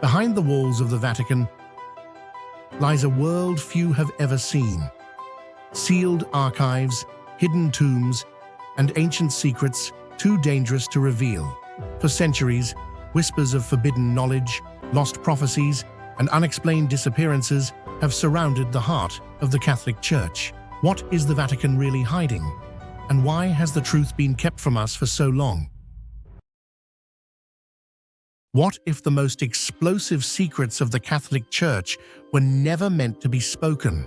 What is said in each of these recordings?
Behind the walls of the Vatican lies a world few have ever seen. Sealed archives, hidden tombs, and ancient secrets too dangerous to reveal. For centuries, whispers of forbidden knowledge, lost prophecies, and unexplained disappearances have surrounded the heart of the Catholic Church. What is the Vatican really hiding? And why has the truth been kept from us for so long? What if the most explosive secrets of the Catholic Church were never meant to be spoken?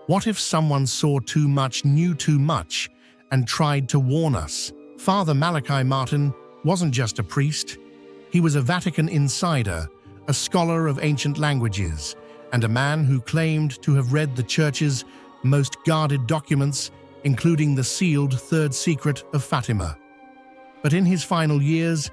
What if someone saw too much, knew too much, and tried to warn us? Father Malachi Martin wasn't just a priest. He was a Vatican insider, a scholar of ancient languages, and a man who claimed to have read the Church's most guarded documents, including the sealed Third Secret of Fatima. But in his final years,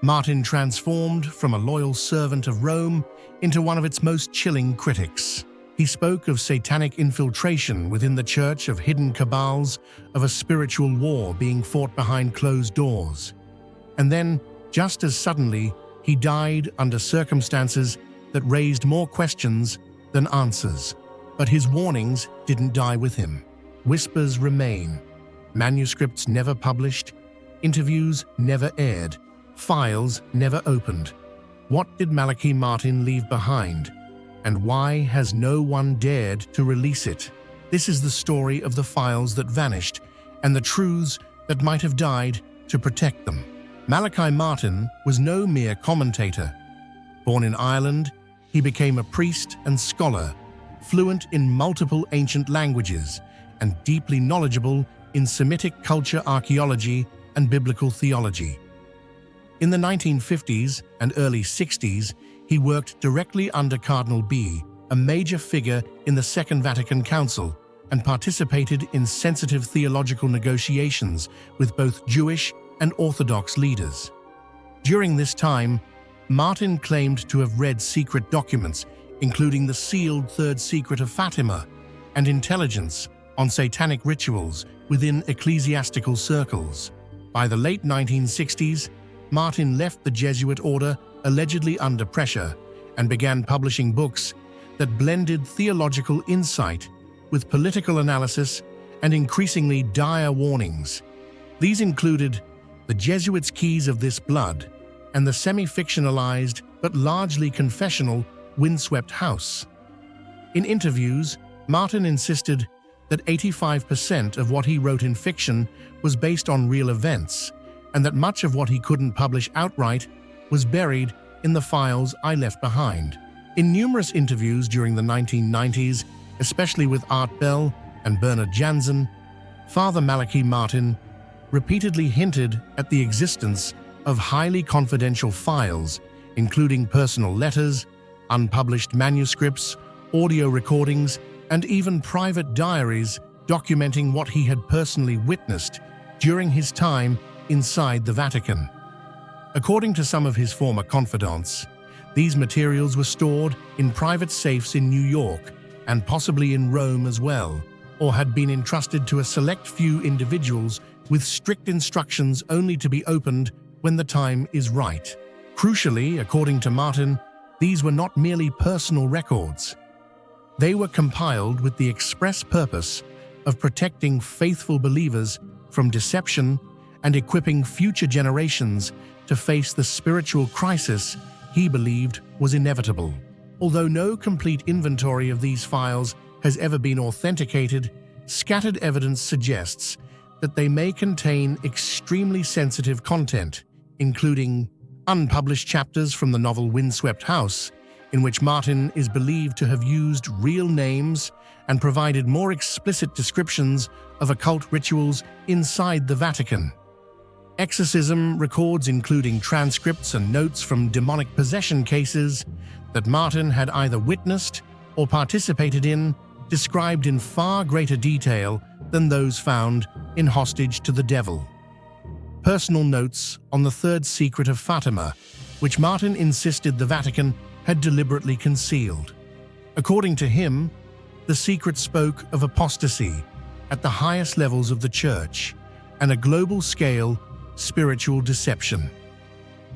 Martin transformed from a loyal servant of Rome into one of its most chilling critics. He spoke of satanic infiltration within the Church, of hidden cabals, of a spiritual war being fought behind closed doors. And then, just as suddenly, he died under circumstances that raised more questions than answers. But his warnings didn't die with him. Whispers remain. Manuscripts never published, interviews never aired, files never opened. What did Malachi Martin leave behind? And why has no one dared to release it? This is the story of the files that vanished and the truths that might have died to protect them. Malachi Martin was no mere commentator. Born in Ireland, he became a priest and scholar, fluent in multiple ancient languages and deeply knowledgeable in Semitic culture, archaeology, and biblical theology. In the 1950s and early 60s, he worked directly under Cardinal B, a major figure in the Second Vatican Council, and participated in sensitive theological negotiations with both Jewish and Orthodox leaders. During this time, Martin claimed to have read secret documents, including the sealed Third Secret of Fatima, and intelligence on satanic rituals within ecclesiastical circles. By the late 1960s, Martin left the Jesuit order allegedly under pressure and began publishing books that blended theological insight with political analysis and increasingly dire warnings. These included The Jesuits' Keys of This Blood and the semi-fictionalized but largely confessional Windswept House. In interviews, Martin insisted that 85% of what he wrote in fiction was based on real events, and that much of what he couldn't publish outright was buried in the files I left behind. In numerous interviews during the 1990s, especially with Art Bell and Bernard Jansen, Father Malachi Martin repeatedly hinted at the existence of highly confidential files, including personal letters, unpublished manuscripts, audio recordings, and even private diaries documenting what he had personally witnessed during his time inside the Vatican. According to some of his former confidants, these materials were stored in private safes in New York and possibly in Rome as well, or had been entrusted to a select few individuals with strict instructions only to be opened when the time is right. Crucially, according to Martin, these were not merely personal records. They were compiled with the express purpose of protecting faithful believers from deception and equipping future generations to face the spiritual crisis he believed was inevitable. Although no complete inventory of these files has ever been authenticated, scattered evidence suggests that they may contain extremely sensitive content, including unpublished chapters from the novel Windswept House, in which Martin is believed to have used real names and provided more explicit descriptions of occult rituals inside the Vatican. Exorcism records, including transcripts and notes from demonic possession cases that Martin had either witnessed or participated in, described in far greater detail than those found in Hostage to the Devil. Personal notes on the Third Secret of Fatima, which Martin insisted the Vatican had deliberately concealed. According to him, the secret spoke of apostasy at the highest levels of the Church and a global-scale spiritual deception.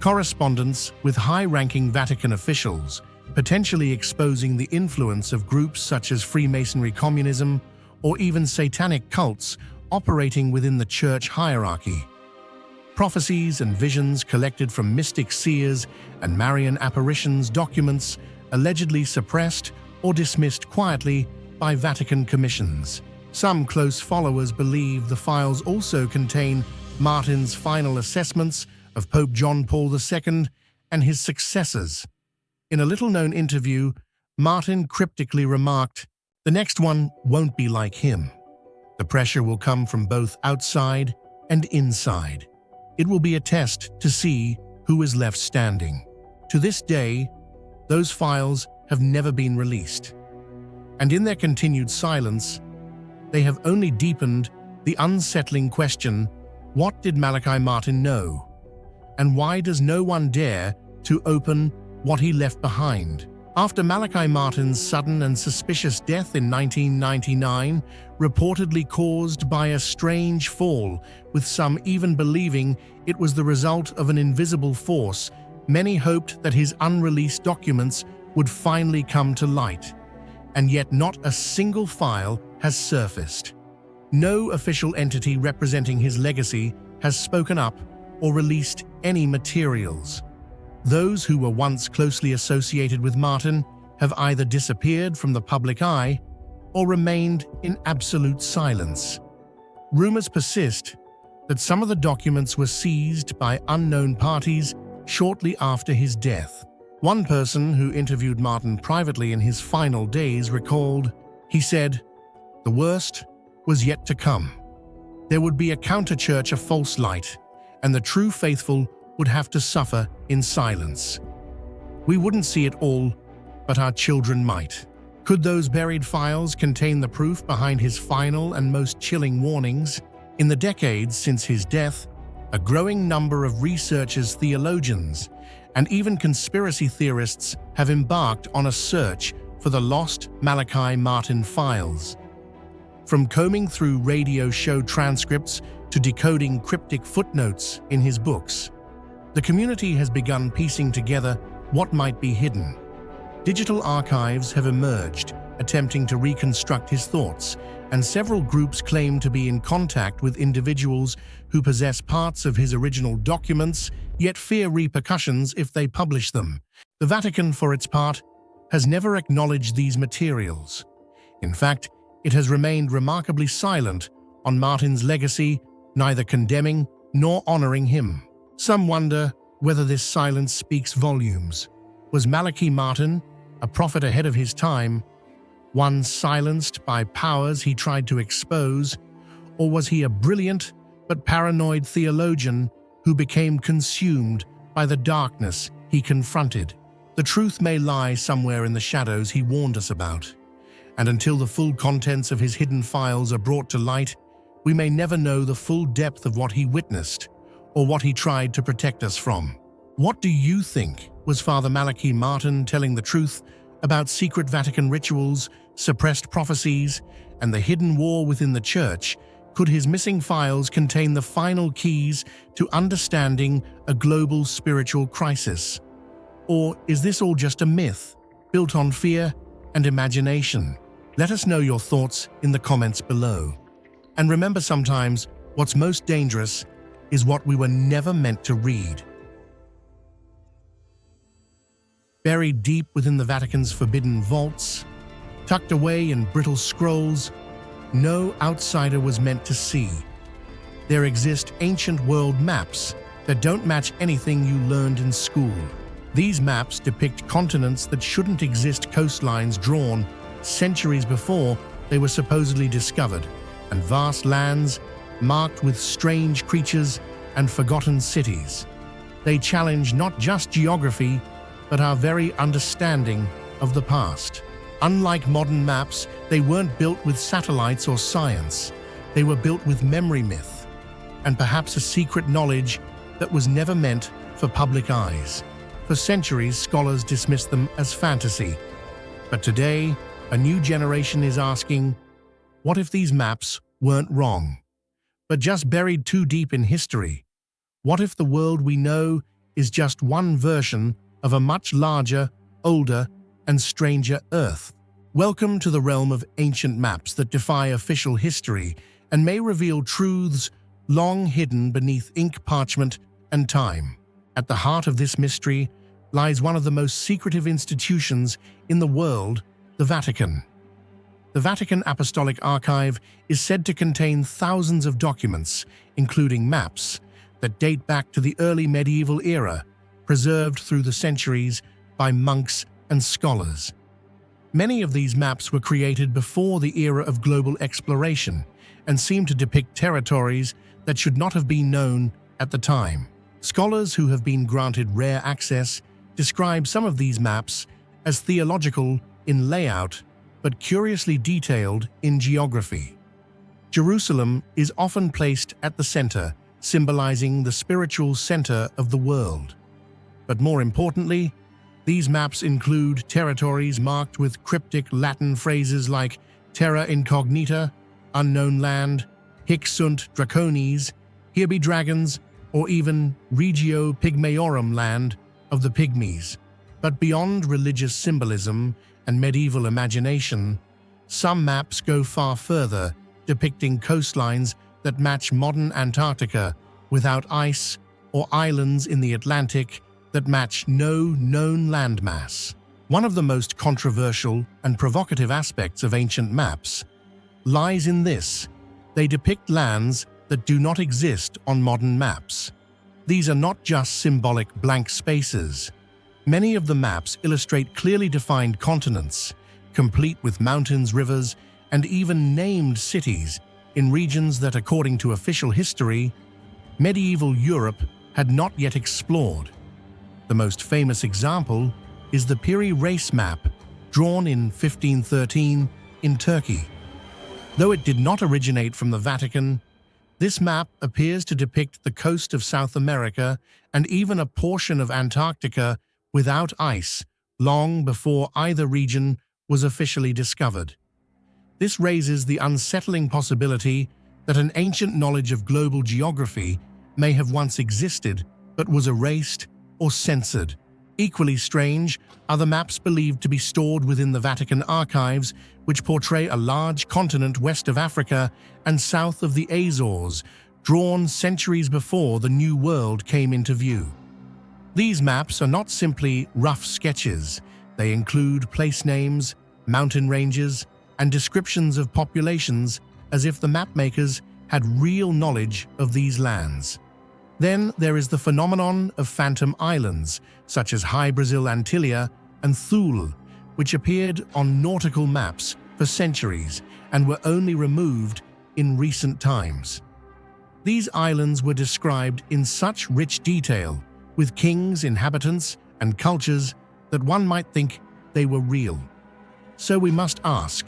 correspondence with high-ranking Vatican officials, potentially exposing the influence of groups such as Freemasonry communism or even satanic cults operating within the church hierarchy. Prophecies and visions collected from mystic seers and Marian apparitions documents allegedly suppressed or dismissed quietly by Vatican commissions. Some close followers believe the files also contain Martin's final assessments of Pope John Paul II and his successors. In a little-known interview, Martin cryptically remarked, "The next one won't be like him. The pressure will come from both outside and inside. It will be a test to see who is left standing." To this day, those files have never been released. And in their continued silence, they have only deepened the unsettling question, what did Malachi Martin know? And why does no one dare to open what he left behind? After Malachi Martin's sudden and suspicious death in 1999, reportedly caused by a strange fall, with some even believing it was the result of an invisible force, many hoped that his unreleased documents would finally come to light. And yet not a single file has surfaced. No official entity representing his legacy has spoken up or released any materials. Those who were once closely associated with Martin have either disappeared from the public eye or remained in absolute silence. Rumors persist that some of the documents were seized by unknown parties shortly after his death. One person who interviewed Martin privately in his final days recalled, he said, "The worst was yet to come. There would be a counter-church of false light, and the true faithful would have to suffer in silence. We wouldn't see it all, but our children might." Could those buried files contain the proof behind his final and most chilling warnings? In the decades since his death, a growing number of researchers, theologians, and even conspiracy theorists have embarked on a search for the lost Malachi Martin files. From combing through radio show transcripts to decoding cryptic footnotes in his books, the community has begun piecing together what might be hidden. Digital archives have emerged, attempting to reconstruct his thoughts, and several groups claim to be in contact with individuals who possess parts of his original documents, yet fear repercussions if they publish them. The Vatican, for its part, has never acknowledged these materials. In fact, it has remained remarkably silent on Martin's legacy, neither condemning nor honoring him. Some wonder whether this silence speaks volumes. Was Malachi Martin, a prophet ahead of his time, one silenced by powers he tried to expose, or was he a brilliant but paranoid theologian who became consumed by the darkness he confronted? The truth may lie somewhere in the shadows he warned us about, and until the full contents of his hidden files are brought to light, we may never know the full depth of what he witnessed or what he tried to protect us from. What do you think? Was Father Malachi Martin telling the truth about secret Vatican rituals, suppressed prophecies, and the hidden war within the Church? Could his missing files contain the final keys to understanding a global spiritual crisis? Or is this all just a myth, built on fear and imagination? Let us know your thoughts in the comments below. And remember, sometimes what's most dangerous is what we were never meant to read. Buried deep within the Vatican's forbidden vaults, tucked away in brittle scrolls no outsider was meant to see, there exist ancient world maps that don't match anything you learned in school. These maps depict continents that shouldn't exist, coastlines drawn centuries before they were supposedly discovered, and vast lands marked with strange creatures and forgotten cities. They challenge not just geography, but our very understanding of the past. Unlike modern maps, they weren't built with satellites or science. They were built with memory myth, and perhaps a secret knowledge that was never meant for public eyes. For centuries, scholars dismissed them as fantasy. But today, a new generation is asking, what if these maps weren't wrong, but just buried too deep in history? What if the world we know is just one version of a much larger, older, and stranger Earth. Welcome to the realm of ancient maps that defy official history and may reveal truths long hidden beneath ink, parchment, and time. At the heart of this mystery lies one of the most secretive institutions in the world, the Vatican. The Vatican Apostolic Archive is said to contain thousands of documents, including maps, that date back to the early medieval era, preserved through the centuries by monks and scholars. Many of these maps were created before the era of global exploration and seem to depict territories that should not have been known at the time. Scholars who have been granted rare access describe some of these maps as theological in layout but curiously detailed in geography. Jerusalem is often placed at the center, symbolizing the spiritual center of the world. But more importantly, these maps include territories marked with cryptic Latin phrases like terra incognita, unknown land, hic sunt dracones, here be dragons, or even regio pygmaeorum, land of the pygmies. But beyond religious symbolism and medieval imagination, some maps go far further, depicting coastlines that match modern Antarctica without ice, or islands in the Atlantic that match no known landmass. One of the most controversial and provocative aspects of ancient maps lies in this: they depict lands that do not exist on modern maps. These are not just symbolic blank spaces. Many of the maps illustrate clearly defined continents, complete with mountains, rivers, and even named cities in regions that, according to official history, medieval Europe had not yet explored. The most famous example is the Piri Reis map, drawn in 1513 in Turkey. Though it did not originate from the Vatican, this map appears to depict the coast of South America and even a portion of Antarctica without ice, long before either region was officially discovered. This raises the unsettling possibility that an ancient knowledge of global geography may have once existed but was erased or censored. Equally strange are the maps believed to be stored within the Vatican archives, which portray a large continent west of Africa and south of the Azores, drawn centuries before the New World came into view. These maps are not simply rough sketches. They include place names, mountain ranges, and descriptions of populations, as if the mapmakers had real knowledge of these lands. Then there is the phenomenon of phantom islands, such as High Brazil Antillia and Thule, which appeared on nautical maps for centuries and were only removed in recent times. These islands were described in such rich detail, with kings, inhabitants, and cultures, that one might think they were real. So we must ask,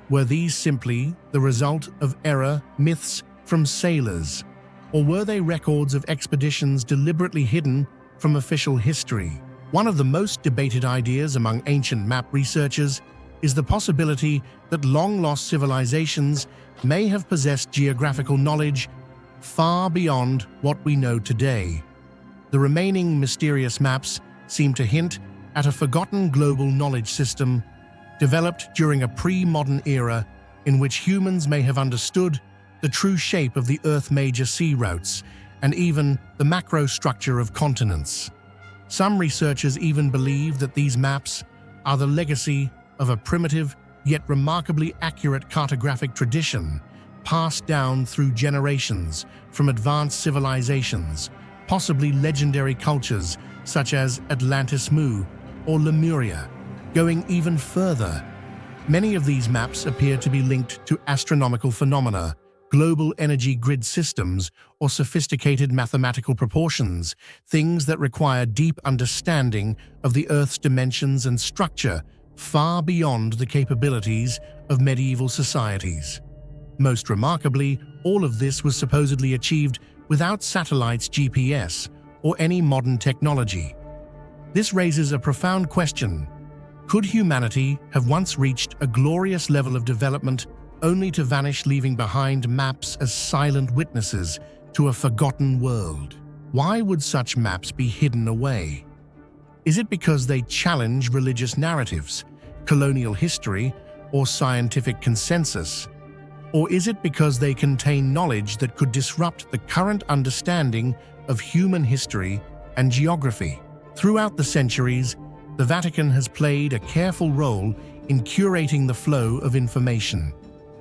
were these simply the result of error, myths from sailors, or were they records of expeditions deliberately hidden from official history? One of the most debated ideas among ancient map researchers is the possibility that long-lost civilizations may have possessed geographical knowledge far beyond what we know today. The remaining mysterious maps seem to hint at a forgotten global knowledge system developed during a pre-modern era in which humans may have understood the true shape of the Earth's major sea routes and even the macro structure of continents. Some researchers even believe that these maps are the legacy of a primitive yet remarkably accurate cartographic tradition passed down through generations from advanced civilizations, possibly legendary cultures such as Atlantis Mu or Lemuria. Going even further, many of these maps appear to be linked to astronomical phenomena, global energy grid systems, or sophisticated mathematical proportions, things that require deep understanding of the Earth's dimensions and structure far beyond the capabilities of medieval societies. Most remarkably, all of this was supposedly achieved without satellites, GPS, or any modern technology. This raises a profound question. Could humanity have once reached a glorious level of development only to vanish, leaving behind maps as silent witnesses to a forgotten world? Why would such maps be hidden away? Is it because they challenge religious narratives, colonial history, or scientific consensus? Or is it because they contain knowledge that could disrupt the current understanding of human history and geography? Throughout the centuries, the Vatican has played a careful role in curating the flow of information.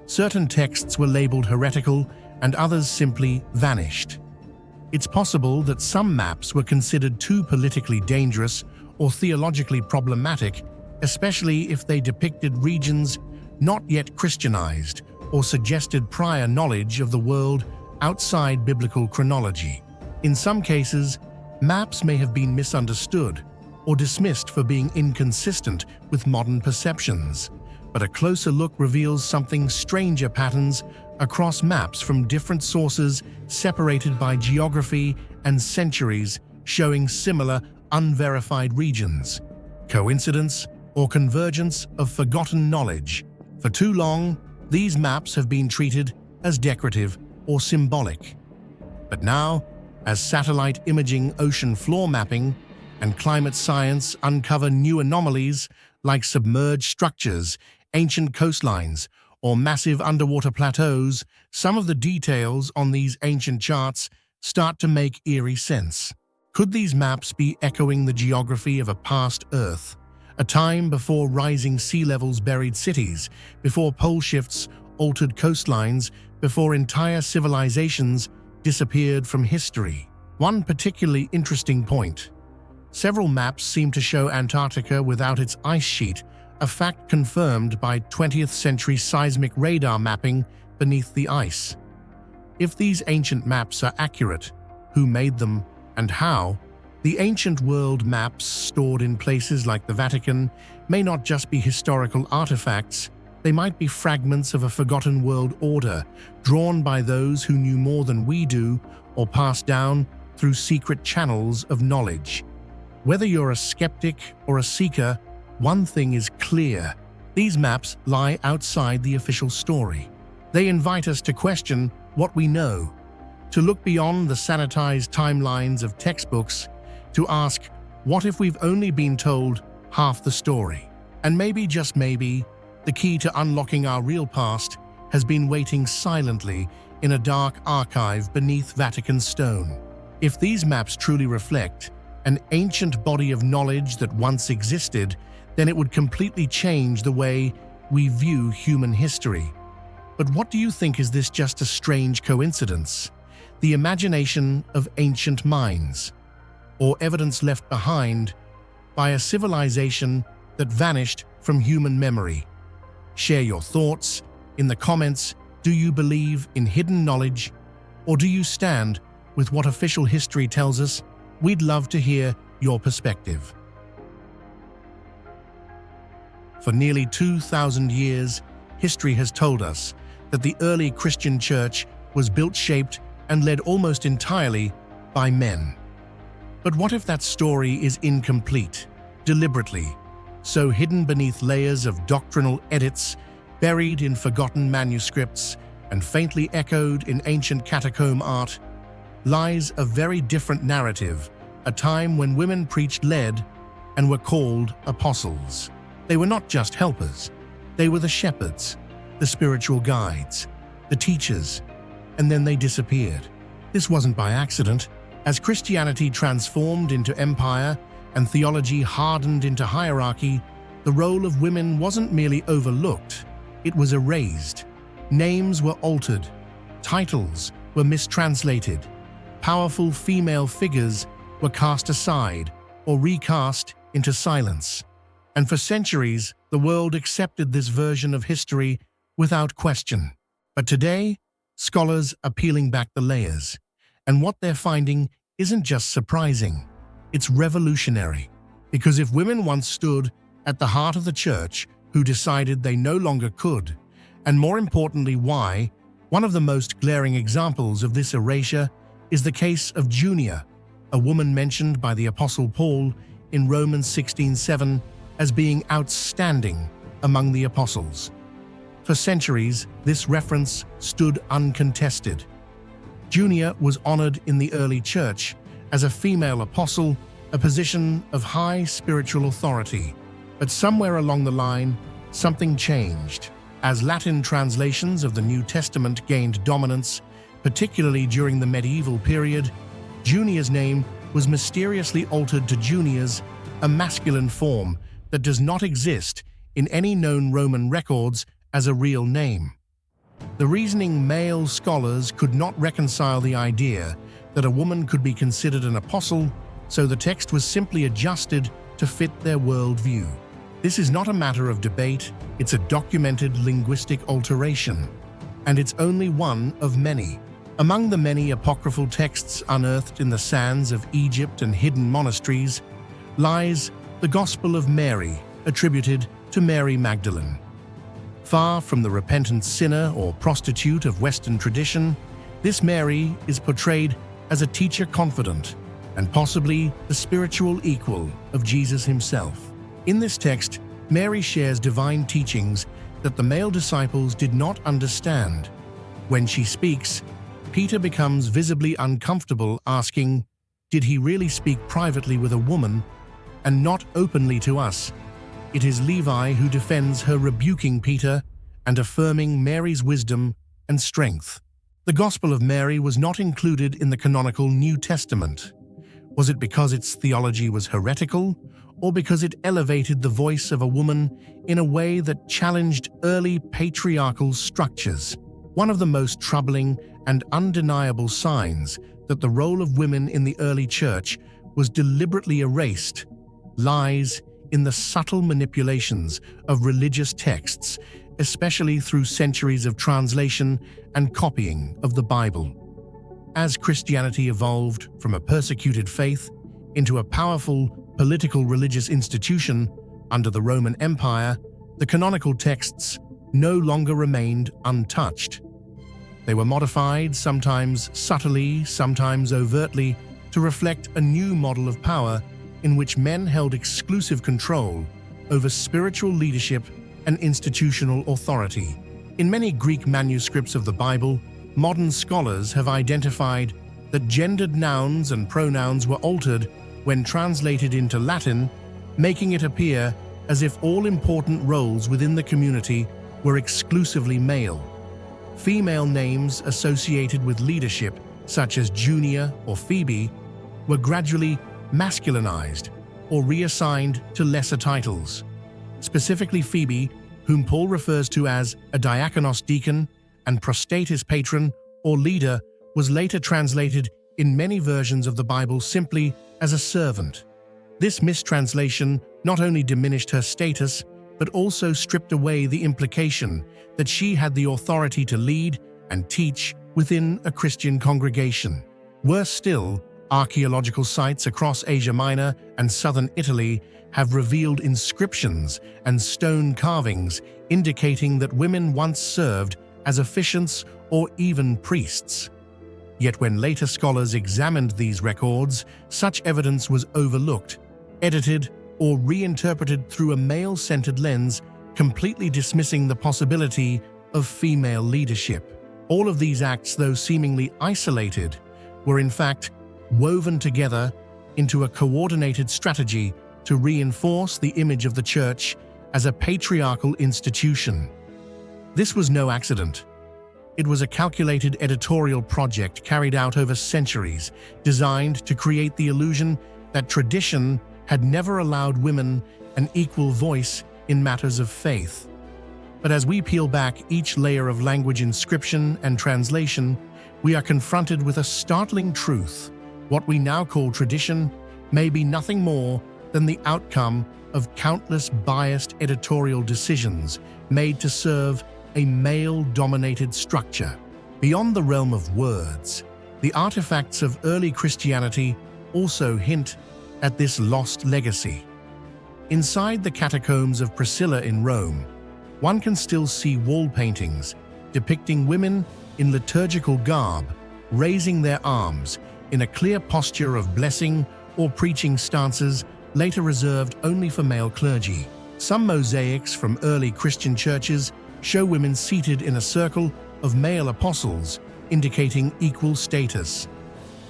Certain texts were labeled heretical and others simply vanished. It's possible that some maps were considered too politically dangerous or theologically problematic, especially if they depicted regions not yet Christianized or suggested prior knowledge of the world outside biblical chronology. In some cases, maps may have been misunderstood or dismissed for being inconsistent with modern perceptions, but a closer look reveals something stranger: patterns across maps from different sources separated by geography and centuries, showing similar, unverified regions. Coincidence or convergence of forgotten knowledge? For too long, these maps have been treated as decorative or symbolic. But now, as satellite imaging, ocean floor mapping, and climate science uncover new anomalies like submerged structures, ancient coastlines, or massive underwater plateaus, some of the details on these ancient charts start to make eerie sense. Could these maps be echoing the geography of a past Earth, a time before rising sea levels buried cities, before pole shifts altered coastlines, before entire civilizations disappeared from history? One particularly interesting point: several maps seem to show Antarctica without its ice sheet, a fact confirmed by 20th century seismic radar mapping beneath the ice. If these ancient maps are accurate, who made them and how? The ancient world maps stored in places like the Vatican may not just be historical artifacts, they might be fragments of a forgotten world order, drawn by those who knew more than we do or passed down through secret channels of knowledge. Whether you're a skeptic or a seeker, one thing is clear: these maps lie outside the official story. They invite us to question what we know, to look beyond the sanitized timelines of textbooks, to ask, what if we've only been told half the story? And maybe, just maybe, the key to unlocking our real past has been waiting silently in a dark archive beneath Vatican stone. If these maps truly reflect an ancient body of knowledge that once existed, then it would completely change the way we view human history. But what do you think? Is this just a strange coincidence, the imagination of ancient minds, or evidence left behind by a civilization that vanished from human memory? Share your thoughts in the comments. Do you believe in hidden knowledge, or do you stand with what official history tells us? We'd love to hear your perspective. For nearly 2,000 years, history has told us that the early Christian church was built, shaped, and led almost entirely by men. But what if that story is incomplete, deliberately so hidden beneath layers of doctrinal edits, buried in forgotten manuscripts, and faintly echoed in ancient catacomb art? Lies a very different narrative, a time when women preached, led, and were called apostles. They were not just helpers, they were the shepherds, the spiritual guides, the teachers, and then they disappeared. This wasn't by accident. As Christianity transformed into empire and theology hardened into hierarchy, the role of women wasn't merely overlooked, it was erased. Names were altered, titles were mistranslated, powerful female figures were cast aside or recast into silence. And for centuries, the world accepted this version of history without question. But today, scholars are peeling back the layers, and what they're finding isn't just surprising, it's revolutionary. Because if women once stood at the heart of the church, who decided they no longer could? And more importantly, why? One of the most glaring examples of this erasure is the case of Junia, a woman mentioned by the Apostle Paul in Romans 16:7 as being outstanding among the apostles. For centuries, this reference stood uncontested. Junia was honored in the early church as a female apostle, a position of high spiritual authority. But somewhere along the line, something changed. As Latin translations of the New Testament gained dominance, particularly during the medieval period, Junia's name was mysteriously altered to Junias, a masculine form that does not exist in any known Roman records as a real name. The reasoning male scholars could not reconcile the idea that a woman could be considered an apostle, so the text was simply adjusted to fit their worldview. This is not a matter of debate, it's a documented linguistic alteration, and it's only one of many. Among the many apocryphal texts unearthed in the sands of Egypt and hidden monasteries lies the Gospel of Mary, attributed to Mary Magdalene. Far from the repentant sinner or prostitute of Western tradition, this Mary is portrayed as a teacher confidant and possibly the spiritual equal of Jesus himself. In this text, Mary shares divine teachings that the male disciples did not understand. When she speaks, Peter becomes visibly uncomfortable, asking, "Did he really speak privately with a woman and not openly to us?" It is Levi who defends her, rebuking Peter and affirming Mary's wisdom and strength. The Gospel of Mary was not included in the canonical New Testament. Was it because its theology was heretical, or because it elevated the voice of a woman in a way that challenged early patriarchal structures? One of the most troubling and undeniable signs that the role of women in the early church was deliberately erased lies in the subtle manipulations of religious texts, especially through centuries of translation and copying of the Bible. As Christianity evolved from a persecuted faith into a powerful political religious institution under the Roman Empire, the canonical texts no longer remained untouched. They were modified, sometimes subtly, sometimes overtly, to reflect a new model of power in which men held exclusive control over spiritual leadership and institutional authority. In many Greek manuscripts of the Bible, modern scholars have identified that gendered nouns and pronouns were altered when translated into Latin, making it appear as if all important roles within the community were exclusively male. Female names associated with leadership, such as Junia or Phoebe, were gradually masculinized or reassigned to lesser titles. Specifically Phoebe, whom Paul refers to as a diakonos deacon and prostatis patron or leader, was later translated in many versions of the Bible simply as a servant. This mistranslation not only diminished her status, but also stripped away the implication that she had the authority to lead and teach within a Christian congregation. Worse still, archaeological sites across Asia Minor and southern Italy have revealed inscriptions and stone carvings indicating that women once served as officiants or even priests. Yet when later scholars examined these records, such evidence was overlooked, edited, or reinterpreted through a male-centered lens, completely dismissing the possibility of female leadership. All of these acts, though seemingly isolated, were in fact woven together into a coordinated strategy to reinforce the image of the church as a patriarchal institution. This was no accident. It was a calculated editorial project carried out over centuries, designed to create the illusion that tradition had never allowed women an equal voice in matters of faith. But as we peel back each layer of language inscription and translation, we are confronted with a startling truth. What we now call tradition may be nothing more than the outcome of countless biased editorial decisions made to serve a male-dominated structure. Beyond the realm of words, the artifacts of early Christianity also hint at this lost legacy. Inside the catacombs of Priscilla in Rome, one can still see wall paintings depicting women in liturgical garb raising their arms in a clear posture of blessing or preaching, stances later reserved only for male clergy. Some mosaics from early Christian churches show women seated in a circle of male apostles, indicating equal status.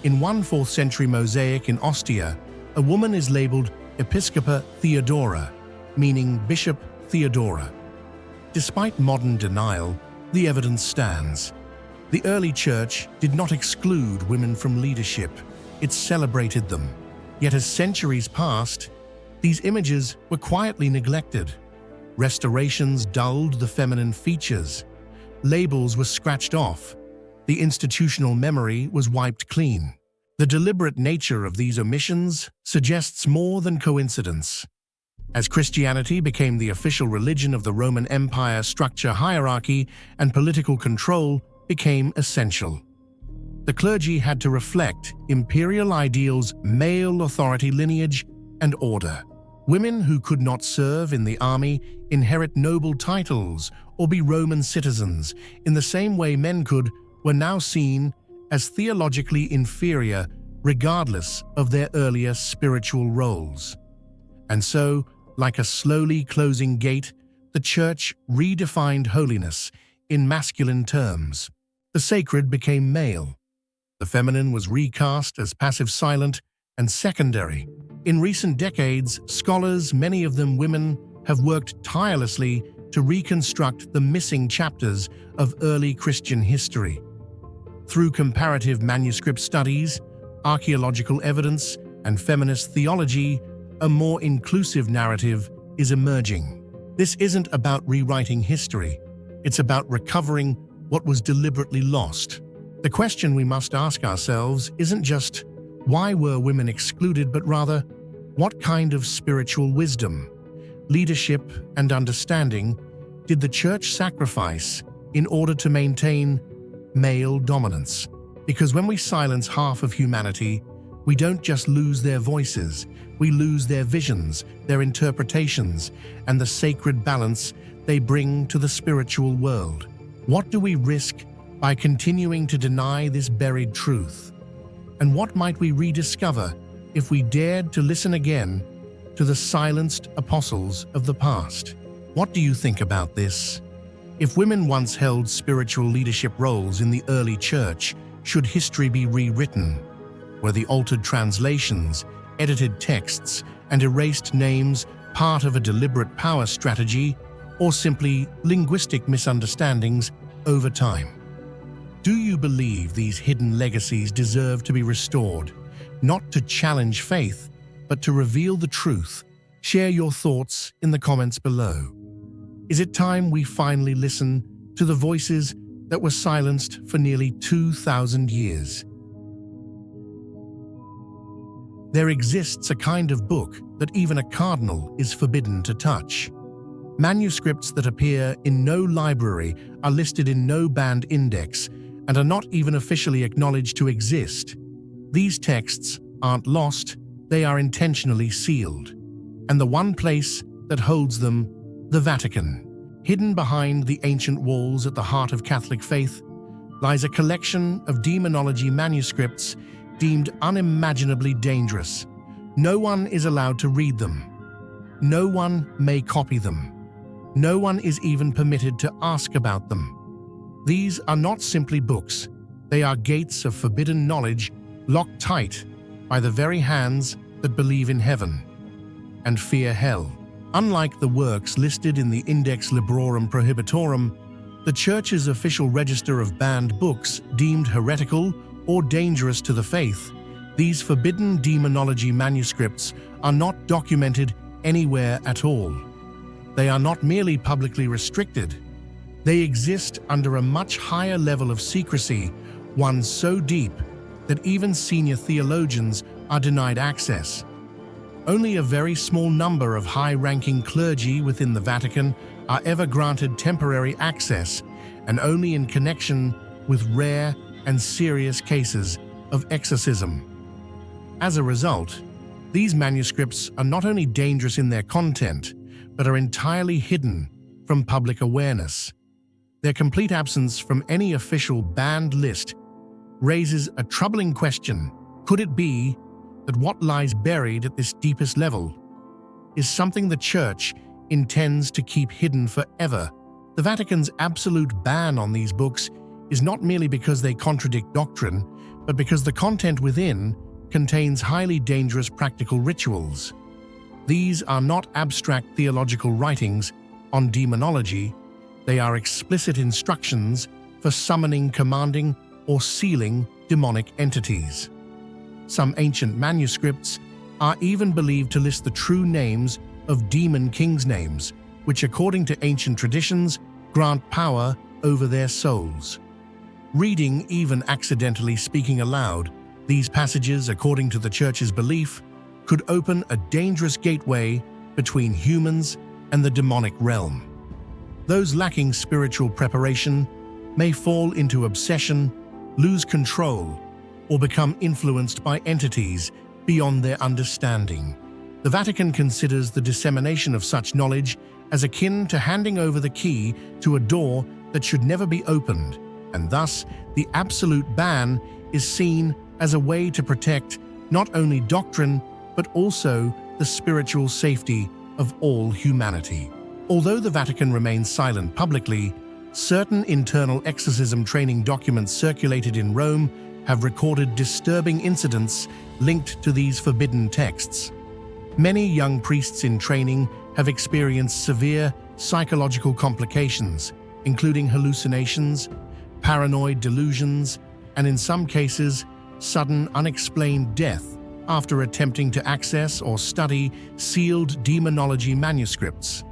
In one 4th century mosaic in Ostia, a woman is labeled Episcopa Theodora, meaning Bishop Theodora. Despite modern denial, the evidence stands. The early church did not exclude women from leadership, it celebrated them. Yet as centuries passed, these images were quietly neglected. Restorations dulled the feminine features. Labels were scratched off. The institutional memory was wiped clean. The deliberate nature of these omissions suggests more than coincidence. As Christianity became the official religion of the Roman Empire, structure, hierarchy, and political control became essential. The clergy had to reflect imperial ideals, male authority, lineage, and order. Women who could not serve in the army, inherit noble titles, or be Roman citizens in the same way men could, were now seen as theologically inferior regardless of their earlier spiritual roles. And so, like a slowly closing gate, the church redefined holiness in masculine terms. The sacred became male. The feminine was recast as passive, silent, and secondary. In recent decades, scholars, many of them women, have worked tirelessly to reconstruct the missing chapters of early Christian history. Through comparative manuscript studies, archaeological evidence, and feminist theology, a more inclusive narrative is emerging. This isn't about rewriting history. It's about recovering what was deliberately lost. The question we must ask ourselves isn't just, why were women excluded, but rather, what kind of spiritual wisdom, leadership, and understanding did the church sacrifice in order to maintain male dominance? Because when we silence half of humanity, we don't just lose their voices, we lose their visions, their interpretations, and the sacred balance they bring to the spiritual world. What do we risk by continuing to deny this buried truth? And what might we rediscover if we dared to listen again to the silenced apostles of the past? What do you think about this? If women once held spiritual leadership roles in the early church, should history be rewritten? Were the altered translations, edited texts, and erased names part of a deliberate power strategy, or simply linguistic misunderstandings over time? Do you believe these hidden legacies deserve to be restored, not to challenge faith, but to reveal the truth? Share your thoughts in the comments below. Is it time we finally listen to the voices that were silenced for nearly 2,000 years? There exists a kind of book that even a cardinal is forbidden to touch. Manuscripts that appear in no library, are listed in no banned index, and are not even officially acknowledged to exist. These texts aren't lost, they are intentionally sealed. And the one place that holds them, the Vatican. Hidden behind the ancient walls at the heart of Catholic faith, lies a collection of demonology manuscripts deemed unimaginably dangerous. No one is allowed to read them. No one may copy them. No one is even permitted to ask about them. These are not simply books. They are gates of forbidden knowledge locked tight by the very hands that believe in heaven and fear hell. Unlike the works listed in the Index Librorum Prohibitorum, the Church's official register of banned books deemed heretical or dangerous to the faith, these forbidden demonology manuscripts are not documented anywhere at all. They are not merely publicly restricted. They exist under a much higher level of secrecy, one so deep that even senior theologians are denied access. Only a very small number of high-ranking clergy within the Vatican are ever granted temporary access, and only in connection with rare and serious cases of exorcism. As a result, these manuscripts are not only dangerous in their content, but are entirely hidden from public awareness. Their complete absence from any official banned list raises a troubling question. Could it be that what lies buried at this deepest level is something the Church intends to keep hidden forever? The Vatican's absolute ban on these books is not merely because they contradict doctrine, but because the content within contains highly dangerous practical rituals. These are not abstract theological writings on demonology, they are explicit instructions for summoning, commanding, or sealing demonic entities. Some ancient manuscripts are even believed to list the true names of demon kings' names, which according to ancient traditions grant power over their souls. Reading, even accidentally speaking aloud, these passages, according to the Church's belief, could open a dangerous gateway between humans and the demonic realm. Those lacking spiritual preparation may fall into obsession, lose control, or become influenced by entities beyond their understanding. The Vatican considers the dissemination of such knowledge as akin to handing over the key to a door that should never be opened, and thus the absolute ban is seen as a way to protect not only doctrine but also the spiritual safety of all humanity. Although the Vatican remains silent publicly, certain internal exorcism training documents circulated in Rome have recorded disturbing incidents linked to these forbidden texts. Many young priests in training have experienced severe psychological complications, including hallucinations, paranoid delusions, and in some cases, sudden unexplained death after attempting to access or study sealed demonology manuscripts.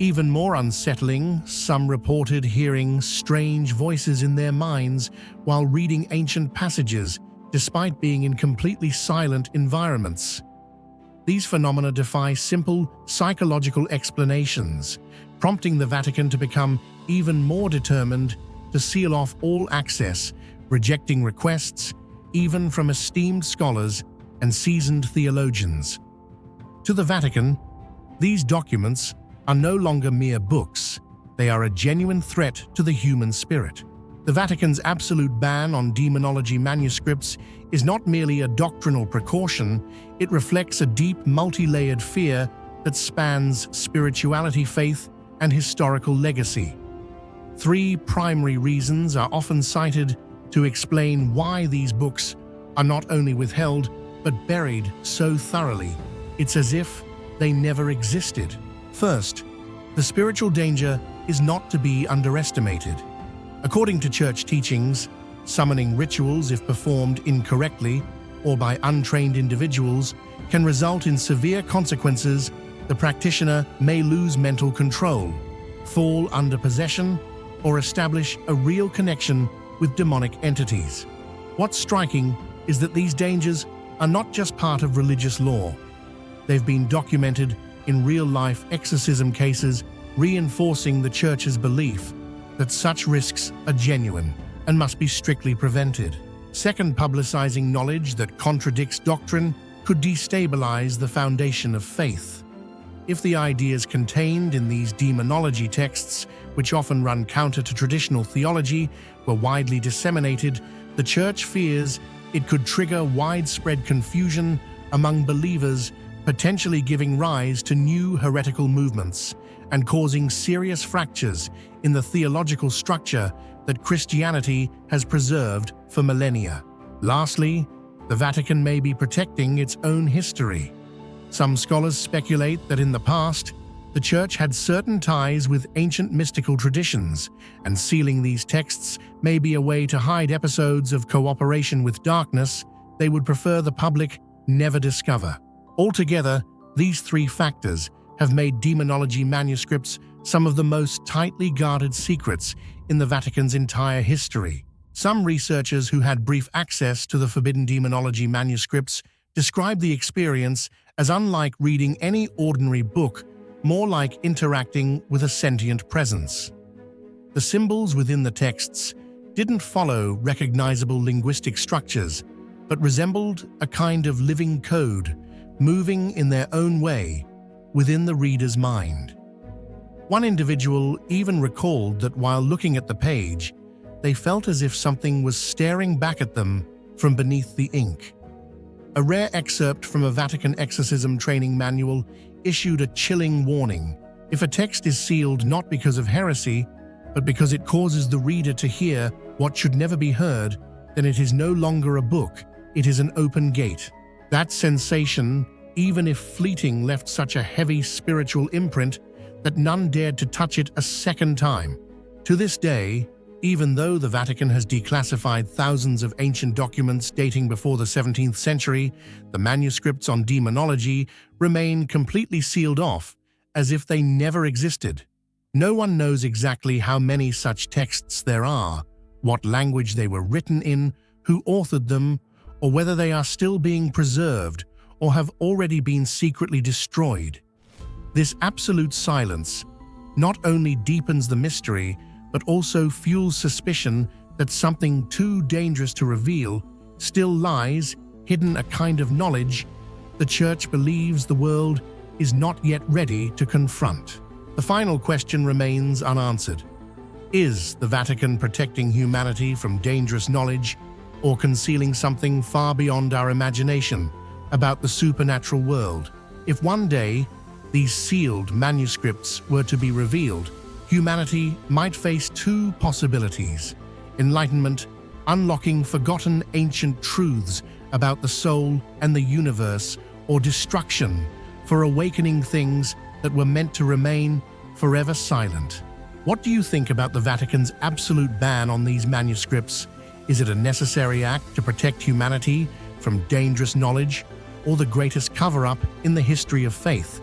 Even more unsettling, some reported hearing strange voices in their minds while reading ancient passages, despite being in completely silent environments. These phenomena defy simple psychological explanations, prompting the Vatican to become even more determined to seal off all access, rejecting requests even from esteemed scholars and seasoned theologians. To the Vatican, these documents are no longer mere books, they are a genuine threat to the human spirit. The Vatican's absolute ban on demonology manuscripts is not merely a doctrinal precaution, it reflects a deep, multi-layered fear that spans spirituality, faith, and historical legacy. Three primary reasons are often cited to explain why these books are not only withheld, but buried so thoroughly, it's as if they never existed. First, the spiritual danger is not to be underestimated. According to church teachings, summoning rituals, if performed incorrectly or by untrained individuals, can result in severe consequences. The practitioner may lose mental control, fall under possession, or establish a real connection with demonic entities. What's striking is that these dangers are not just part of religious law. They've been documented in real-life exorcism cases, reinforcing the Church's belief that such risks are genuine and must be strictly prevented. Second, publicizing knowledge that contradicts doctrine could destabilize the foundation of faith. If the ideas contained in these demonology texts, which often run counter to traditional theology, were widely disseminated, the Church fears it could trigger widespread confusion among believers, potentially giving rise to new heretical movements and causing serious fractures in the theological structure that Christianity has preserved for millennia. Lastly, the Vatican may be protecting its own history. Some scholars speculate that in the past, the Church had certain ties with ancient mystical traditions, and sealing these texts may be a way to hide episodes of cooperation with darkness they would prefer the public never discover. Altogether, these three factors have made demonology manuscripts some of the most tightly guarded secrets in the Vatican's entire history. Some researchers who had brief access to the forbidden demonology manuscripts describe the experience as unlike reading any ordinary book, more like interacting with a sentient presence. The symbols within the texts didn't follow recognizable linguistic structures, but resembled a kind of living code, moving in their own way within the reader's mind. One individual even recalled that while looking at the page, they felt as if something was staring back at them from beneath the ink. A rare excerpt from a Vatican exorcism training manual issued a chilling warning. If a text is sealed not because of heresy, but because it causes the reader to hear what should never be heard, then it is no longer a book, it is an open gate. That sensation, even if fleeting, left such a heavy spiritual imprint that none dared to touch it a second time. To this day, even though the Vatican has declassified thousands of ancient documents dating before the 17th century, the manuscripts on demonology remain completely sealed off, as if they never existed. No one knows exactly how many such texts there are, what language they were written in, who authored them, or whether they are still being preserved or have already been secretly destroyed. This absolute silence not only deepens the mystery, but also fuels suspicion that something too dangerous to reveal still lies hidden, a kind of knowledge the Church believes the world is not yet ready to confront. The final question remains unanswered. Is the Vatican protecting humanity from dangerous knowledge or concealing something far beyond our imagination about the supernatural world? If one day these sealed manuscripts were to be revealed, humanity might face two possibilities: enlightenment, unlocking forgotten ancient truths about the soul and the universe, or destruction for awakening things that were meant to remain forever silent. What do you think about the Vatican's absolute ban on these manuscripts? Is it a necessary act to protect humanity from dangerous knowledge, or the greatest cover-up in the history of faith?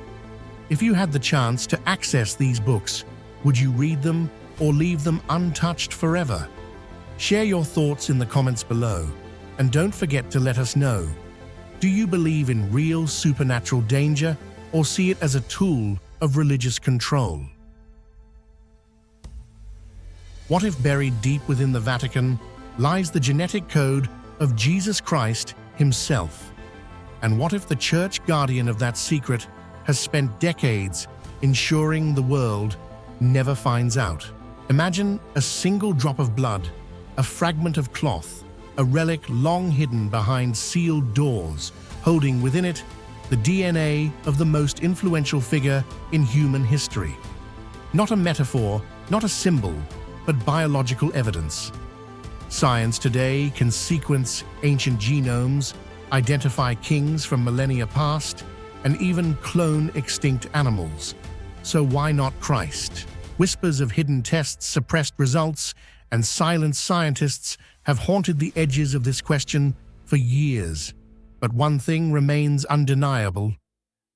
If you had the chance to access these books, would you read them or leave them untouched forever? Share your thoughts in the comments below, and don't forget to let us know. Do you believe in real supernatural danger or see it as a tool of religious control? What if buried deep within the Vatican lies the genetic code of Jesus Christ himself? And what if the Church guardian of that secret has spent decades ensuring the world never finds out? Imagine a single drop of blood, a fragment of cloth, a relic long hidden behind sealed doors, holding within it the DNA of the most influential figure in human history. Not a metaphor, not a symbol, but biological evidence. Science today can sequence ancient genomes, identify kings from millennia past, and even clone extinct animals. So why not Christ? Whispers of hidden tests, suppressed results, and silent scientists have haunted the edges of this question for years. But one thing remains undeniable.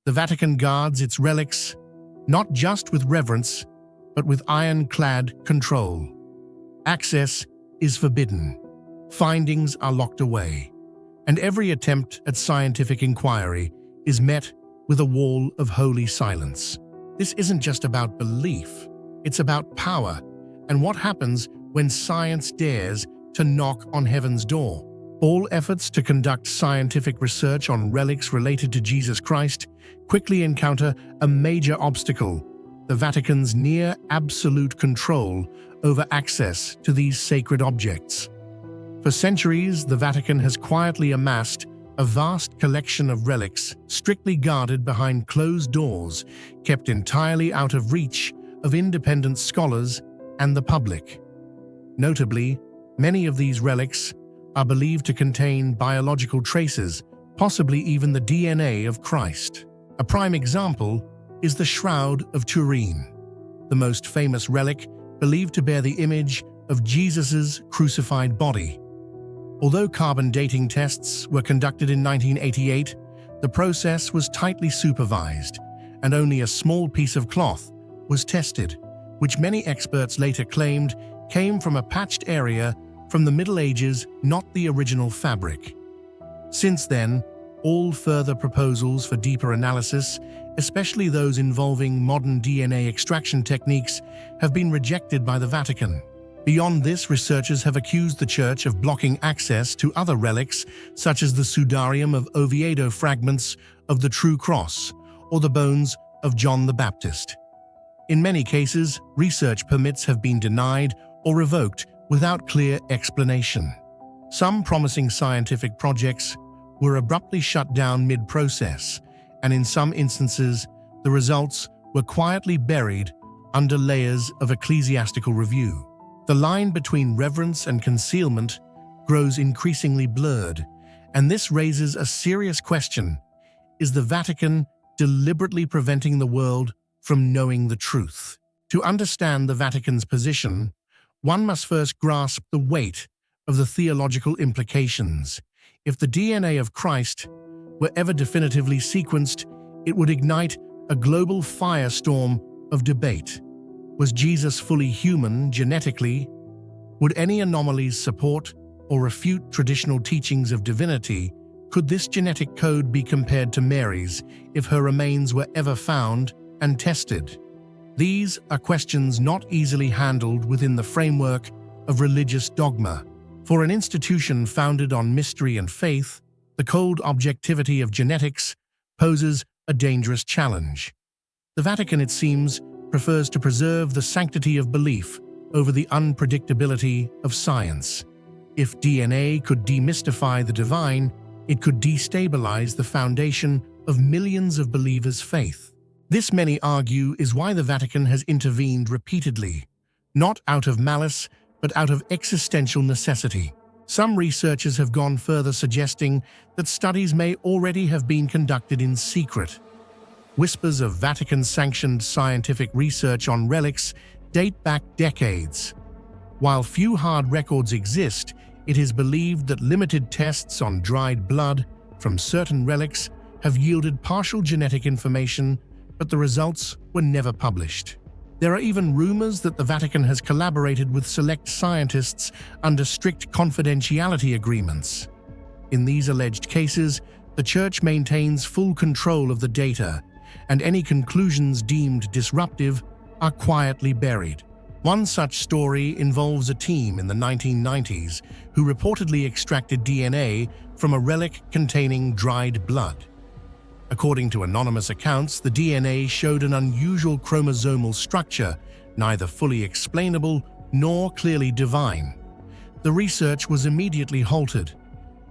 The Vatican guards its relics, not just with reverence, but with ironclad control. Access is forbidden. Findings are locked away. And every attempt at scientific inquiry is met with a wall of holy silence. This isn't just about belief, it's about power and what happens when science dares to knock on heaven's door. All efforts to conduct scientific research on relics related to Jesus Christ quickly encounter a major obstacle: the Vatican's near absolute control over access to these sacred objects. For centuries, the Vatican has quietly amassed a vast collection of relics strictly guarded behind closed doors, kept entirely out of reach of independent scholars and the public. Notably, many of these relics are believed to contain biological traces, possibly even the DNA of Christ. A prime example is the Shroud of Turin, the most famous relic believed to bear the image of Jesus' crucified body. Although carbon dating tests were conducted in 1988, the process was tightly supervised, and only a small piece of cloth was tested, which many experts later claimed came from a patched area from the Middle Ages, not the original fabric. Since then, all further proposals for deeper analysis, especially those involving modern DNA extraction techniques, have been rejected by the Vatican. Beyond this, researchers have accused the Church of blocking access to other relics, such as the Sudarium of Oviedo, fragments of the True Cross, or the bones of John the Baptist. In many cases, research permits have been denied or revoked without clear explanation. Some promising scientific projects were abruptly shut down mid-process, and in some instances, the results were quietly buried under layers of ecclesiastical review. The line between reverence and concealment grows increasingly blurred, and this raises a serious question. Is the Vatican deliberately preventing the world from knowing the truth? To understand the Vatican's position, one must first grasp the weight of the theological implications. If the DNA of Christ were ever definitively sequenced, it would ignite a global firestorm of debate. Was Jesus fully human genetically? Would any anomalies support or refute traditional teachings of divinity? Could this genetic code be compared to Mary's if her remains were ever found and tested? These are questions not easily handled within the framework of religious dogma. For an institution founded on mystery and faith, the cold objectivity of genetics poses a dangerous challenge. The Vatican, it seems, prefers to preserve the sanctity of belief over the unpredictability of science. If DNA could demystify the divine, it could destabilize the foundation of millions of believers' faith. This, many argue, is why the Vatican has intervened repeatedly, not out of malice, but out of existential necessity. Some researchers have gone further, suggesting that studies may already have been conducted in secret. Whispers of Vatican-sanctioned scientific research on relics date back decades. While few hard records exist, it is believed that limited tests on dried blood from certain relics have yielded partial genetic information, but the results were never published. There are even rumors that the Vatican has collaborated with select scientists under strict confidentiality agreements. In these alleged cases, the Church maintains full control of the data, and any conclusions deemed disruptive are quietly buried. One such story involves a team in the 1990s who reportedly extracted DNA from a relic containing dried blood. According to anonymous accounts, the DNA showed an unusual chromosomal structure, neither fully explainable nor clearly divine. The research was immediately halted.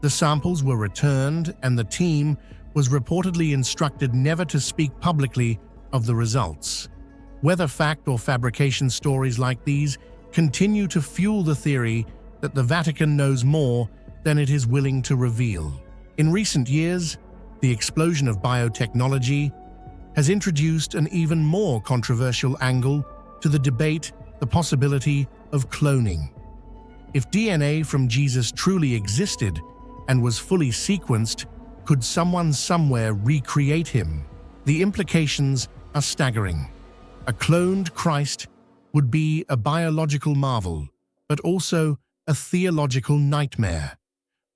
The samples were returned, and the team was reportedly instructed never to speak publicly of the results. Whether fact or fabrication, stories like these continue to fuel the theory that the Vatican knows more than it is willing to reveal. In recent years, the explosion of biotechnology has introduced an even more controversial angle to the debate: the possibility of cloning. If DNA from Jesus truly existed and was fully sequenced, could someone somewhere recreate him? The implications are staggering. A cloned Christ would be a biological marvel, but also a theological nightmare.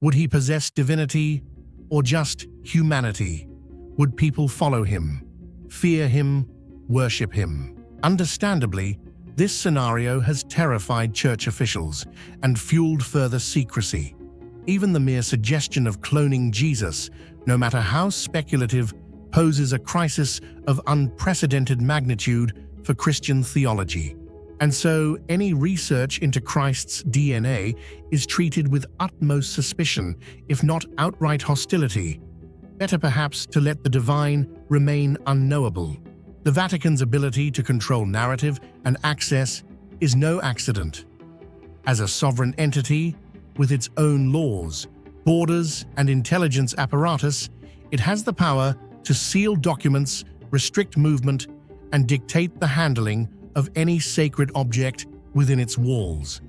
Would he possess divinity or just humanity? Would people follow him, fear him, worship him? Understandably, this scenario has terrified church officials and fueled further secrecy. Even the mere suggestion of cloning Jesus, no matter how speculative, poses a crisis of unprecedented magnitude for Christian theology. And so, any research into Christ's DNA is treated with utmost suspicion, if not outright hostility. Better perhaps to let the divine remain unknowable. The Vatican's ability to control narrative and access is no accident. As a sovereign entity with its own laws, borders, and intelligence apparatus, it has the power to seal documents, restrict movement, and dictate the handling of any sacred object within its walls.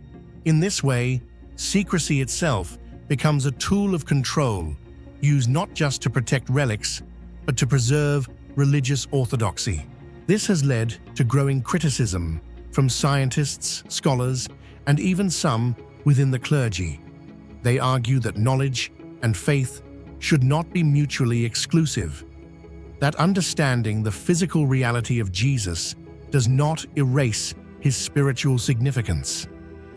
In this way, secrecy itself becomes a tool of control, used not just to protect relics, but to preserve religious orthodoxy. This has led to growing criticism from scientists, scholars, and even some within the clergy. They argue that knowledge and faith should not be mutually exclusive, that understanding the physical reality of Jesus does not erase his spiritual significance,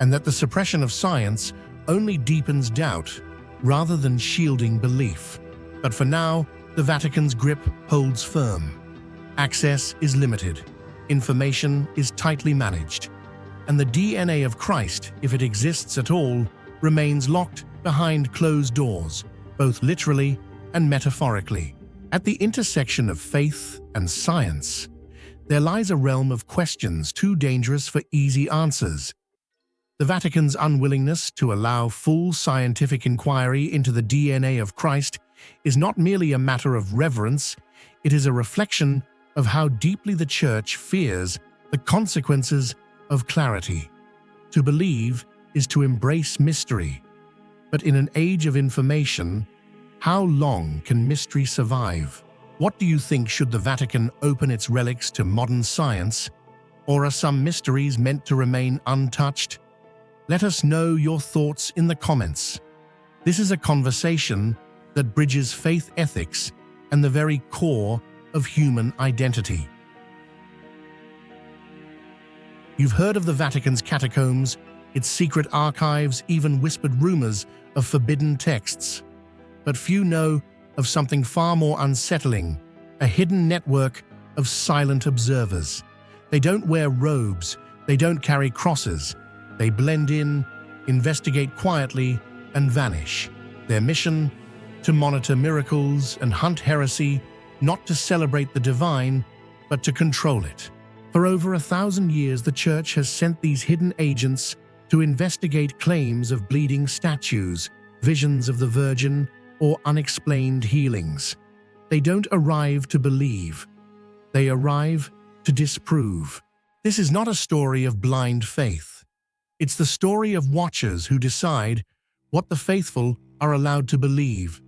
and that the suppression of science only deepens doubt rather than shielding belief. But for now, the Vatican's grip holds firm. Access is limited, information is tightly managed, and the DNA of Christ, if it exists at all, remains locked behind closed doors, both literally and metaphorically. At the intersection of faith and science, there lies a realm of questions too dangerous for easy answers. The Vatican's unwillingness to allow full scientific inquiry into the DNA of Christ is not merely a matter of reverence, it is a reflection of how deeply the Church fears the consequences of clarity. To believe is to embrace mystery. But in an age of information, how long can mystery survive? What do you think? Should the Vatican open its relics to modern science, or are some mysteries meant to remain untouched? Let us know your thoughts in the comments. This is a conversation that bridges faith, ethics, and the very core of human identity. You've heard of the Vatican's catacombs, its secret archives, even whispered rumors of forbidden texts. But few know of something far more unsettling, a hidden network of silent observers. They don't wear robes, they don't carry crosses. They blend in, investigate quietly, and vanish. Their mission? To monitor miracles and hunt heresy, not to celebrate the divine, but to control it. For over 1,000 years, the Church has sent these hidden agents to investigate claims of bleeding statues, visions of the Virgin, or unexplained healings. They don't arrive to believe. They arrive to disprove. This is not a story of blind faith. It's the story of watchers who decide what the faithful are allowed to believe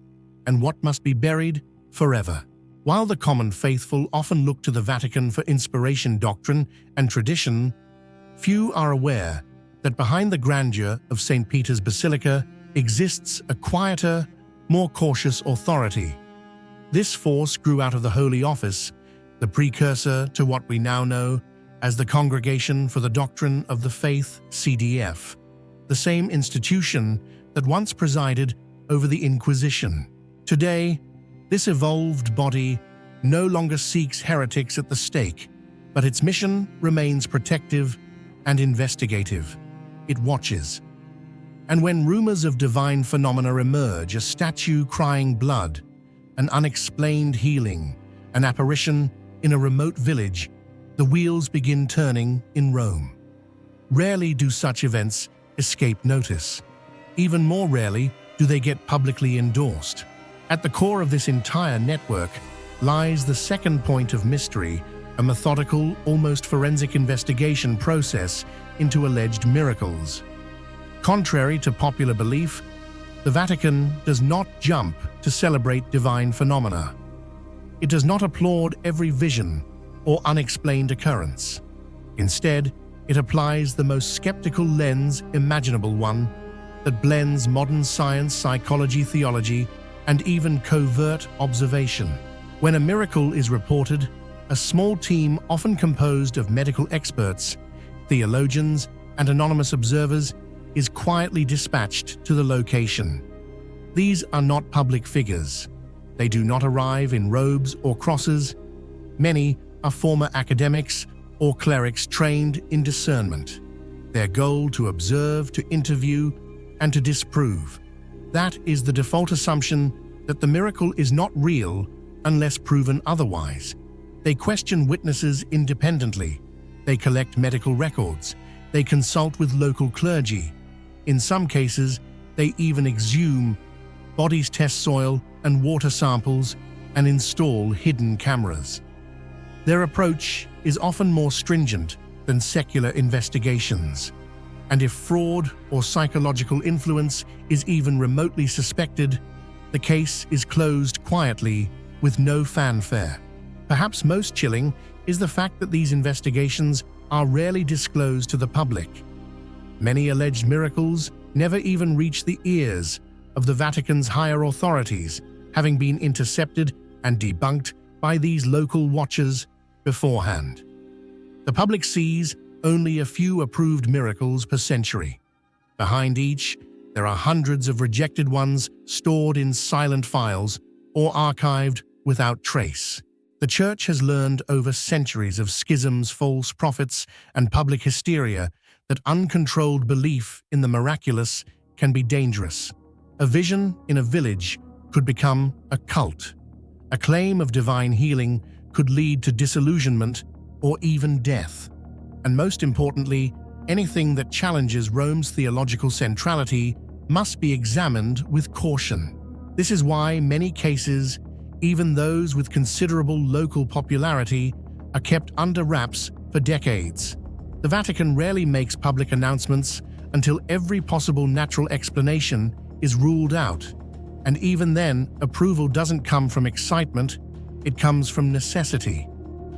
and what must be buried forever. While the common faithful often look to the Vatican for inspiration, doctrine, and tradition, few are aware that behind the grandeur of St. Peter's Basilica exists a quieter, more cautious authority. This force grew out of the Holy Office, the precursor to what we now know as the Congregation for the Doctrine of the Faith, CDF, the same institution that once presided over the Inquisition. Today, this evolved body no longer seeks heretics at the stake, but its mission remains protective and investigative. It watches. And when rumors of divine phenomena emerge, a statue crying blood, an unexplained healing, an apparition in a remote village, the wheels begin turning in Rome. Rarely do such events escape notice. Even more rarely do they get publicly endorsed. At the core of this entire network lies the second point of mystery, a methodical, almost forensic investigation process into alleged miracles. Contrary to popular belief, the Vatican does not jump to celebrate divine phenomena. It does not applaud every vision or unexplained occurrence. Instead, it applies the most skeptical lens imaginable, one that blends modern science, psychology, theology, and even covert observation. When a miracle is reported, a small team, often composed of medical experts, theologians, and anonymous observers, is quietly dispatched to the location. These are not public figures. They do not arrive in robes or crosses. Many are former academics or clerics trained in discernment. Their goal to observe, to interview, and to disprove. That is the default assumption that the miracle is not real unless proven otherwise. They question witnesses independently. They collect medical records. They consult with local clergy. In some cases, they even exhume bodies, test soil and water samples, and install hidden cameras. Their approach is often more stringent than secular investigations. And if fraud or psychological influence is even remotely suspected, the case is closed quietly with no fanfare. Perhaps most chilling is the fact that these investigations are rarely disclosed to the public. Many alleged miracles never even reach the ears of the Vatican's higher authorities, having been intercepted and debunked by these local watchers beforehand. The public sees only a few approved miracles per century. Behind each, there are hundreds of rejected ones stored in silent files or archived without trace. The Church has learned over centuries of schisms, false prophets, and public hysteria that uncontrolled belief in the miraculous can be dangerous. A vision in a village could become a cult. A claim of divine healing could lead to disillusionment or even death. And most importantly, Anything that challenges Rome's theological centrality must be examined with caution. This is why many cases, even those with considerable local popularity, are kept under wraps for decades. The Vatican rarely makes public announcements until every possible natural explanation is ruled out. And even then, approval doesn't come from excitement, it comes from necessity.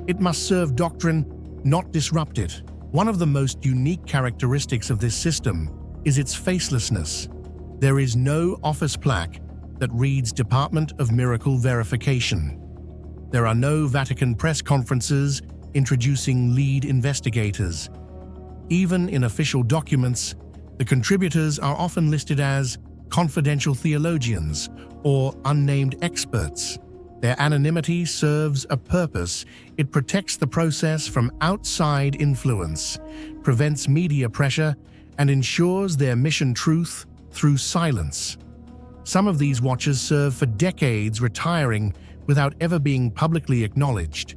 It must serve doctrine, not disrupt it. One of the most unique characteristics of this system is its facelessness. There is no office plaque that reads Department of Miracle Verification. There are no Vatican press conferences introducing lead investigators. Even in official documents, the contributors are often listed as confidential theologians or unnamed experts. Their anonymity serves a purpose. It protects the process from outside influence, prevents media pressure, and ensures their mission truth through silence. Some of these watchers serve for decades, retiring without ever being publicly acknowledged.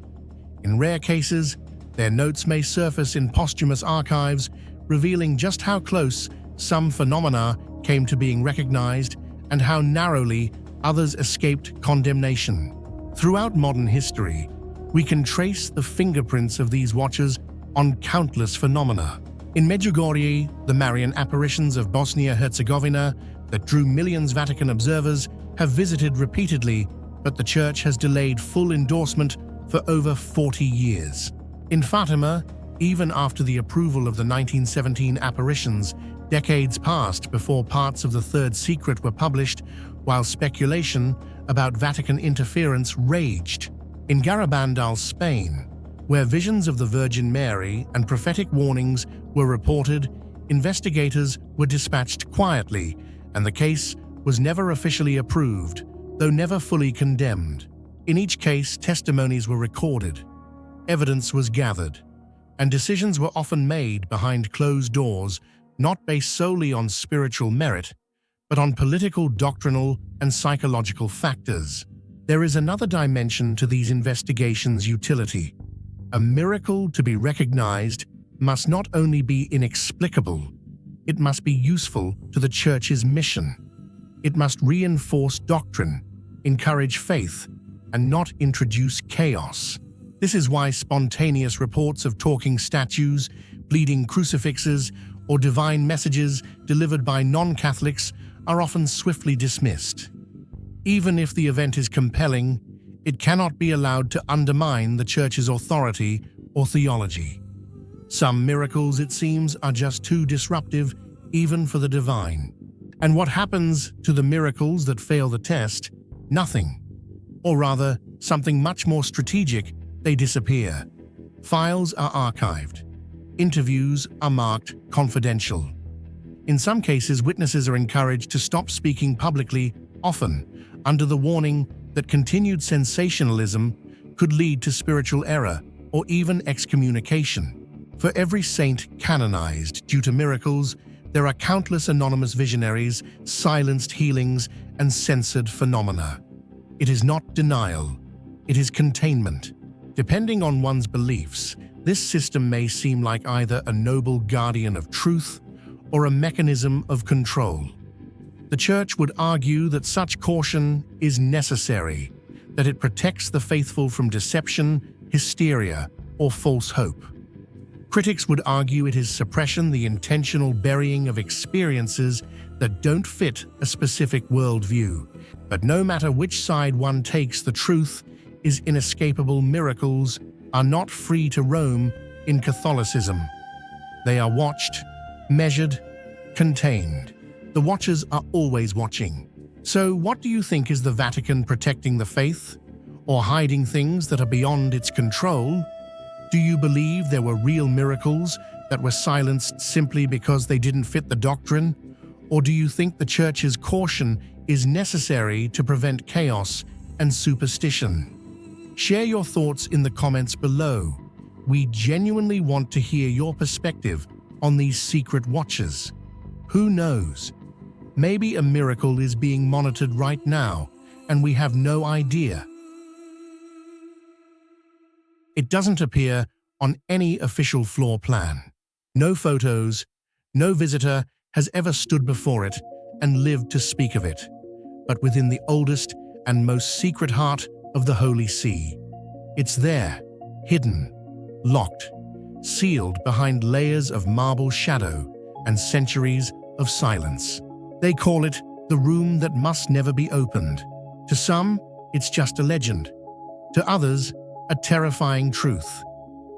In rare cases, their notes may surface in posthumous archives, revealing just how close some phenomena came to being recognized and how narrowly others escaped condemnation. Throughout modern history, we can trace the fingerprints of these watchers on countless phenomena. In Medjugorje, the Marian apparitions of Bosnia-Herzegovina that drew millions of Vatican observers have visited repeatedly, but the Church has delayed full endorsement for over 40 years. In Fatima, even after the approval of the 1917 apparitions, decades passed before parts of the Third Secret were published, while speculation about Vatican interference raged. In Garabandal, Spain, where visions of the Virgin Mary and prophetic warnings were reported, investigators were dispatched quietly, and the case was never officially approved, though never fully condemned. In each case, testimonies were recorded, evidence was gathered, and decisions were often made behind closed doors, not based solely on spiritual merit, but on political, doctrinal, and psychological factors. There is another dimension to these investigations' utility. A miracle to be recognized must not only be inexplicable, it must be useful to the Church's mission. It must reinforce doctrine, encourage faith, and not introduce chaos. This is why spontaneous reports of talking statues, bleeding crucifixes, or divine messages delivered by non-Catholics are often swiftly dismissed. Even if the event is compelling, it cannot be allowed to undermine the Church's authority or theology. Some miracles, it seems, are just too disruptive even for the divine. And what happens to the miracles that fail the test? Nothing. Or rather, something much more strategic, they disappear. Files are archived. Interviews are marked confidential. In some cases, witnesses are encouraged to stop speaking publicly, often under the warning that continued sensationalism could lead to spiritual error or even excommunication. For every saint canonized due to miracles, there are countless anonymous visionaries, silenced healings, and censored phenomena. It is not denial, it is containment. Depending on one's beliefs, this system may seem like either a noble guardian of truth or a mechanism of control. The Church would argue that such caution is necessary, that it protects the faithful from deception, hysteria, or false hope. Critics would argue it is suppression, the intentional burying of experiences that don't fit a specific worldview. But no matter which side one takes, the truth is inescapable. Miracles are not free to roam in Catholicism. They are watched, measured, contained. The watchers are always watching. So what do you think? Is the Vatican protecting the faith or hiding things that are beyond its control? Do you believe there were real miracles that were silenced simply because they didn't fit the doctrine? Or do you think the Church's caution is necessary to prevent chaos and superstition? Share your thoughts in the comments below. We genuinely want to hear your perspective on these secret watchers. Who knows? Maybe a miracle is being monitored right now, and we have no idea. It doesn't appear on any official floor plan. No photos, no visitor has ever stood before it and lived to speak of it, but within the oldest and most secret heart of the Holy See. It's there, hidden, locked, sealed behind layers of marble shadow and centuries of silence. They call it the room that must never be opened. To some, it's just a legend. To others, a terrifying truth.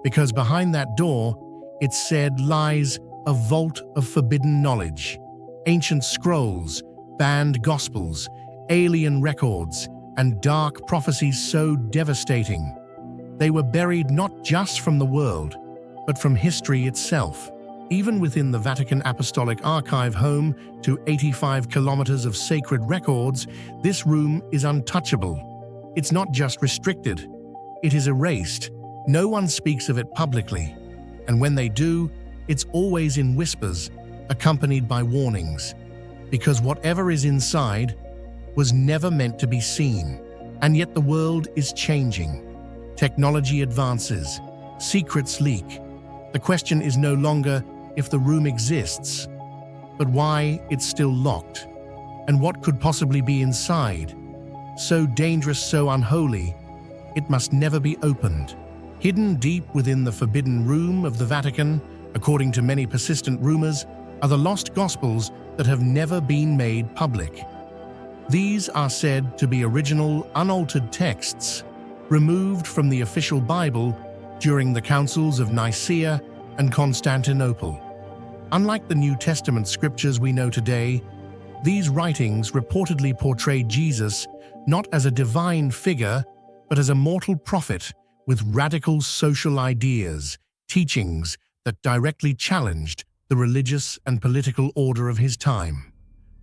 Because behind that door, it's said, lies a vault of forbidden knowledge. Ancient scrolls, banned gospels, alien records, and dark prophecies so devastating. They were buried not just from the world, but from history itself. Even within the Vatican Apostolic Archive, home to 85 kilometers of sacred records, this room is untouchable. It's not just restricted, it is erased. No one speaks of it publicly, and when they do, it's always in whispers, accompanied by warnings. Because whatever is inside was never meant to be seen. And yet the world is changing. Technology advances, secrets leak. The question is no longer if the room exists, but why it's still locked, and what could possibly be inside. So dangerous, so unholy, it must never be opened. Hidden deep within the forbidden room of the Vatican, according to many persistent rumors, are the lost Gospels that have never been made public. These are said to be original, unaltered texts, removed from the official Bible during the councils of Nicaea and Constantinople. Unlike the New Testament scriptures we know today, these writings reportedly portray Jesus not as a divine figure, but as a mortal prophet with radical social ideas, teachings that directly challenged the religious and political order of his time.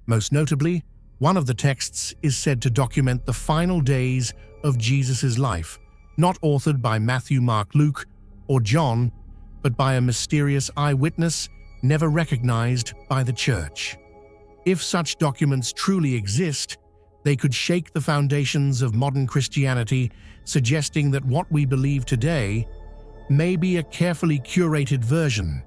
Most notably, one of the texts is said to document the final days of Jesus' life, not authored by Matthew, Mark, Luke, or John, but by a mysterious eyewitness never recognized by the Church. If such documents truly exist, they could shake the foundations of modern Christianity, suggesting that what we believe today may be a carefully curated version,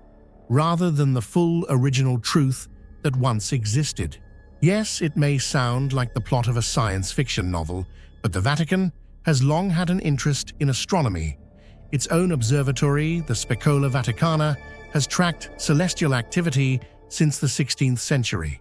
rather than the full original truth that once existed. Yes, it may sound like the plot of a science fiction novel, but the Vatican has long had an interest in astronomy. Its own observatory, the Spicola Vaticana, has tracked celestial activity since the 16th century.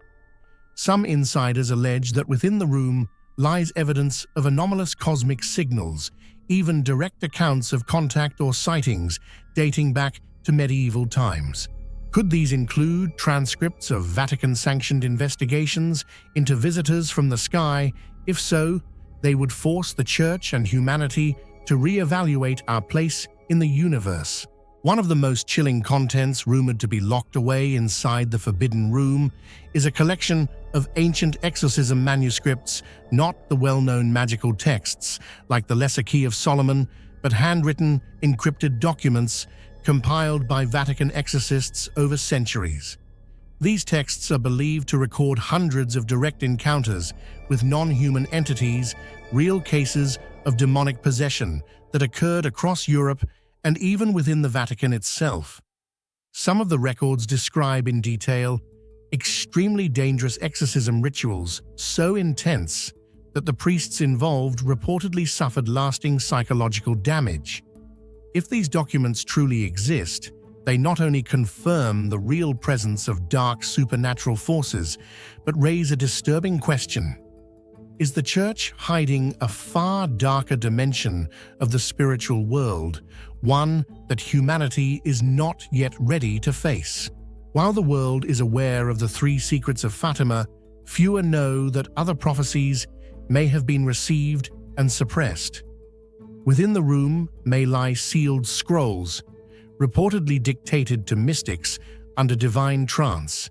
Some insiders allege that within the room lies evidence of anomalous cosmic signals, even direct accounts of contact or sightings dating back to medieval times. Could these include transcripts of Vatican-sanctioned investigations into visitors from the sky? If so, they would force the Church and humanity to re-evaluate our place in the universe. One of the most chilling contents rumored to be locked away inside the Forbidden Room is a collection of ancient exorcism manuscripts, not the well-known magical texts like the Lesser Key of Solomon, but handwritten, encrypted documents compiled by Vatican exorcists over centuries. These texts are believed to record hundreds of direct encounters with non-human entities, real cases of demonic possession that occurred across Europe and even within the Vatican itself. Some of the records describe in detail extremely dangerous exorcism rituals so intense that the priests involved reportedly suffered lasting psychological damage. If these documents truly exist, they not only confirm the real presence of dark supernatural forces, but raise a disturbing question. Is the Church hiding a far darker dimension of the spiritual world, one that humanity is not yet ready to face? While the world is aware of the three secrets of Fatima, fewer know that other prophecies may have been received and suppressed. Within the room may lie sealed scrolls, reportedly dictated to mystics under divine trance,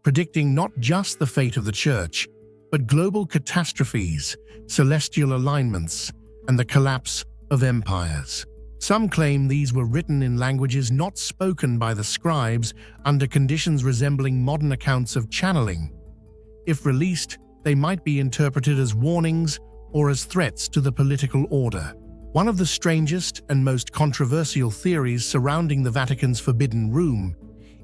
predicting not just the fate of the Church, but global catastrophes, celestial alignments, and the collapse of empires. Some claim these were written in languages not spoken by the scribes under conditions resembling modern accounts of channeling. If released, they might be interpreted as warnings or as threats to the political order. One of the strangest and most controversial theories surrounding the Vatican's Forbidden Room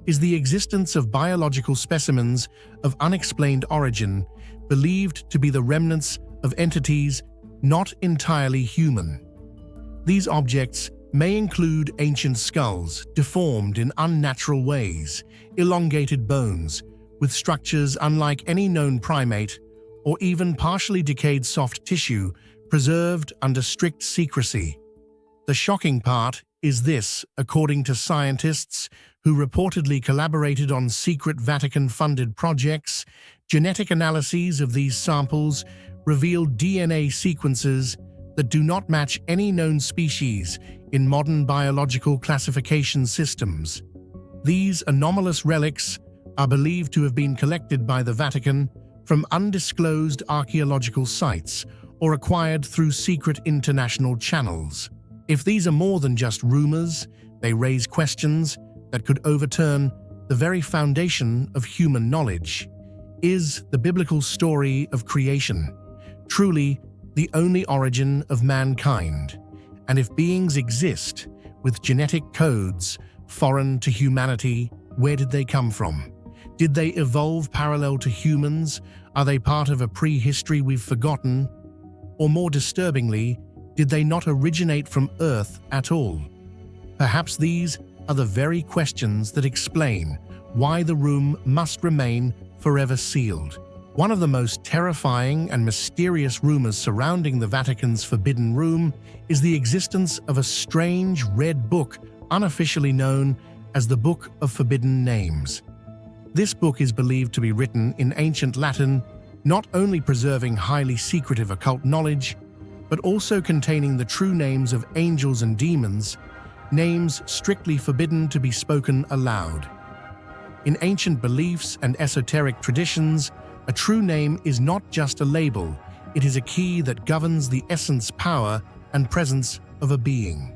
is the existence of biological specimens of unexplained origin, believed to be the remnants of entities not entirely human. These objects may include ancient skulls deformed in unnatural ways, elongated bones with structures unlike any known primate, or even partially decayed soft tissue preserved under strict secrecy. The shocking part is this: according to scientists who reportedly collaborated on secret Vatican-funded projects, genetic analyses of these samples revealed DNA sequences that do not match any known species in modern biological classification systems. These anomalous relics are believed to have been collected by the Vatican from undisclosed archaeological sites or acquired through secret international channels. If these are more than just rumors, they raise questions that could overturn the very foundation of human knowledge. Is the biblical story of creation truly the only origin of mankind? And if beings exist with genetic codes foreign to humanity, where did they come from? Did they evolve parallel to humans? Are they part of a prehistory we've forgotten? Or more disturbingly, did they not originate from Earth at all? Perhaps these are the very questions that explain why the room must remain forever sealed. One of the most terrifying and mysterious rumors surrounding the Vatican's Forbidden Room is the existence of a strange red book unofficially known as the Book of Forbidden Names. This book is believed to be written in ancient Latin, not only preserving highly secretive occult knowledge, but also containing the true names of angels and demons, names strictly forbidden to be spoken aloud. In ancient beliefs and esoteric traditions, a true name is not just a label, it is a key that governs the essence, power, and presence of a being.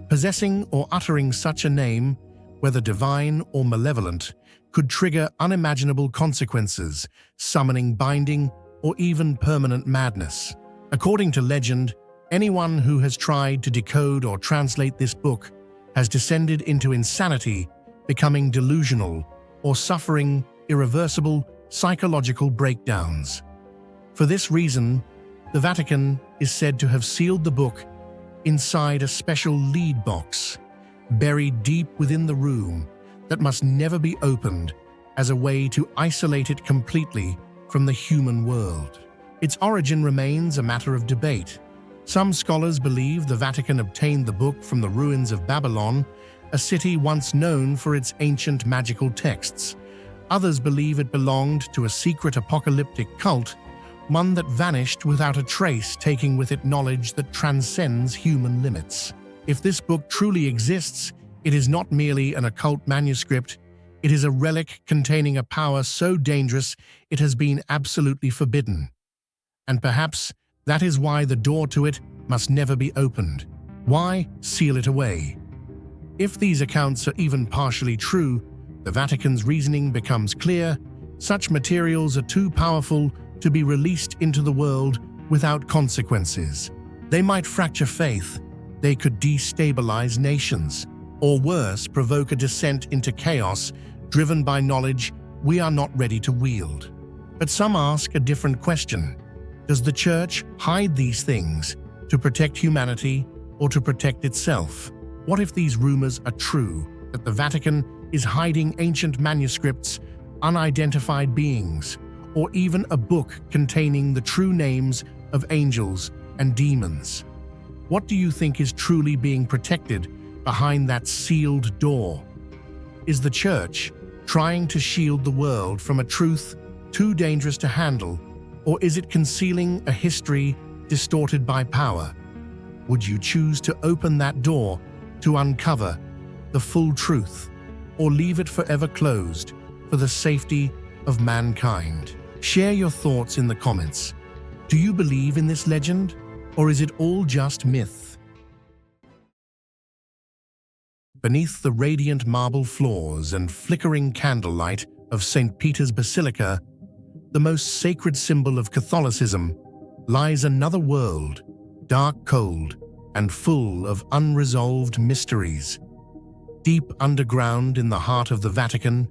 Possessing or uttering such a name, whether divine or malevolent, could trigger unimaginable consequences, summoning binding or even permanent madness. According to legend, anyone who has tried to decode or translate this book has descended into insanity, becoming delusional, or suffering irreversible psychological breakdowns. For this reason, the Vatican is said to have sealed the book inside a special lead box, buried deep within the room, that must never be opened, as a way to isolate it completely from the human world. Its origin remains a matter of debate. Some scholars believe the Vatican obtained the book from the ruins of Babylon, a city once known for its ancient magical texts. Others believe it belonged to a secret apocalyptic cult, one that vanished without a trace, taking with it knowledge that transcends human limits. If this book truly exists, it is not merely an occult manuscript, it is a relic containing a power so dangerous it has been absolutely forbidden. And perhaps that is why the door to it must never be opened. Why seal it away? If these accounts are even partially true, the Vatican's reasoning becomes clear: such materials are too powerful to be released into the world without consequences. They might fracture faith, they could destabilize nations, or worse, provoke a descent into chaos driven by knowledge we are not ready to wield. But some ask a different question. Does the Church hide these things to protect humanity or to protect itself? What if these rumors are true, that the Vatican is hiding ancient manuscripts, unidentified beings, or even a book containing the true names of angels and demons? What do you think is truly being protected behind that sealed door? Is the Church trying to shield the world from a truth too dangerous to handle, or is it concealing a history distorted by power? Would you choose to open that door to uncover the full truth, or leave it forever closed for the safety of mankind? Share your thoughts in the comments. Do you believe in this legend, or is it all just myth? Beneath the radiant marble floors and flickering candlelight of St. Peter's Basilica, the most sacred symbol of Catholicism, lies another world, dark, cold, and full of unresolved mysteries. Deep underground in the heart of the Vatican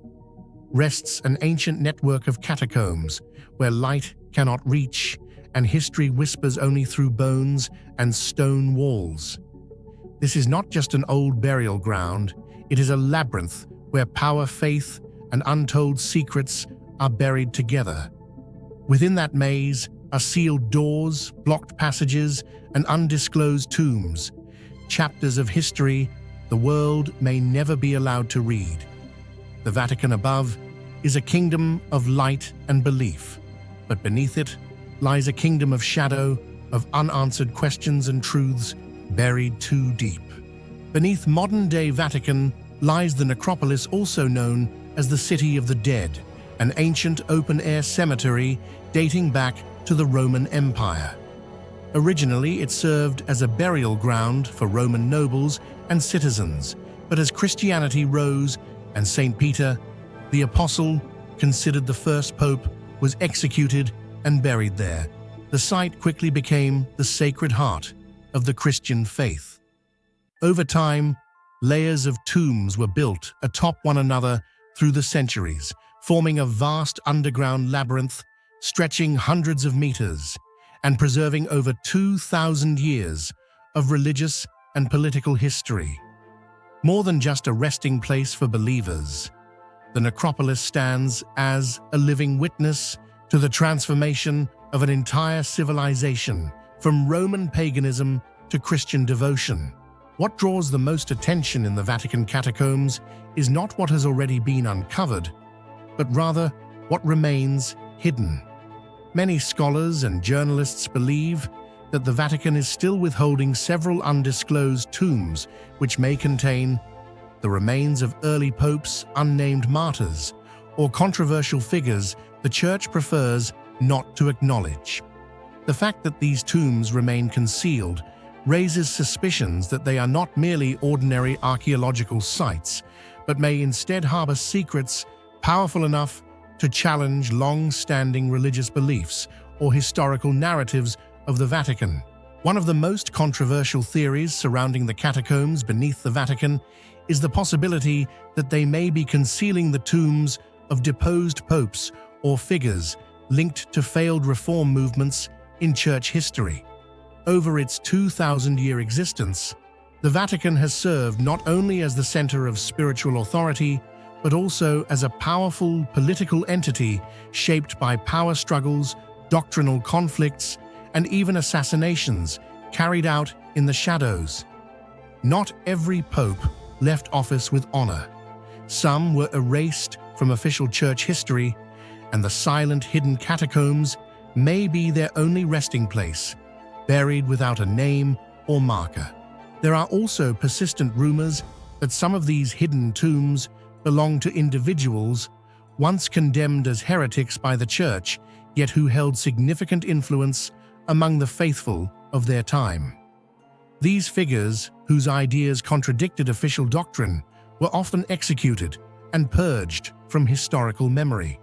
rests an ancient network of catacombs where light cannot reach and history whispers only through bones and stone walls. This is not just an old burial ground, it is a labyrinth where power, faith, and untold secrets are buried together. Within that maze are sealed doors, blocked passages, and undisclosed tombs, chapters of history the world may never be allowed to read. The Vatican above is a kingdom of light and belief, but beneath it lies a kingdom of shadow, of unanswered questions and truths buried too deep. Beneath modern-day Vatican lies the necropolis, also known as the City of the Dead, an ancient open-air cemetery dating back to the Roman Empire. Originally, it served as a burial ground for Roman nobles and citizens, but as Christianity rose and St. Peter, the Apostle, considered the first pope, was executed and buried there, the site quickly became the Sacred Heart of the Christian faith. Over time, layers of tombs were built atop one another through the centuries, forming a vast underground labyrinth stretching hundreds of meters and preserving over 2,000 years of religious and political history. More than just a resting place for believers, the necropolis stands as a living witness to the transformation of an entire civilization, from Roman paganism to Christian devotion. What draws the most attention in the Vatican catacombs is not what has already been uncovered, but rather what remains hidden. Many scholars and journalists believe that the Vatican is still withholding several undisclosed tombs which may contain the remains of early popes, unnamed martyrs, or controversial figures the Church prefers not to acknowledge. The fact that these tombs remain concealed raises suspicions that they are not merely ordinary archaeological sites, but may instead harbor secrets powerful enough to challenge long-standing religious beliefs or historical narratives of the Vatican. One of the most controversial theories surrounding the catacombs beneath the Vatican is the possibility that they may be concealing the tombs of deposed popes or figures linked to failed reform movements in church history. Over its 2,000-year existence, the Vatican has served not only as the center of spiritual authority, but also as a powerful political entity shaped by power struggles, doctrinal conflicts, and even assassinations carried out in the shadows. Not every pope left office with honor. Some were erased from official church history, and the silent, hidden catacombs may be their only resting place, buried without a name or marker. There are also persistent rumors that some of these hidden tombs belong to individuals once condemned as heretics by the Church, yet who held significant influence among the faithful of their time. These figures, whose ideas contradicted official doctrine, were often executed and purged from historical memory.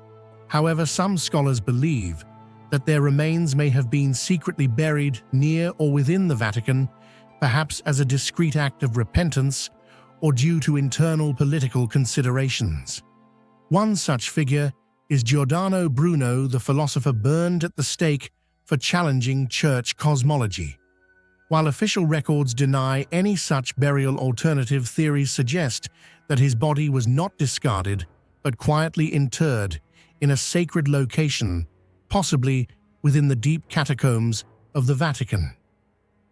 However, some scholars believe that their remains may have been secretly buried near or within the Vatican, perhaps as a discreet act of repentance or due to internal political considerations. One such figure is Giordano Bruno, the philosopher burned at the stake for challenging church cosmology. While official records deny any such burial, alternative theories suggest that his body was not discarded but quietly interred in a sacred location, possibly within the deep catacombs of the Vatican.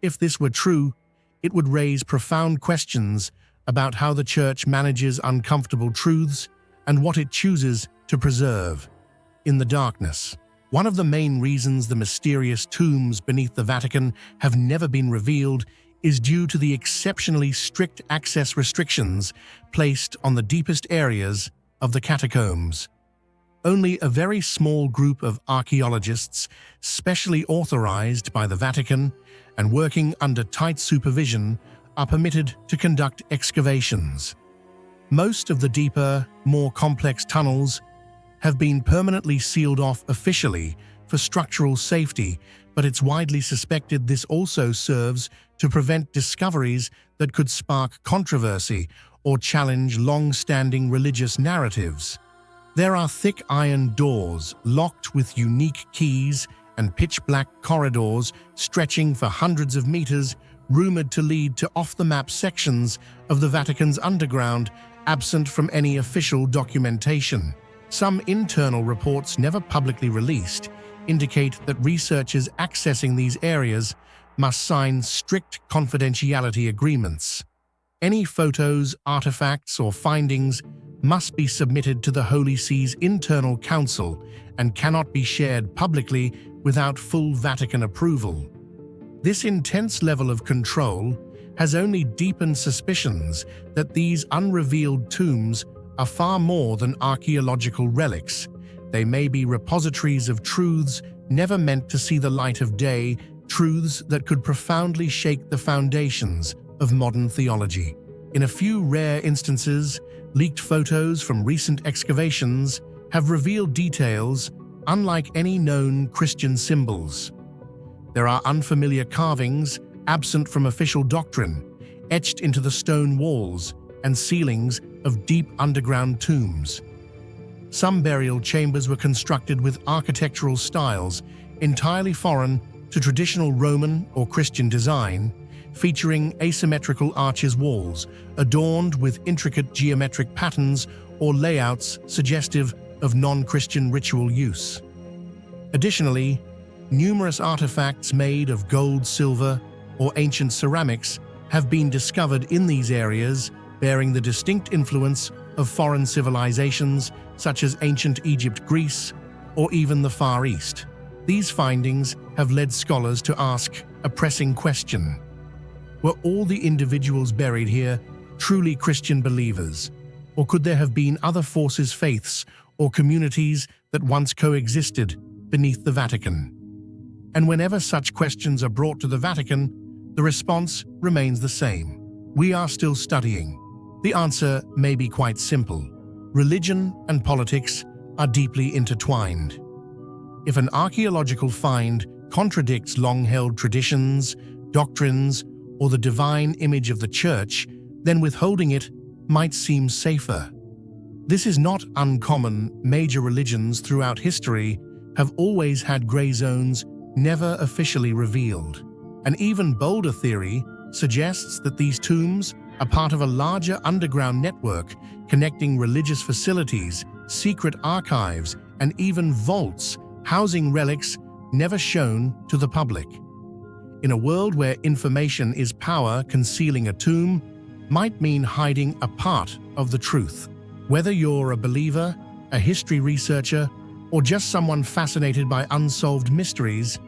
If this were true, it would raise profound questions about how the Church manages uncomfortable truths and what it chooses to preserve in the darkness. One of the main reasons the mysterious tombs beneath the Vatican have never been revealed is due to the exceptionally strict access restrictions placed on the deepest areas of the catacombs. Only a very small group of archaeologists, specially authorized by the Vatican and working under tight supervision, are permitted to conduct excavations. Most of the deeper, more complex tunnels have been permanently sealed off officially for structural safety, but it's widely suspected this also serves to prevent discoveries that could spark controversy or challenge long-standing religious narratives. There are thick iron doors locked with unique keys and pitch-black corridors stretching for hundreds of meters, rumored to lead to off-the-map sections of the Vatican's underground, absent from any official documentation. Some internal reports never publicly released indicate that researchers accessing these areas must sign strict confidentiality agreements. Any photos, artifacts, or findings must be submitted to the Holy See's internal council and cannot be shared publicly without full Vatican approval. This intense level of control has only deepened suspicions that these unrevealed tombs are far more than archaeological relics. They may be repositories of truths never meant to see the light of day, truths that could profoundly shake the foundations of modern theology. In a few rare instances, leaked photos from recent excavations have revealed details unlike any known Christian symbols. There are unfamiliar carvings, absent from official doctrine, etched into the stone walls and ceilings of deep underground tombs. Some burial chambers were constructed with architectural styles entirely foreign to traditional Roman or Christian design, featuring asymmetrical arches walls adorned with intricate geometric patterns or layouts suggestive of non-Christian ritual use. Additionally, numerous artifacts made of gold, silver, or ancient ceramics have been discovered in these areas, bearing the distinct influence of foreign civilizations such as ancient Egypt, Greece, or even the Far East. These findings have led scholars to ask a pressing question. Were all the individuals buried here truly Christian believers, or could there have been other forces, faiths, or communities that once coexisted beneath the Vatican? And whenever such questions are brought to the Vatican, the response remains the same. We are still studying. The answer may be quite simple. Religion and politics are deeply intertwined. If an archaeological find contradicts long-held traditions, doctrines, or the divine image of the Church, then withholding it might seem safer. This is not uncommon. Major religions throughout history have always had gray zones never officially revealed. An even bolder theory suggests that these tombs are part of a larger underground network connecting religious facilities, secret archives, and even vaults housing relics never shown to the public. In a world where information is power, concealing a tomb might mean hiding a part of the truth. Whether you're a believer, a history researcher, or just someone fascinated by unsolved mysteries,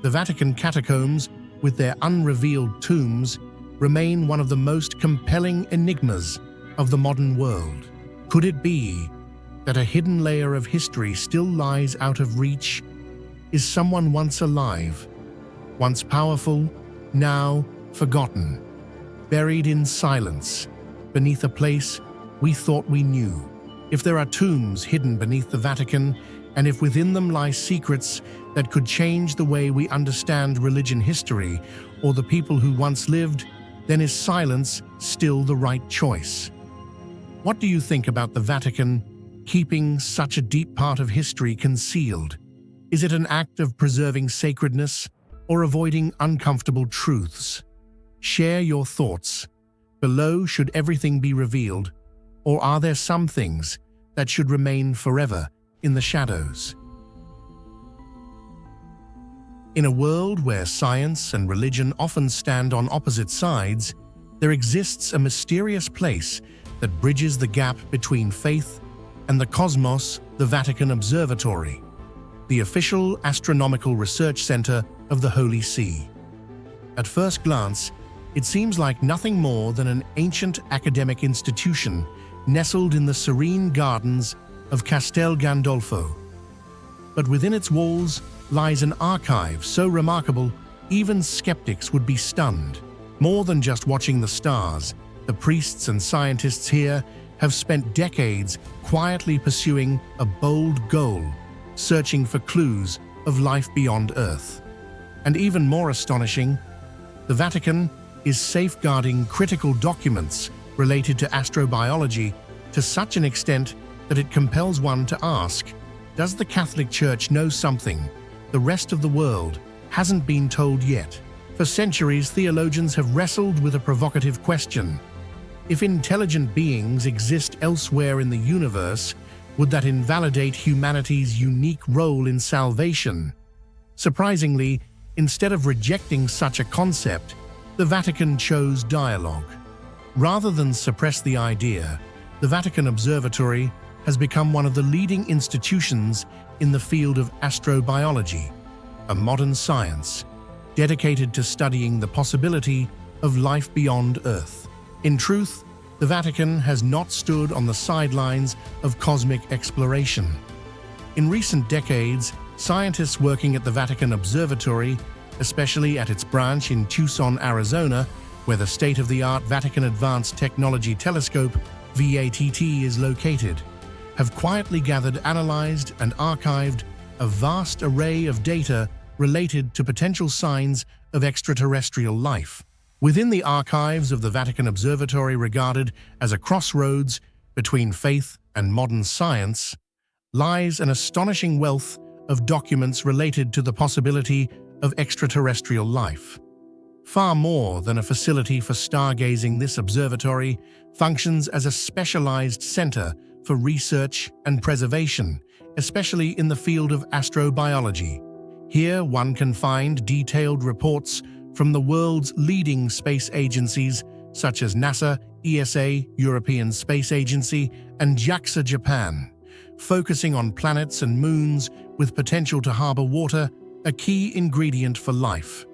the Vatican catacombs, with their unrevealed tombs, remain one of the most compelling enigmas of the modern world. Could it be that a hidden layer of history still lies out of reach? Is someone once alive, once powerful, now forgotten, buried in silence, beneath a place we thought we knew? If there are tombs hidden beneath the Vatican, and if within them lie secrets that could change the way we understand religion, history, or the people who once lived, then is silence still the right choice? What do you think about the Vatican keeping such a deep part of history concealed? Is it an act of preserving sacredness or avoiding uncomfortable truths? Share your thoughts below. Should everything be revealed, or are there some things that should remain forever in the shadows? In a world where science and religion often stand on opposite sides, there exists a mysterious place that bridges the gap between faith and the cosmos: the Vatican Observatory, the official astronomical research center of the Holy See. At first glance, it seems like nothing more than an ancient academic institution nestled in the serene gardens of Castel Gandolfo. But within its walls lies an archive so remarkable even skeptics would be stunned. More than just watching the stars, the priests and scientists here have spent decades quietly pursuing a bold goal, searching for clues of life beyond Earth. And even more astonishing, the Vatican is safeguarding critical documents related to astrobiology to such an extent that it compels one to ask, does the Catholic Church know something the rest of the world hasn't been told yet? For centuries, theologians have wrestled with a provocative question. If intelligent beings exist elsewhere in the universe, would that invalidate humanity's unique role in salvation? Surprisingly, instead of rejecting such a concept, the Vatican chose dialogue. Rather than suppress the idea, the Vatican Observatory has become one of the leading institutions in the field of astrobiology, a modern science dedicated to studying the possibility of life beyond Earth. In truth, the Vatican has not stood on the sidelines of cosmic exploration. In recent decades, scientists working at the Vatican Observatory, especially at its branch in Tucson, Arizona, where the state-of-the-art Vatican Advanced Technology Telescope, VATT, is located, have quietly gathered, analyzed, and archived a vast array of data related to potential signs of extraterrestrial life. Within the archives of the Vatican Observatory, regarded as a crossroads between faith and modern science, lies an astonishing wealth of documents related to the possibility of extraterrestrial life. Far more than a facility for stargazing, this observatory functions as a specialized center for research and preservation, especially in the field of astrobiology. Here, one can find detailed reports from the world's leading space agencies such as NASA, ESA, European Space Agency, and JAXA, Japan, focusing on planets and moons with potential to harbor water, a key ingredient for life.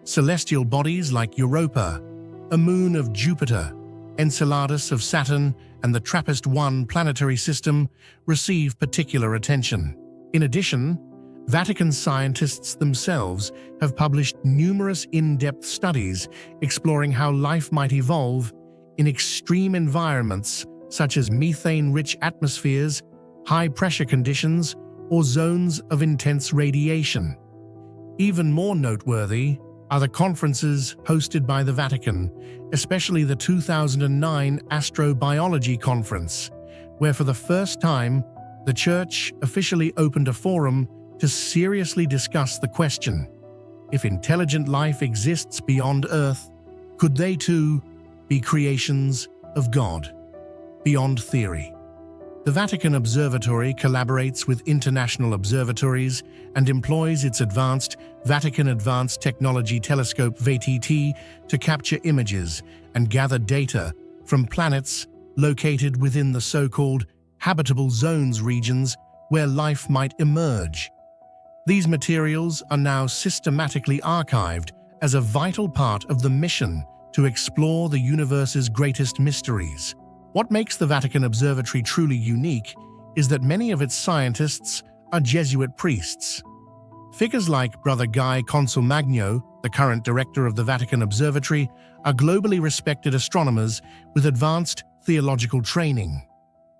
Celestial bodies like Europa, a moon of Jupiter, Enceladus of Saturn, and the TRAPPIST-1 planetary system receive particular attention. In addition, Vatican scientists themselves have published numerous in-depth studies exploring how life might evolve in extreme environments such as methane-rich atmospheres, high-pressure conditions, or zones of intense radiation. Even more noteworthy are the conferences hosted by the Vatican, especially the 2009 Astrobiology Conference, where for the first time, the Church officially opened a forum to seriously discuss the question: if intelligent life exists beyond Earth, could they too be creations of God? Beyond theory. The Vatican Observatory collaborates with international observatories and employs its advanced Vatican Advanced Technology Telescope VATT to capture images and gather data from planets located within the so-called habitable zones regions where life might emerge. These materials are now systematically archived as a vital part of the mission to explore the universe's greatest mysteries. What makes the Vatican Observatory truly unique is that many of its scientists are Jesuit priests. Figures like Brother Guy Consolmagno, the current director of the Vatican Observatory, are globally respected astronomers with advanced theological training.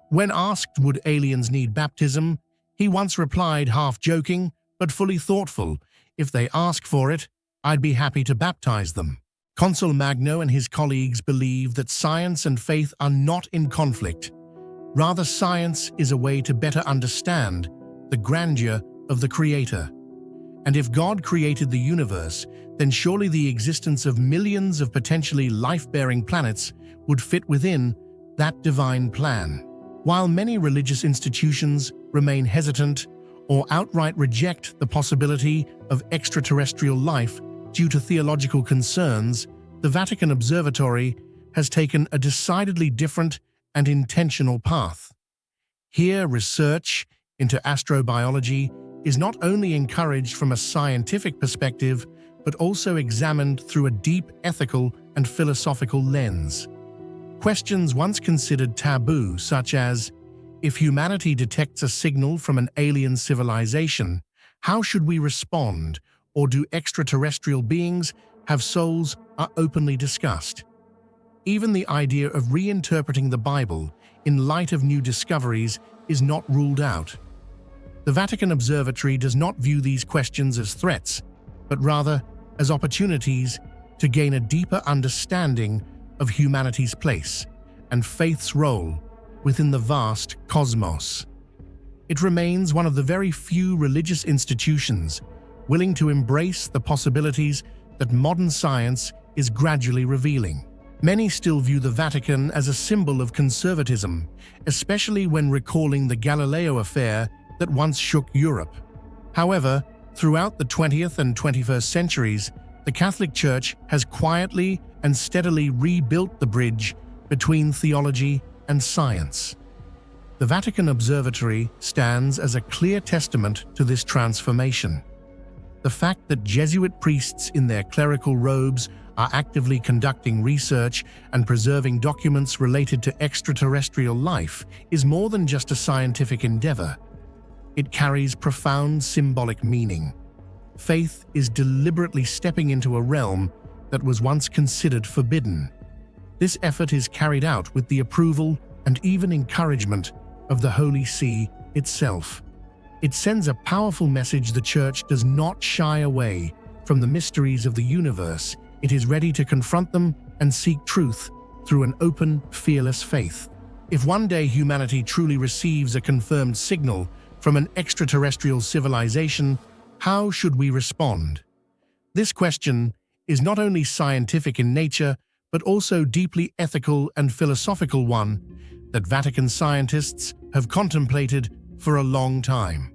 When asked would aliens need baptism, he once replied, half joking but fully thoughtful, "If they ask for it, I'd be happy to baptize them." Consolmagno and his colleagues believe that science and faith are not in conflict. Rather, science is a way to better understand the grandeur of the Creator. And if God created the universe, then surely the existence of millions of potentially life-bearing planets would fit within that divine plan. While many religious institutions remain hesitant or outright reject the possibility of extraterrestrial life due to theological concerns, the Vatican Observatory has taken a decidedly different and intentional path. Here, research into astrobiology is not only encouraged from a scientific perspective, but also examined through a deep ethical and philosophical lens. Questions once considered taboo, such as, if humanity detects a signal from an alien civilization, how should we respond? Or do extraterrestrial beings have souls, are openly discussed. Even the idea of reinterpreting the Bible in light of new discoveries is not ruled out. The Vatican Observatory does not view these questions as threats, but rather as opportunities to gain a deeper understanding of humanity's place and faith's role within the vast cosmos. It remains one of the very few religious institutions willing to embrace the possibilities that modern science is gradually revealing. Many still view the Vatican as a symbol of conservatism, especially when recalling the Galileo affair that once shook Europe. However, throughout the 20th and 21st centuries, the Catholic Church has quietly and steadily rebuilt the bridge between theology and science. The Vatican Observatory stands as a clear testament to this transformation. The fact that Jesuit priests in their clerical robes are actively conducting research and preserving documents related to extraterrestrial life is more than just a scientific endeavor. It carries profound symbolic meaning. Faith is deliberately stepping into a realm that was once considered forbidden. This effort is carried out with the approval and even encouragement of the Holy See itself. It sends a powerful message: the Church does not shy away from the mysteries of the universe. It is ready to confront them and seek truth through an open, fearless faith. If one day humanity truly receives a confirmed signal from an extraterrestrial civilization, how should we respond? This question is not only scientific in nature, but also deeply ethical and philosophical one that Vatican scientists have contemplated for a long time.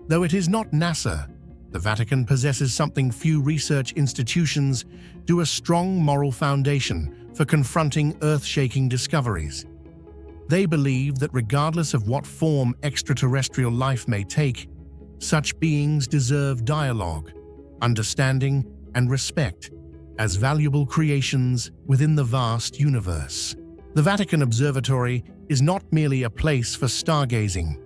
Though it is not NASA, the Vatican possesses something few research institutions do: a strong moral foundation for confronting earth-shaking discoveries. They believe that regardless of what form extraterrestrial life may take, such beings deserve dialogue, understanding, and respect as valuable creations within the vast universe. The Vatican Observatory is not merely a place for stargazing.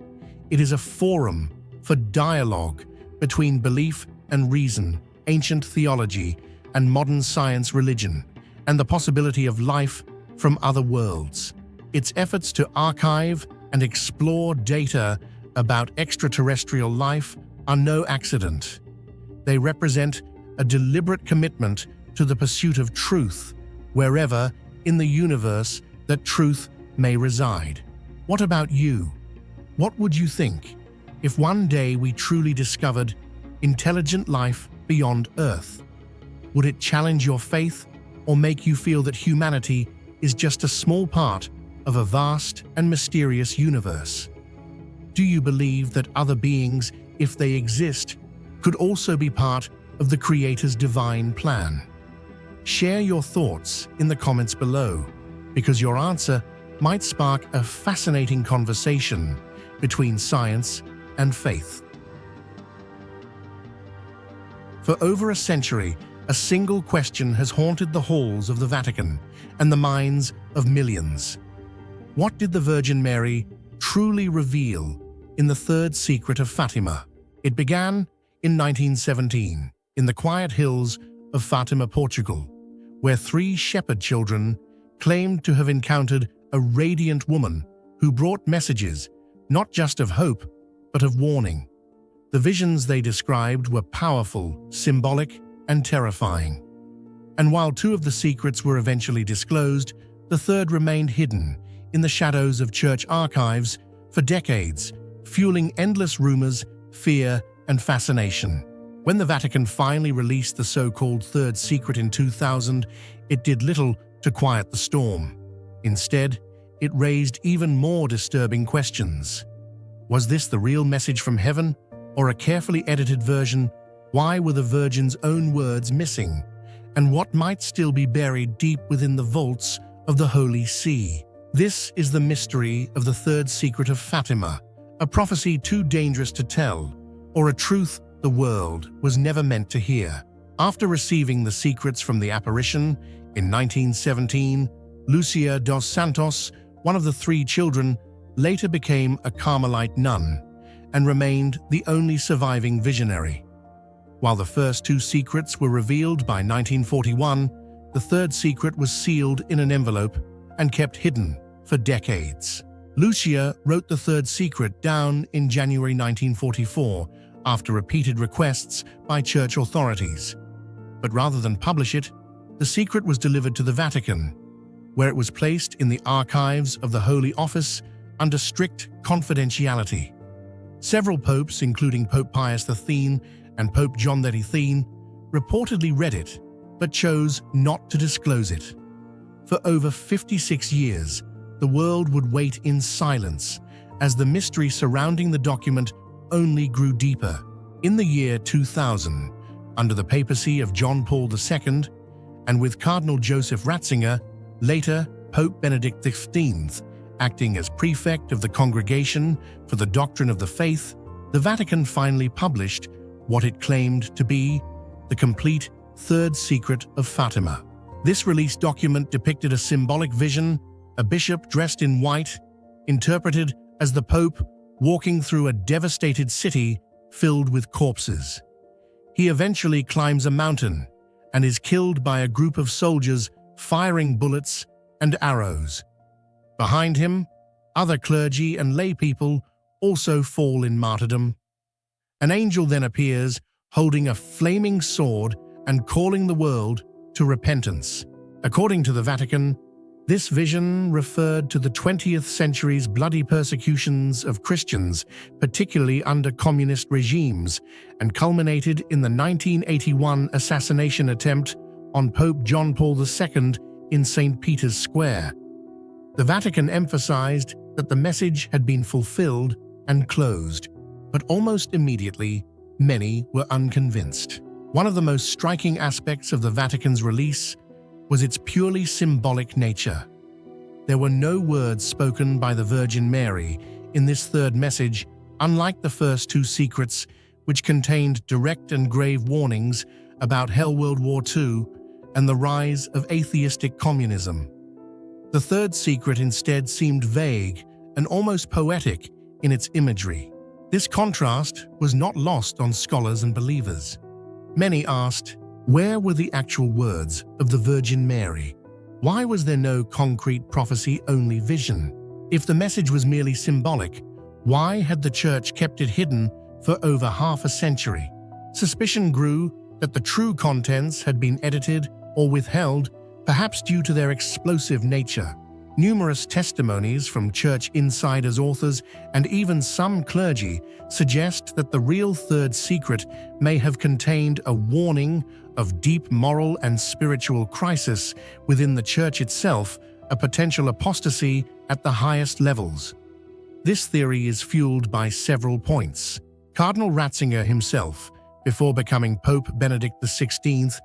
It is a forum for dialogue between belief and reason, ancient theology and modern science religion, and the possibility of life from other worlds. Its efforts to archive and explore data about extraterrestrial life are no accident. They represent a deliberate commitment to the pursuit of truth, wherever in the universe that truth may reside. What about you? What would you think if one day we truly discovered intelligent life beyond Earth? Would it challenge your faith or make you feel that humanity is just a small part of a vast and mysterious universe? Do you believe that other beings, if they exist, could also be part of the Creator's divine plan? Share your thoughts in the comments below, because your answer might spark a fascinating conversation between science and faith. For over a century, a single question has haunted the halls of the Vatican and the minds of millions. What did the Virgin Mary truly reveal in the third secret of Fatima? It began in 1917, in the quiet hills of Fatima, Portugal, where 3 shepherd children claimed to have encountered a radiant woman who brought messages not just of hope, but of warning. The visions they described were powerful, symbolic, and terrifying. And while 2 of the secrets were eventually disclosed, the third remained hidden in the shadows of church archives for decades, fueling endless rumors, fear, and fascination. When the Vatican finally released the so-called third secret in 2000, it did little to quiet the storm. Instead, it raised even more disturbing questions. Was this the real message from heaven, or a carefully edited version? Why were the Virgin's own words missing? And what might still be buried deep within the vaults of the Holy See? This is the mystery of the third secret of Fatima, a prophecy too dangerous to tell, or a truth the world was never meant to hear. After receiving the secrets from the apparition in 1917, Lucia dos Santos, one of the 3 children, later became a Carmelite nun and remained the only surviving visionary. While the first 2 secrets were revealed by 1941, the third secret was sealed in an envelope and kept hidden for decades. Lucia wrote the third secret down in January 1944 after repeated requests by church authorities. But rather than publish it, the secret was delivered to the Vatican, where it was placed in the archives of the Holy Office under strict confidentiality. Several popes, including Pope Pius X and Pope John XXIII, reportedly read it, but chose not to disclose it. For over 56 years, the world would wait in silence as the mystery surrounding the document only grew deeper. In the year 2000, under the papacy of John Paul II, and with Cardinal Joseph Ratzinger, later Pope Benedict XV, acting as prefect of the Congregation for the Doctrine of the Faith, the Vatican finally published what it claimed to be the complete Third Secret of Fatima. This released document depicted a symbolic vision, a bishop dressed in white, interpreted as the Pope walking through a devastated city filled with corpses. He eventually climbs a mountain and is killed by a group of soldiers firing bullets and arrows. Behind him, other clergy and lay people also fall in martyrdom. An angel then appears, holding a flaming sword and calling the world to repentance. According to the Vatican, this vision referred to the 20th century's bloody persecutions of Christians, particularly under communist regimes, and culminated in the 1981 assassination attempt on Pope John Paul II in St. Peter's Square. The Vatican emphasized that the message had been fulfilled and closed, but almost immediately, many were unconvinced. One of the most striking aspects of the Vatican's release was its purely symbolic nature. There were no words spoken by the Virgin Mary in this third message, unlike the first two secrets, which contained direct and grave warnings about Hell World War II and the rise of atheistic communism. The third secret instead seemed vague and almost poetic in its imagery. This contrast was not lost on scholars and believers. Many asked, where were the actual words of the Virgin Mary? Why was there no concrete prophecy, only vision? If the message was merely symbolic, why had the Church kept it hidden for over half a century? Suspicion grew that the true contents had been edited or withheld, perhaps due to their explosive nature. Numerous testimonies from Church insiders, authors, and even some clergy suggest that the real third secret may have contained a warning of deep moral and spiritual crisis within the Church itself, a potential apostasy at the highest levels. This theory is fueled by several points. Cardinal Ratzinger himself, before becoming Pope Benedict XVI,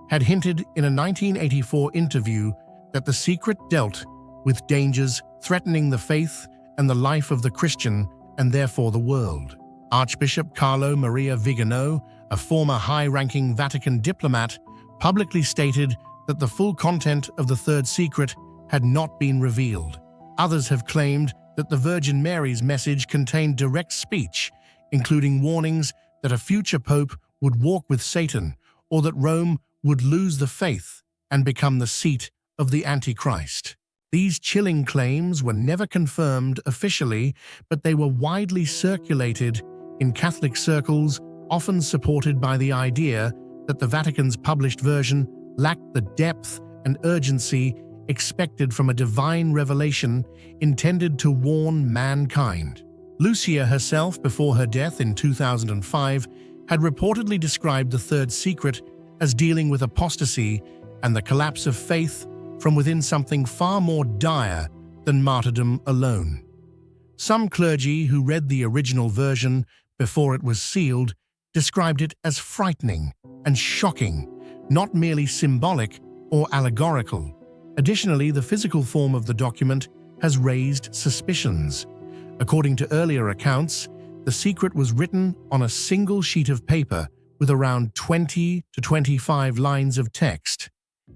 had hinted in a 1984 interview that the secret dealt with dangers threatening the faith and the life of the Christian and therefore the world. Archbishop Carlo Maria Vigano, a former high-ranking Vatican diplomat, publicly stated that the full content of the third secret had not been revealed. Others have claimed that the Virgin Mary's message contained direct speech, including warnings that a future pope would walk with Satan or that Rome would lose the faith and become the seat of the Antichrist. These chilling claims were never confirmed officially, but they were widely circulated in Catholic circles, often supported by the idea that the Vatican's published version lacked the depth and urgency expected from a divine revelation intended to warn mankind. Lucia herself, before her death in 2005, had reportedly described the third secret as dealing with apostasy and the collapse of faith from within something far more dire than martyrdom alone. Some clergy who read the original version before it was sealed described it as frightening and shocking, not merely symbolic or allegorical. Additionally, the physical form of the document has raised suspicions. According to earlier accounts, the secret was written on a single sheet of paper with around 20 to 25 lines of text.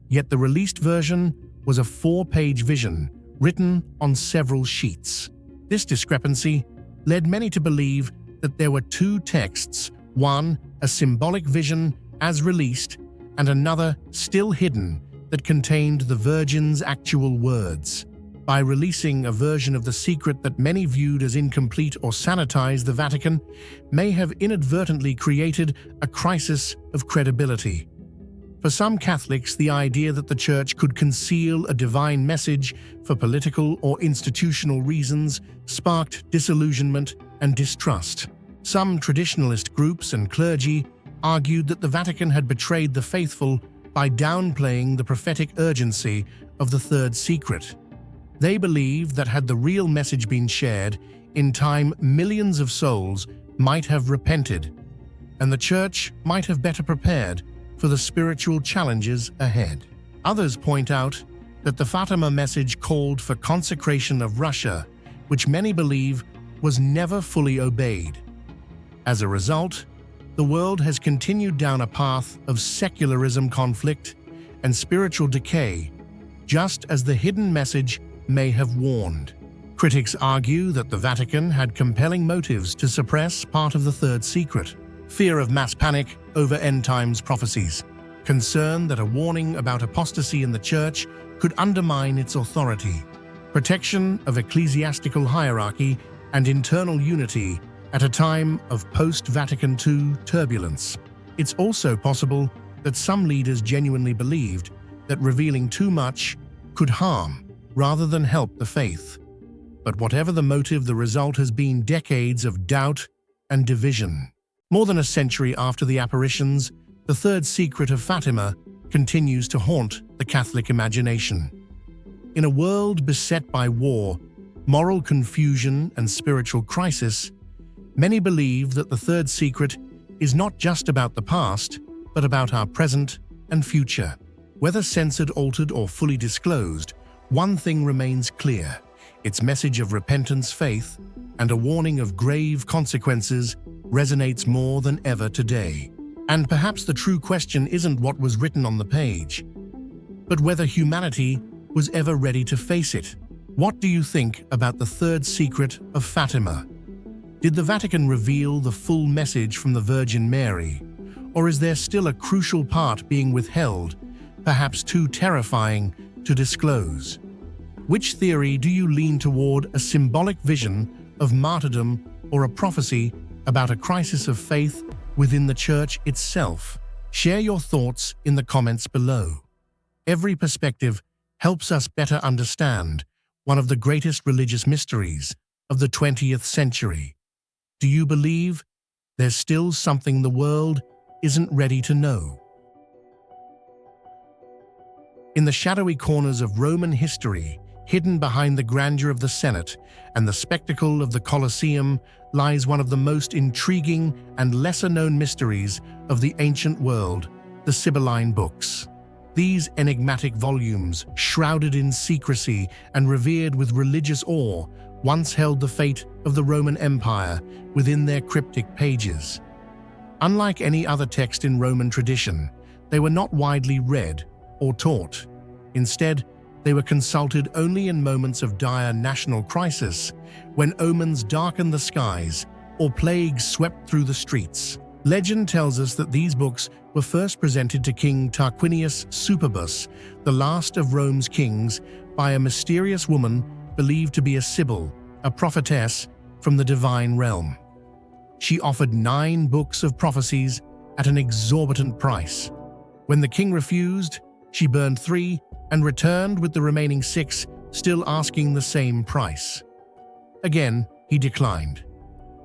Yet the released version was a 4-page vision written on several sheets. This discrepancy led many to believe that there were two texts, one a symbolic vision as released, and another still hidden that contained the Virgin's actual words. By releasing a version of the secret that many viewed as incomplete or sanitized, the Vatican may have inadvertently created a crisis of credibility. For some Catholics, the idea that the Church could conceal a divine message for political or institutional reasons sparked disillusionment and distrust. Some traditionalist groups and clergy argued that the Vatican had betrayed the faithful by downplaying the prophetic urgency of the third secret. They believed that had the real message been shared, in time millions of souls might have repented, and the Church might have better prepared for the spiritual challenges ahead. Others point out that the Fatima message called for consecration of Russia, which many believe was never fully obeyed. As a result, the world has continued down a path of secularism, conflict, and spiritual decay, just as the hidden message may have warned. Critics argue that the Vatican had compelling motives to suppress part of the third secret: fear of mass panic over end times prophecies, concern that a warning about apostasy in the Church could undermine its authority, protection of ecclesiastical hierarchy and internal unity at a time of post-Vatican II turbulence. It's also possible that some leaders genuinely believed that revealing too much could harm rather than help the faith. But whatever the motive, the result has been decades of doubt and division. More than a century after the apparitions, the third secret of Fatima continues to haunt the Catholic imagination. In a world beset by war, moral confusion, and spiritual crisis, many believe that the third secret is not just about the past, but about our present and future. Whether censored, altered, or fully disclosed, one thing remains clear: its message of repentance, faith, and a warning of grave consequences resonates more than ever today. And perhaps the true question isn't what was written on the page, but whether humanity was ever ready to face it. What do you think about the third secret of Fatima? Did the Vatican reveal the full message from the Virgin Mary, or is there still a crucial part being withheld, perhaps too terrifying to disclose? Which theory do you lean toward, a symbolic vision of martyrdom or a prophecy about a crisis of faith within the Church itself? Share your thoughts in the comments below. Every perspective helps us better understand one of the greatest religious mysteries of the 20th century. Do you believe there's still something the world isn't ready to know? In the shadowy corners of Roman history, hidden behind the grandeur of the Senate and the spectacle of the Colosseum, lies one of the most intriguing and lesser-known mysteries of the ancient world: the Sibylline books. These enigmatic volumes, shrouded in secrecy and revered with religious awe, once held the fate of the Roman Empire within their cryptic pages. Unlike any other text in Roman tradition, they were not widely read or taught. Instead, they were consulted only in moments of dire national crisis, when omens darkened the skies or plagues swept through the streets. Legend tells us that these books were first presented to King Tarquinius Superbus, the last of Rome's kings, by a mysterious woman believed to be a Sibyl, a prophetess from the divine realm. She offered 9 books of prophecies at an exorbitant price. When the king refused, she burned 3 and returned with the remaining 6, still asking the same price. Again, he declined.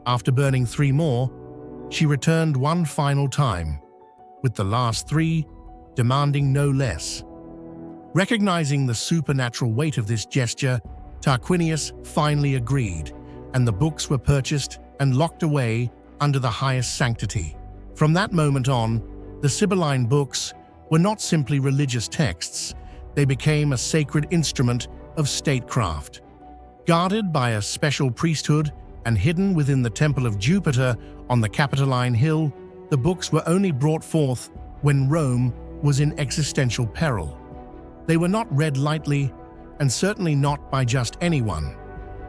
After burning 3 more, she returned one final time, with the last 3 demanding no less. Recognizing the supernatural weight of this gesture, Tarquinius finally agreed, and the books were purchased and locked away under the highest sanctity. From that moment on, the Sibylline books were not simply religious texts. They became a sacred instrument of statecraft. Guarded by a special priesthood and hidden within the Temple of Jupiter on the Capitoline Hill, the books were only brought forth when Rome was in existential peril. They were not read lightly, and certainly not by just anyone.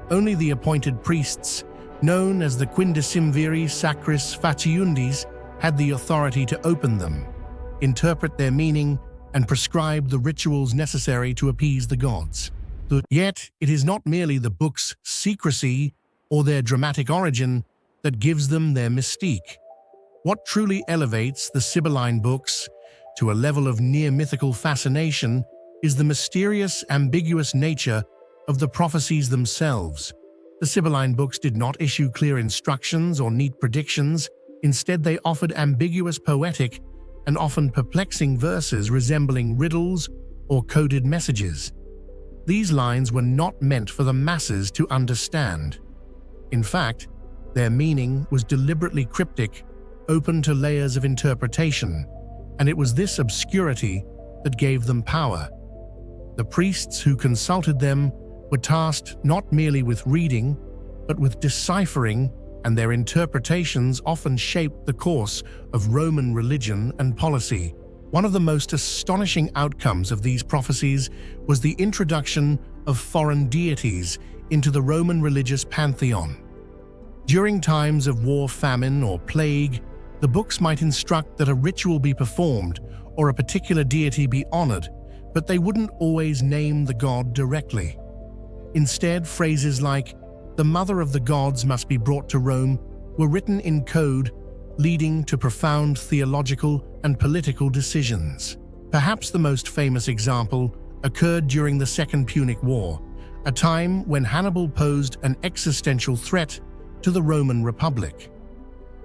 Only the appointed priests, known as the Quindecimviri Sacris Faciundis, had the authority to open them, interpret their meaning, and prescribe the rituals necessary to appease the gods. Yet, it is not merely the books' secrecy or their dramatic origin that gives them their mystique. What truly elevates the Sibylline books to a level of near-mythical fascination is the mysterious, ambiguous nature of the prophecies themselves. The Sibylline books did not issue clear instructions or neat predictions. Instead, they offered ambiguous, poetic, and often perplexing verses resembling riddles or coded messages. These lines were not meant for the masses to understand. In fact, their meaning was deliberately cryptic, open to layers of interpretation, and it was this obscurity that gave them power. The priests who consulted them were tasked not merely with reading, but with deciphering, and their interpretations often shaped the course of Roman religion and policy. One of the most astonishing outcomes of these prophecies was the introduction of foreign deities into the Roman religious pantheon. During times of war, famine, or plague, the books might instruct that a ritual be performed or a particular deity be honored, but they wouldn't always name the god directly. Instead, phrases like, "The mother of the gods must be brought to Rome," were written in code, leading to profound theological and political decisions. Perhaps the most famous example occurred during the Second Punic War, a time when Hannibal posed an existential threat to the Roman Republic.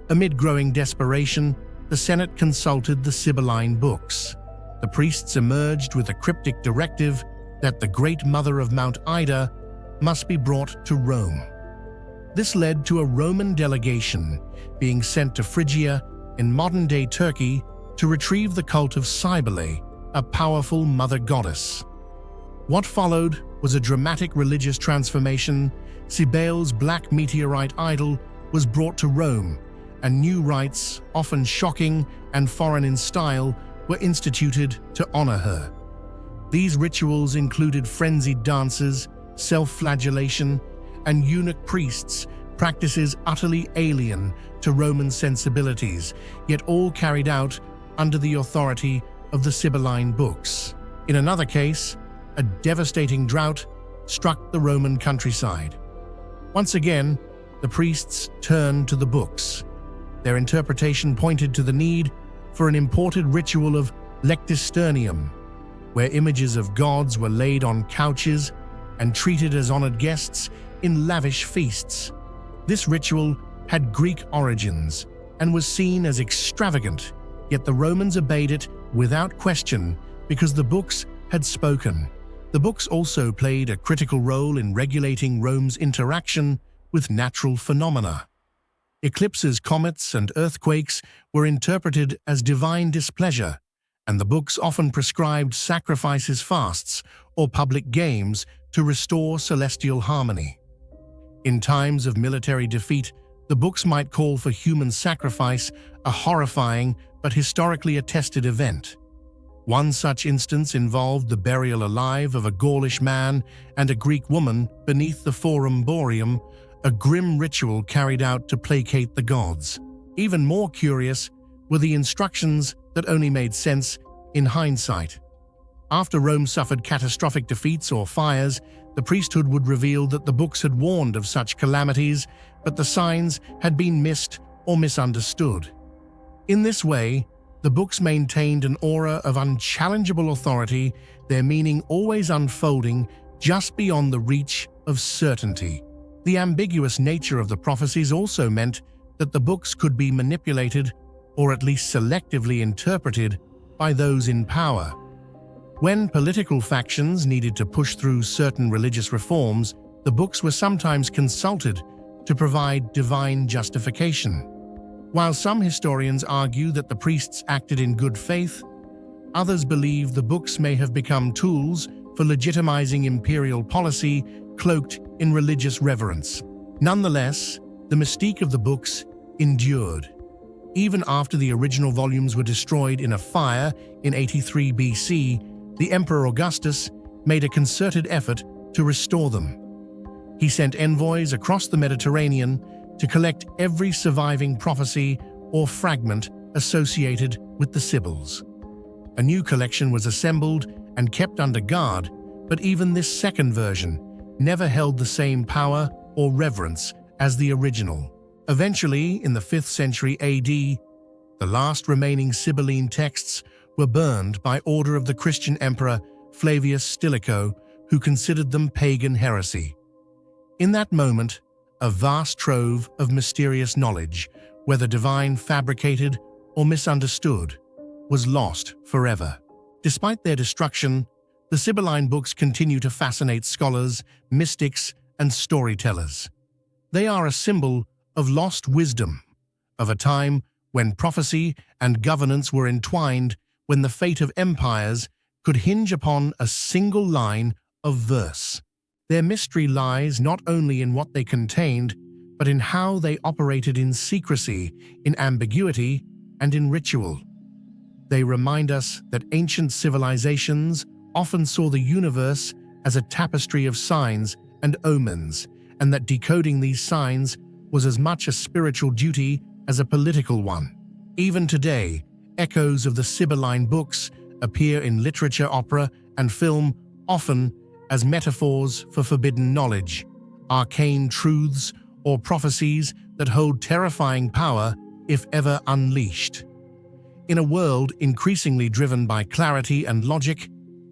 Amid growing desperation, the Senate consulted the Sibylline books. The priests emerged with a cryptic directive that the Great Mother of Mount Ida must be brought to Rome. This led to a Roman delegation being sent to Phrygia in modern-day Turkey to retrieve the cult of Cybele, a powerful mother goddess. What followed was a dramatic religious transformation. Cybele's black meteorite idol was brought to Rome, and new rites, often shocking and foreign in style, were instituted to honor her. These rituals included frenzied dances, self-flagellation, and eunuch priests, practices utterly alien to Roman sensibilities, yet all carried out under the authority of the Sibylline books. In another case, a devastating drought struck the Roman countryside. Once again, the priests turned to the books. Their interpretation pointed to the need for an imported ritual of lectisternium, where images of gods were laid on couches and treated as honored guests in lavish feasts. This ritual had Greek origins and was seen as extravagant, yet the Romans obeyed it without question because the books had spoken. The books also played a critical role in regulating Rome's interaction with natural phenomena. Eclipses, comets, and earthquakes were interpreted as divine displeasure, and the books often prescribed sacrifices, fasts, or public games to restore celestial harmony. In times of military defeat, the books might call for human sacrifice, a horrifying but historically attested event. One such instance involved the burial alive of a Gaulish man and a Greek woman beneath the Forum Boreum, a grim ritual carried out to placate the gods. Even more curious were the instructions that only made sense in hindsight. After Rome suffered catastrophic defeats or fires, the priesthood would reveal that the books had warned of such calamities, but the signs had been missed or misunderstood. In this way, the books maintained an aura of unchallengeable authority, their meaning always unfolding just beyond the reach of certainty. The ambiguous nature of the prophecies also meant that the books could be manipulated or at least selectively interpreted by those in power. When political factions needed to push through certain religious reforms, the books were sometimes consulted to provide divine justification. While some historians argue that the priests acted in good faith, others believe the books may have become tools for legitimizing imperial policy cloaked in religious reverence. Nonetheless, the mystique of the books endured. Even after the original volumes were destroyed in a fire in 83 BC, the Emperor Augustus made a concerted effort to restore them. He sent envoys across the Mediterranean to collect every surviving prophecy or fragment associated with the Sibyls. A new collection was assembled and kept under guard, but even this second version never held the same power or reverence as the original. Eventually, in the 5th century AD, the last remaining Sibylline texts were burned by order of the Christian emperor Flavius Stilicho, who considered them pagan heresy. In that moment, a vast trove of mysterious knowledge, whether divine, fabricated, or misunderstood, was lost forever. Despite their destruction, the Sibylline books continue to fascinate scholars, mystics, and storytellers. They are a symbol of lost wisdom, of a time when prophecy and governance were entwined, when the fate of empires could hinge upon a single line of verse. Their mystery lies not only in what they contained, but in how they operated in secrecy, in ambiguity, and in ritual. They remind us that ancient civilizations often saw the universe as a tapestry of signs and omens, and that decoding these signs was as much a spiritual duty as a political one. Even today, echoes of the Sibylline books appear in literature, opera, and film, often as metaphors for forbidden knowledge, arcane truths, or prophecies that hold terrifying power if ever unleashed. In a world increasingly driven by clarity and logic,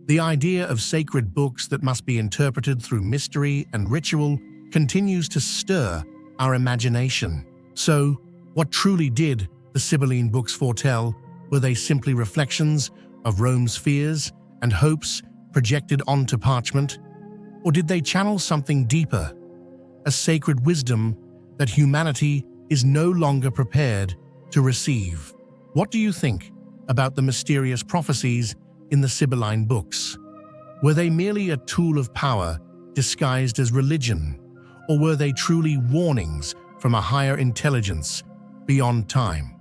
the idea of sacred books that must be interpreted through mystery and ritual continues to stir our imagination. So, what truly did the Sibylline books foretell? Were they simply reflections of Rome's fears and hopes projected onto parchment? Or did they channel something deeper, a sacred wisdom that humanity is no longer prepared to receive? What do you think about the mysterious prophecies in the Sibylline books? Were they merely a tool of power disguised as religion, or were they truly warnings from a higher intelligence beyond time?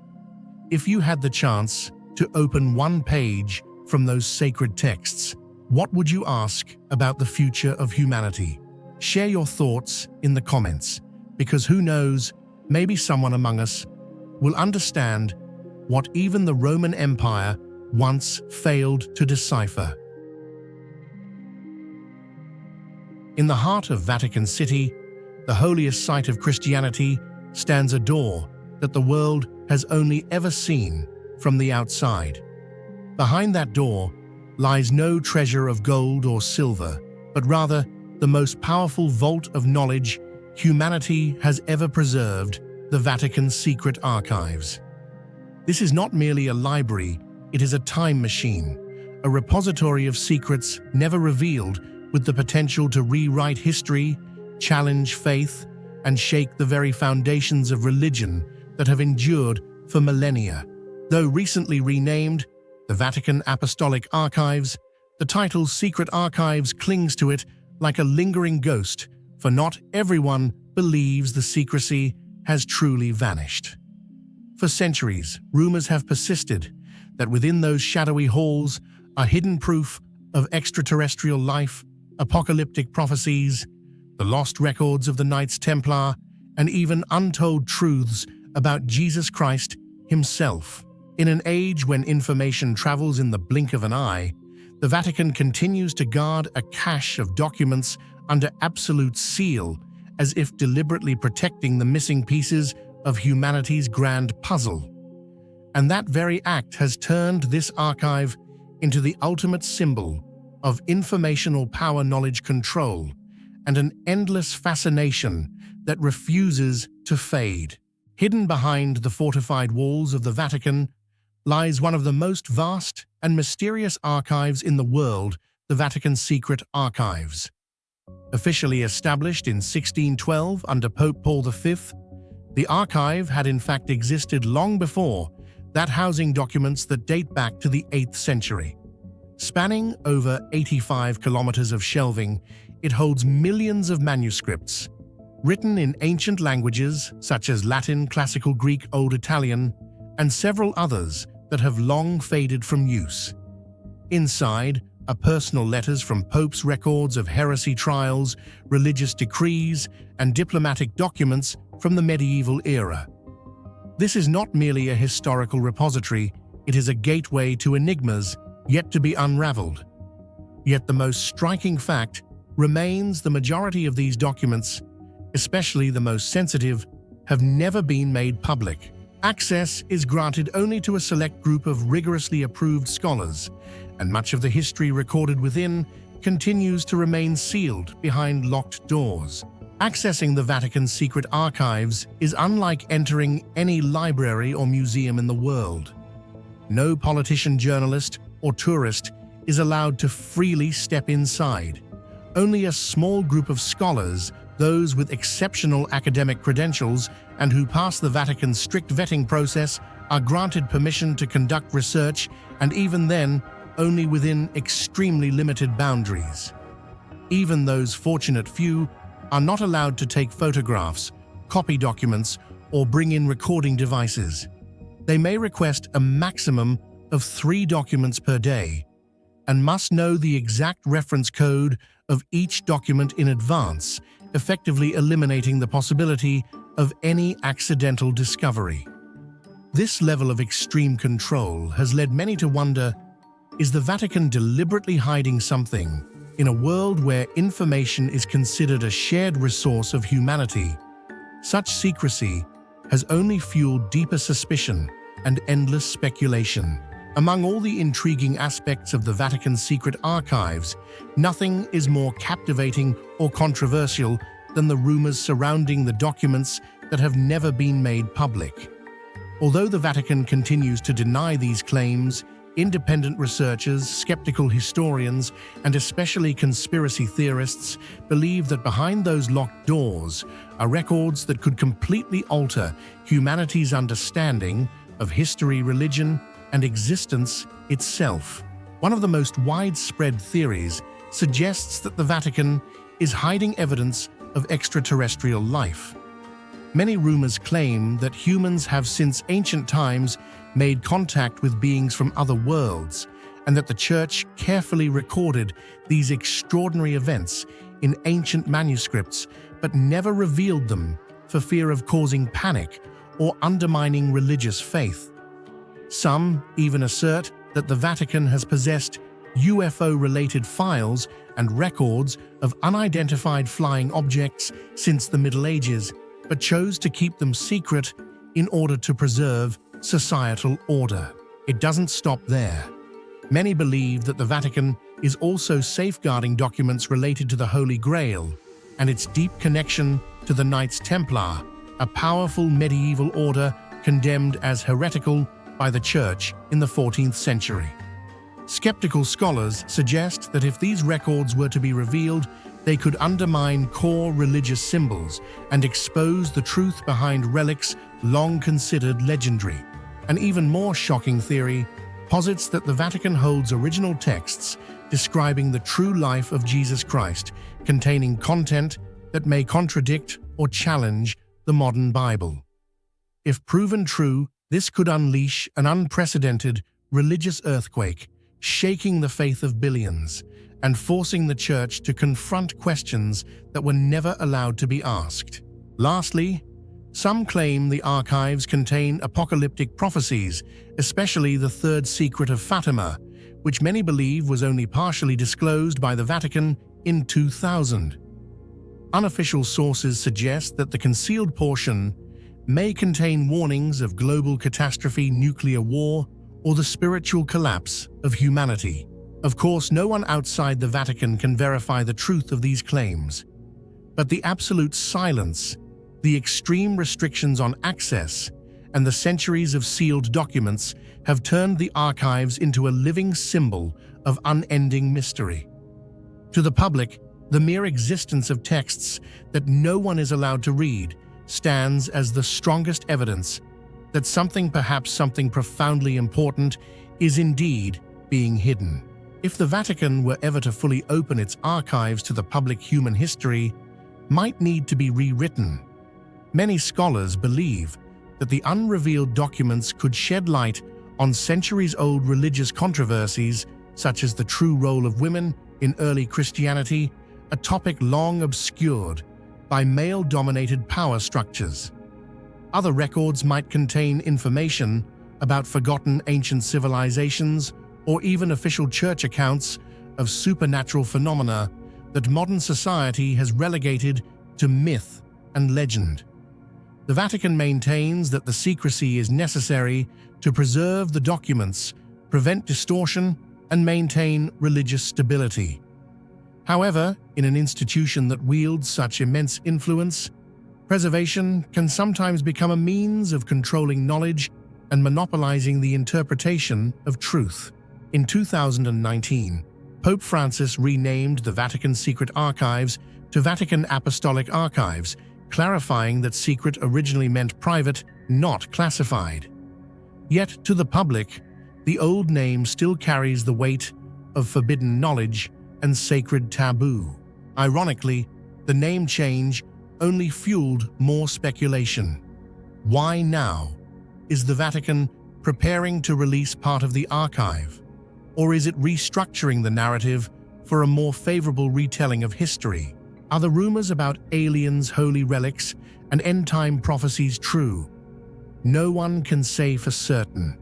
If you had the chance to open one page from those sacred texts, what would you ask about the future of humanity? Share your thoughts in the comments, because who knows, maybe someone among us will understand what even the Roman Empire once failed to decipher. In the heart of Vatican City, the holiest site of Christianity, stands a door that the world has only ever seen from the outside. Behind that door lies no treasure of gold or silver, but rather the most powerful vault of knowledge humanity has ever preserved, the Vatican's secret archives. This is not merely a library, it is a time machine, a repository of secrets never revealed, with the potential to rewrite history, challenge faith, and shake the very foundations of religion that have endured for millennia. Though recently renamed the Vatican Apostolic Archives, the title Secret Archives clings to it like a lingering ghost, for not everyone believes the secrecy has truly vanished. For centuries, rumors have persisted that within those shadowy halls are hidden proof of extraterrestrial life, apocalyptic prophecies, the lost records of the Knights Templar, and even untold truths about Jesus Christ himself. In an age when information travels in the blink of an eye, the Vatican continues to guard a cache of documents under absolute seal, as if deliberately protecting the missing pieces of humanity's grand puzzle. And that very act has turned this archive into the ultimate symbol of informational power, knowledge control, and an endless fascination that refuses to fade. Hidden behind the fortified walls of the Vatican lies one of the most vast and mysterious archives in the world, the Vatican's Secret Archives. Officially established in 1612 under Pope Paul V, the archive had in fact existed long before that, housing documents that date back to the 8th century. Spanning over 85 kilometers of shelving, it holds millions of manuscripts, written in ancient languages such as Latin, Classical Greek, Old Italian, and several others that have long faded from use. Inside are personal letters from popes, records of heresy trials, religious decrees, and diplomatic documents from the medieval era. This is not merely a historical repository, it is a gateway to enigmas yet to be unraveled. Yet the most striking fact remains: the majority of these documents, especially the most sensitive, have never been made public. Access is granted only to a select group of rigorously approved scholars, and much of the history recorded within continues to remain sealed behind locked doors. Accessing the Vatican's secret archives is unlike entering any library or museum in the world. No politician, journalist, or tourist is allowed to freely step inside. Only a small group of scholars, those with exceptional academic credentials and who pass the Vatican's strict vetting process, are granted permission to conduct research, and even then, only within extremely limited boundaries. Even those fortunate few are not allowed to take photographs, copy documents, or bring in recording devices. They may request a maximum of 3 documents per day and must know the exact reference code of each document in advance, effectively eliminating the possibility of any accidental discovery. This level of extreme control has led many to wonder, is the Vatican deliberately hiding something in a world where information is considered a shared resource of humanity? Such secrecy has only fueled deeper suspicion and endless speculation. Among all the intriguing aspects of the Vatican's secret archives, nothing is more captivating or controversial than the rumors surrounding the documents that have never been made public. Although the Vatican continues to deny these claims, independent researchers, skeptical historians, and especially conspiracy theorists believe that behind those locked doors are records that could completely alter humanity's understanding of history, religion, and existence itself. One of the most widespread theories suggests that the Vatican is hiding evidence of extraterrestrial life. Many rumors claim that humans have since ancient times made contact with beings from other worlds, and that the Church carefully recorded these extraordinary events in ancient manuscripts but never revealed them for fear of causing panic or undermining religious faith. Some even assert that the Vatican has possessed UFO-related files and records of unidentified flying objects since the Middle Ages, but chose to keep them secret in order to preserve societal order. It doesn't stop there. Many believe that the Vatican is also safeguarding documents related to the Holy Grail and its deep connection to the Knights Templar, a powerful medieval order condemned as heretical by the Church in the 14th century. Skeptical scholars suggest that if these records were to be revealed, they could undermine core religious symbols and expose the truth behind relics long considered legendary. An even more shocking theory posits that the Vatican holds original texts describing the true life of Jesus Christ, containing content that may contradict or challenge the modern Bible. If proven true, this could unleash an unprecedented religious earthquake, shaking the faith of billions and forcing the Church to confront questions that were never allowed to be asked. Lastly, some claim the archives contain apocalyptic prophecies, especially the third secret of Fatima, which many believe was only partially disclosed by the Vatican in 2000. Unofficial sources suggest that the concealed portion may contain warnings of global catastrophe, nuclear war, or the spiritual collapse of humanity. Of course, no one outside the Vatican can verify the truth of these claims, but the absolute silence, the extreme restrictions on access, and the centuries of sealed documents have turned the archives into a living symbol of unending mystery. To the public, the mere existence of texts that no one is allowed to read stands as the strongest evidence that something, perhaps something profoundly important, is indeed being hidden. If the Vatican were ever to fully open its archives to the public, human history might need to be rewritten. Many scholars believe that the unrevealed documents could shed light on centuries-old religious controversies, such as the true role of women in early Christianity, a topic long obscured by male-dominated power structures. Other records might contain information about forgotten ancient civilizations or even official church accounts of supernatural phenomena that modern society has relegated to myth and legend. The Vatican maintains that the secrecy is necessary to preserve the documents, prevent distortion, and maintain religious stability. However, in an institution that wields such immense influence, preservation can sometimes become a means of controlling knowledge and monopolizing the interpretation of truth. In 2019, Pope Francis renamed the Vatican Secret Archives to Vatican Apostolic Archives, clarifying that secret originally meant private, not classified. Yet, to the public, the old name still carries the weight of forbidden knowledge and sacred taboo. Ironically, the name change only fueled more speculation. Why now? Is the Vatican preparing to release part of the archive? Or is it restructuring the narrative for a more favorable retelling of history? Are the rumors about aliens, holy relics, and end-time prophecies true? No one can say for certain.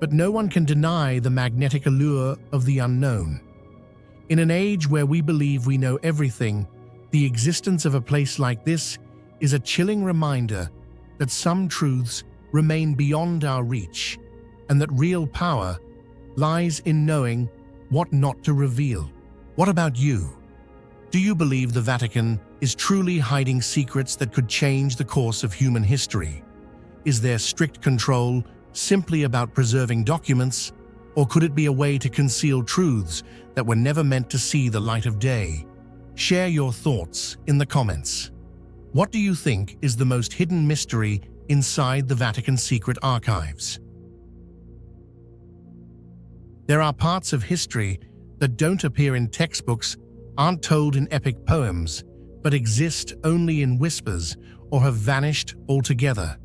But no one can deny the magnetic allure of the unknown. In an age where we believe we know everything, the existence of a place like this is a chilling reminder that some truths remain beyond our reach, and that real power lies in knowing what not to reveal. What about you? Do you believe the Vatican is truly hiding secrets that could change the course of human history? Is their strict control simply about preserving documents, or could it be a way to conceal truths that were never meant to see the light of day? Share your thoughts in the comments. What do you think is the most hidden mystery inside the Vatican Secret Archives? There are parts of history that don't appear in textbooks, aren't told in epic poems, but exist only in whispers or have vanished altogether.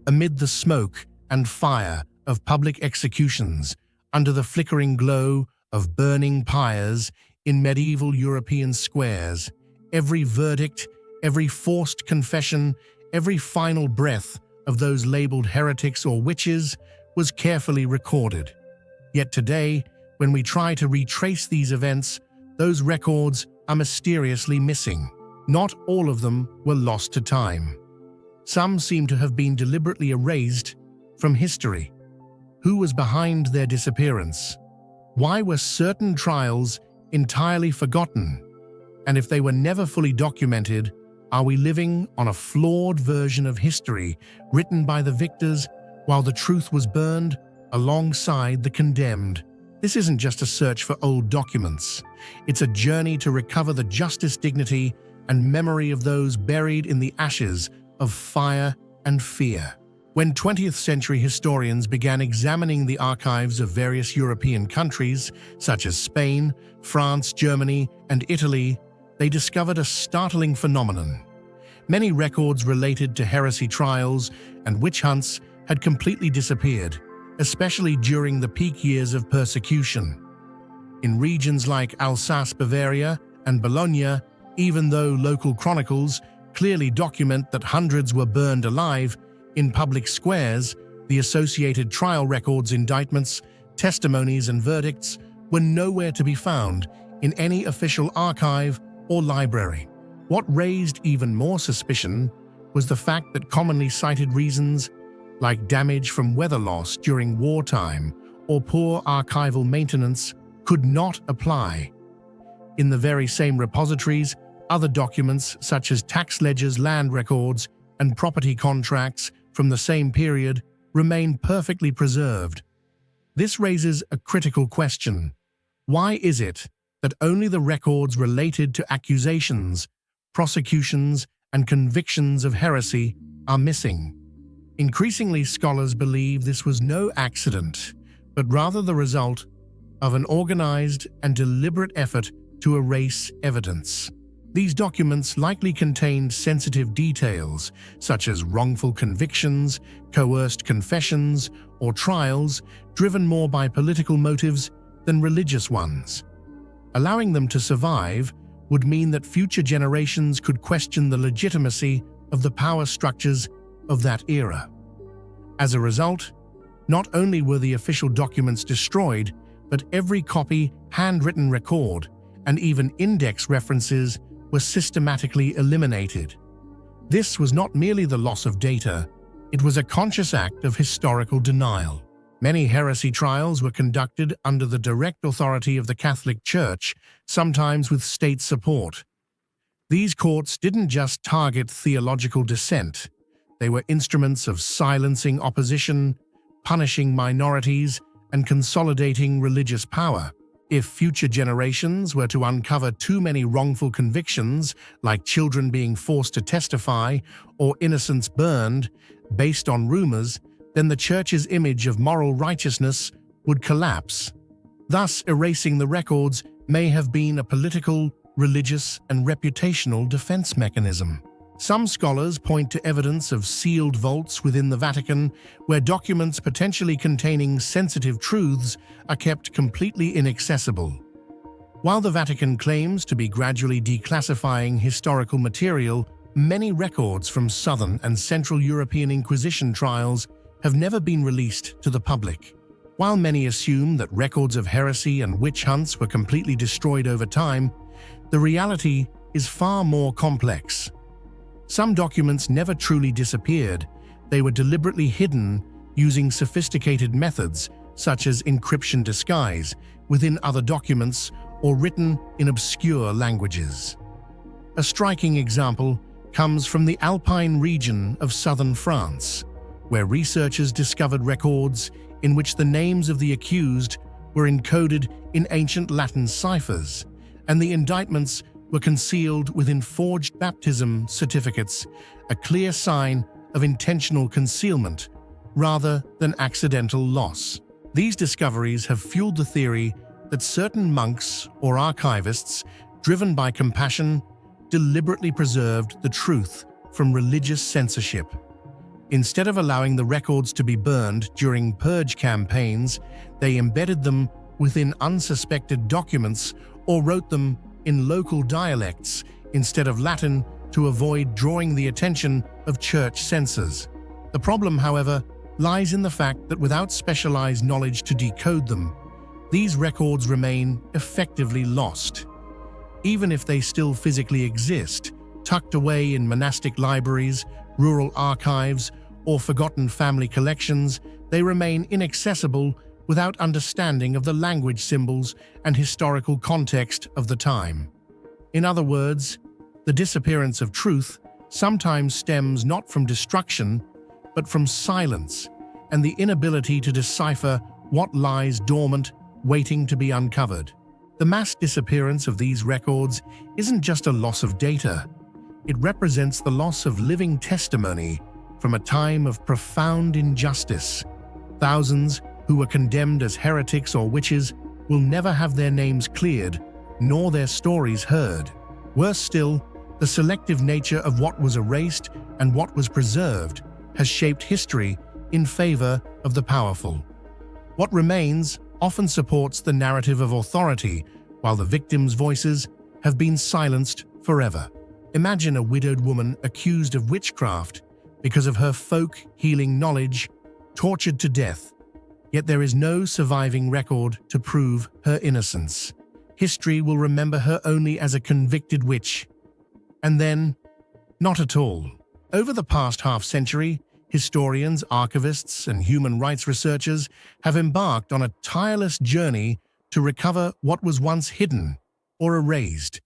Amid the smoke and fire of public executions, under the flickering glow of burning pyres in medieval European squares, every verdict, every forced confession, every final breath of those labeled heretics or witches was carefully recorded. Yet today, when we try to retrace these events, those records are mysteriously missing. Not all of them were lost to time. Some seem to have been deliberately erased from history. Who was behind their disappearance? Why were certain trials entirely forgotten? And if they were never fully documented, are we living on a flawed version of history written by the victors while the truth was burned alongside the condemned? This isn't just a search for old documents. It's a journey to recover the justice, dignity, and memory of those buried in the ashes of fire and fear. When 20th century historians began examining the archives of various European countries, such as Spain, France, Germany, and Italy, they discovered a startling phenomenon. Many records related to heresy trials and witch hunts had completely disappeared, especially during the peak years of persecution. In regions like Alsace, Bavaria, and Bologna, even though local chronicles clearly document that hundreds were burned alive in public squares, the associated trial records, indictments, testimonies, and verdicts were nowhere to be found in any official archive or library. What raised even more suspicion was the fact that commonly cited reasons like damage from weather loss during wartime or poor archival maintenance could not apply. In the very same repositories, other documents such as tax ledgers, land records, and property contracts from the same period remain perfectly preserved. This raises a critical question. Why is it that only the records related to accusations, prosecutions, and convictions of heresy are missing? Increasingly, scholars believe this was no accident, but rather the result of an organized and deliberate effort to erase evidence. These documents likely contained sensitive details, such as wrongful convictions, coerced confessions, or trials driven more by political motives than religious ones. Allowing them to survive would mean that future generations could question the legitimacy of the power structures of that era. As a result, not only were the official documents destroyed, but every copy, handwritten record, and even index references were systematically eliminated. This was not merely the loss of data, it was a conscious act of historical denial. Many heresy trials were conducted under the direct authority of the Catholic Church, sometimes with state support. These courts didn't just target theological dissent. They were instruments of silencing opposition, punishing minorities, and consolidating religious power. If future generations were to uncover too many wrongful convictions, like children being forced to testify or innocents burned based on rumors, then the Church's image of moral righteousness would collapse. Thus, erasing the records may have been a political, religious, and reputational defense mechanism. Some scholars point to evidence of sealed vaults within the Vatican, where documents potentially containing sensitive truths are kept completely inaccessible. While the Vatican claims to be gradually declassifying historical material, many records from Southern and Central European Inquisition trials have never been released to the public. While many assume that records of heresy and witch hunts were completely destroyed over time, the reality is far more complex. Some documents never truly disappeared. They were deliberately hidden using sophisticated methods such as encryption disguise within other documents or written in obscure languages. A striking example comes from the Alpine region of southern France, where researchers discovered records in which the names of the accused were encoded in ancient Latin ciphers, and the indictments were concealed within forged baptism certificates, a clear sign of intentional concealment rather than accidental loss. These discoveries have fueled the theory that certain monks or archivists, driven by compassion, deliberately preserved the truth from religious censorship. Instead of allowing the records to be burned during purge campaigns, they embedded them within unsuspected documents or wrote them in local dialects instead of Latin to avoid drawing the attention of church censors. The problem, however, lies in the fact that without specialized knowledge to decode them, these records remain effectively lost. Even if they still physically exist, tucked away in monastic libraries, rural archives, or forgotten family collections, they remain inaccessible without understanding of the language symbols and historical context of the time. In other words, the disappearance of truth sometimes stems not from destruction, but from silence and the inability to decipher what lies dormant, waiting to be uncovered. The mass disappearance of these records isn't just a loss of data. It represents the loss of living testimony from a time of profound injustice. Thousands who were condemned as heretics or witches will never have their names cleared, nor their stories heard. Worse still, the selective nature of what was erased and what was preserved has shaped history in favor of the powerful. What remains often supports the narrative of authority, while the victims' voices have been silenced forever. Imagine a widowed woman accused of witchcraft because of her folk healing knowledge, tortured to death, yet there is no surviving record to prove her innocence. History will remember her only as a convicted witch. And then, not at all. Over the past half-century, historians, archivists, and human rights researchers have embarked on a tireless journey to recover what was once hidden or erased.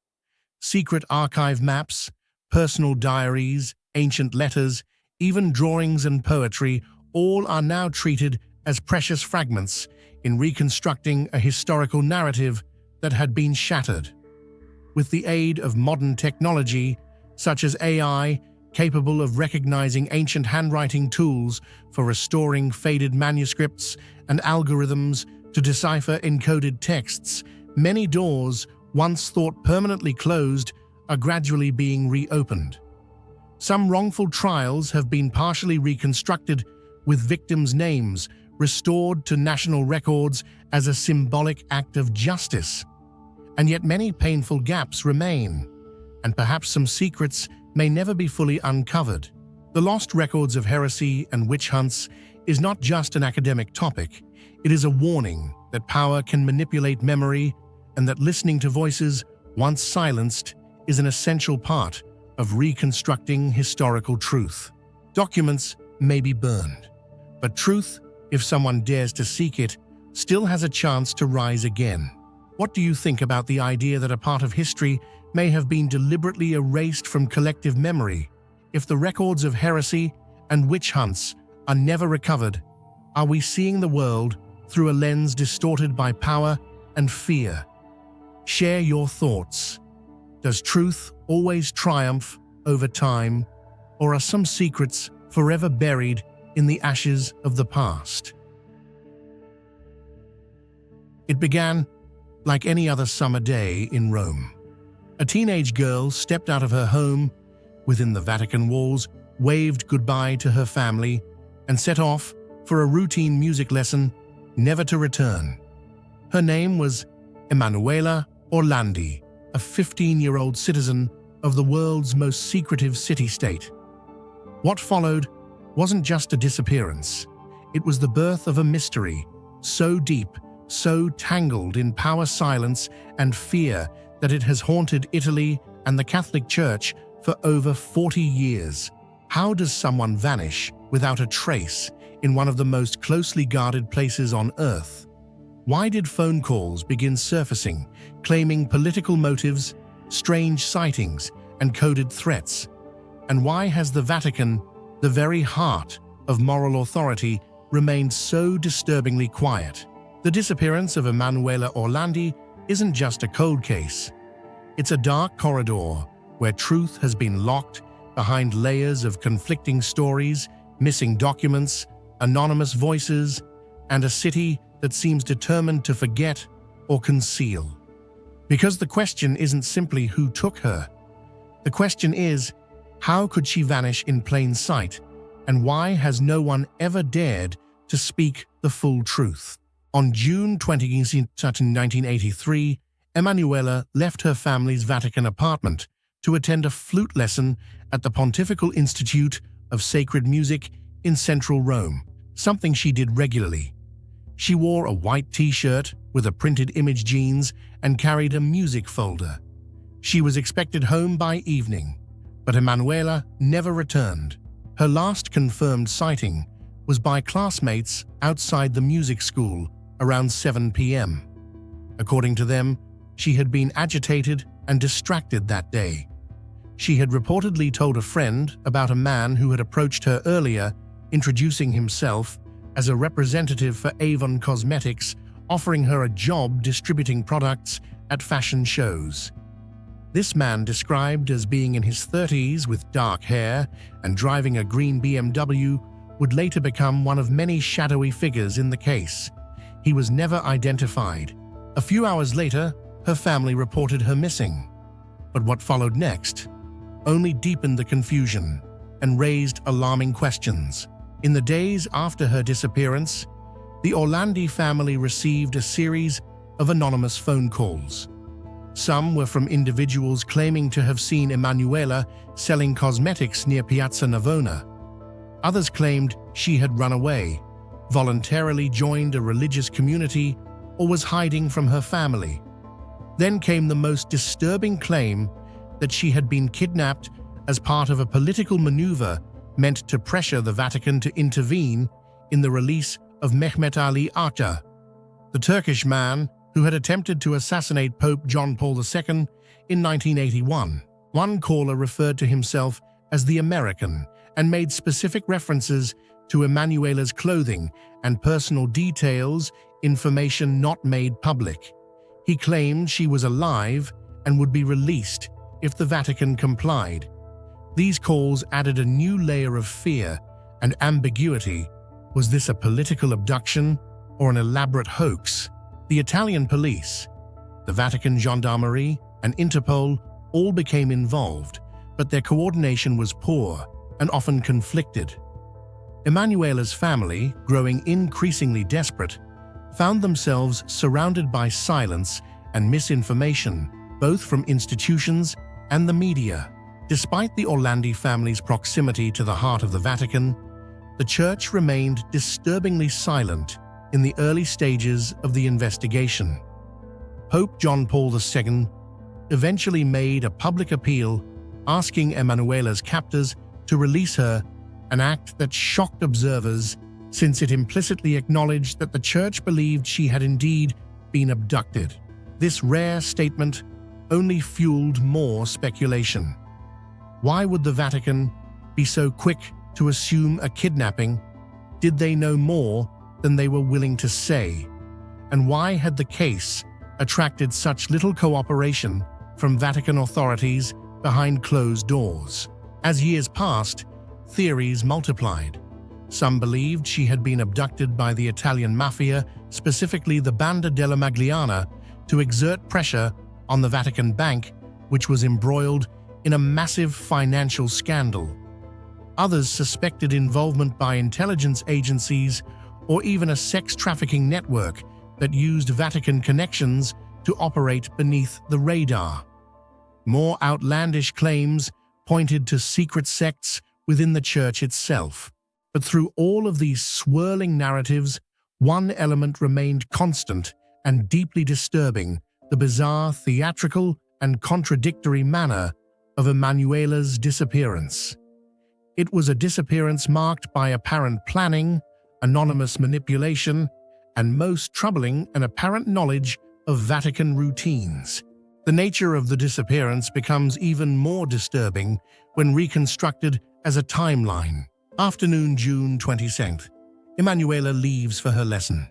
Secret archive maps, personal diaries, ancient letters, even drawings and poetry, all are now treated as precious fragments in reconstructing a historical narrative that had been shattered. With the aid of modern technology, such as AI, capable of recognizing ancient handwriting tools for restoring faded manuscripts and algorithms to decipher encoded texts, many doors, once thought permanently closed, are gradually being reopened. Some wrongful trials have been partially reconstructed, with victims' names restored to national records as a symbolic act of justice. And yet many painful gaps remain, and perhaps some secrets may never be fully uncovered. The lost records of heresy and witch hunts is not just an academic topic, it is a warning that power can manipulate memory and that listening to voices once silenced is an essential part of reconstructing historical truth. Documents may be burned, but truth, if someone dares to seek it, still has a chance to rise again. What do you think about the idea that a part of history may have been deliberately erased from collective memory? If the records of heresy and witch hunts are never recovered, are we seeing the world through a lens distorted by power and fear? Share your thoughts. Does truth always triumph over time, or are some secrets forever buried in the ashes of the past? It began like any other summer day in Rome. A teenage girl stepped out of her home within the Vatican walls, waved goodbye to her family, and set off for a routine music lesson, never to return. Her name was Emanuela Orlandi, a 15-year-old citizen of the world's most secretive city-state. What followed wasn't just a disappearance. It was the birth of a mystery, so deep, so tangled in power, silence, and fear that it has haunted Italy and the Catholic Church for over 40 years. How does someone vanish without a trace in one of the most closely guarded places on Earth? Why did phone calls begin surfacing, claiming political motives, strange sightings, and coded threats? And why has the Vatican, the very heart of moral authority, remained so disturbingly quiet? The disappearance of Emanuela Orlandi isn't just a cold case. It's a dark corridor where truth has been locked behind layers of conflicting stories, missing documents, anonymous voices, and a city that seems determined to forget or conceal. Because the question isn't simply who took her. The question is, how could she vanish in plain sight, and why has no one ever dared to speak the full truth? On June 20, 1983, Emanuela left her family's Vatican apartment to attend a flute lesson at the Pontifical Institute of Sacred Music in central Rome, something she did regularly. She wore a white t-shirt with a printed image jeans and carried a music folder. She was expected home by evening, but Emanuela never returned. Her last confirmed sighting was by classmates outside the music school around 7 p.m. According to them, she had been agitated and distracted that day. She had reportedly told a friend about a man who had approached her earlier, introducing himself as a representative for Avon Cosmetics, offering her a job distributing products at fashion shows. This man, described as being in his 30s with dark hair and driving a green BMW, would later become one of many shadowy figures in the case. He was never identified. A few hours later, her family reported her missing. But what followed next only deepened the confusion and raised alarming questions. In the days after her disappearance, the Orlandi family received a series of anonymous phone calls. Some were from individuals claiming to have seen Emanuela selling cosmetics near Piazza Navona. Others claimed she had run away, voluntarily joined a religious community, or was hiding from her family. Then came the most disturbing claim that she had been kidnapped as part of a political maneuver meant to pressure the Vatican to intervene in the release of Mehmet Ali Akça, the Turkish man who had attempted to assassinate Pope John Paul II in 1981. One caller referred to himself as the American and made specific references to Emanuela's clothing and personal details, information not made public. He claimed she was alive and would be released if the Vatican complied. These calls added a new layer of fear and ambiguity. Was this a political abduction or an elaborate hoax? The Italian police, the Vatican Gendarmerie, and Interpol all became involved, but their coordination was poor and often conflicted. Emanuela's family, growing increasingly desperate, found themselves surrounded by silence and misinformation, both from institutions and the media. Despite the Orlandi family's proximity to the heart of the Vatican, the Church remained disturbingly silent in the early stages of the investigation. Pope John Paul II eventually made a public appeal asking Emanuela's captors to release her, an act that shocked observers since it implicitly acknowledged that the church believed she had indeed been abducted. This rare statement only fueled more speculation. Why would the Vatican be so quick to assume a kidnapping? Did they know more than they were willing to say? And why had the case attracted such little cooperation from Vatican authorities behind closed doors? As years passed, theories multiplied. Some believed she had been abducted by the Italian mafia, specifically the Banda della Magliana, to exert pressure on the Vatican Bank, which was embroiled in a massive financial scandal. Others suspected involvement by intelligence agencies or even a sex trafficking network that used Vatican connections to operate beneath the radar. More outlandish claims pointed to secret sects within the church itself. But through all of these swirling narratives, one element remained constant and deeply disturbing: the bizarre, theatrical, and contradictory manner of Emanuela's disappearance. It was a disappearance marked by apparent planning, anonymous manipulation, and most troubling, an apparent knowledge of Vatican routines. The nature of the disappearance becomes even more disturbing when reconstructed as a timeline. Afternoon, June 22nd. Emanuela leaves for her lesson.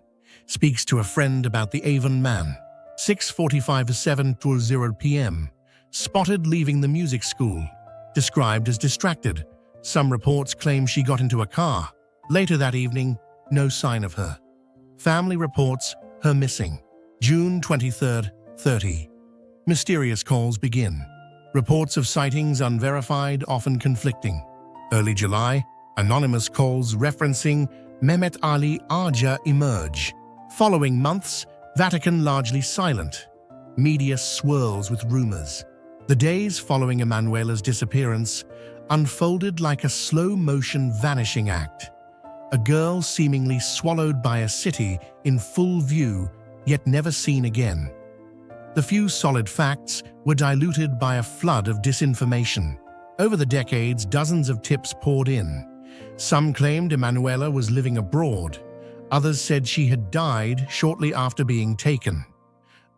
Speaks to a friend about the Avon man. 6:45 to 7:20 p.m. Spotted leaving the music school. Described as distracted. Some reports claim she got into a car. Later that evening, no sign of her. Family reports her missing. June 23rd, 30. Mysterious calls begin. Reports of sightings unverified, often conflicting. Early July, anonymous calls referencing Mehmet Ali Arja emerge. Following months, Vatican largely silent. Media swirls with rumors. The days following Emanuela's disappearance unfolded like a slow-motion vanishing act. A girl seemingly swallowed by a city in full view, yet never seen again. The few solid facts were diluted by a flood of disinformation. Over the decades, dozens of tips poured in. Some claimed Emanuela was living abroad. Others said she had died shortly after being taken.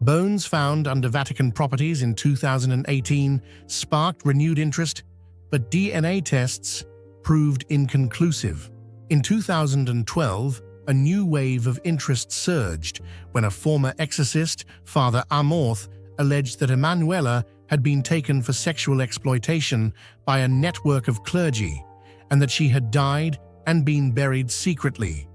Bones found under Vatican properties in 2018 sparked renewed interest, but DNA tests proved inconclusive. In 2012, a new wave of interest surged when a former exorcist, Father Amorth, alleged that Emanuela had been taken for sexual exploitation by a network of clergy, and that she had died and been buried secretly.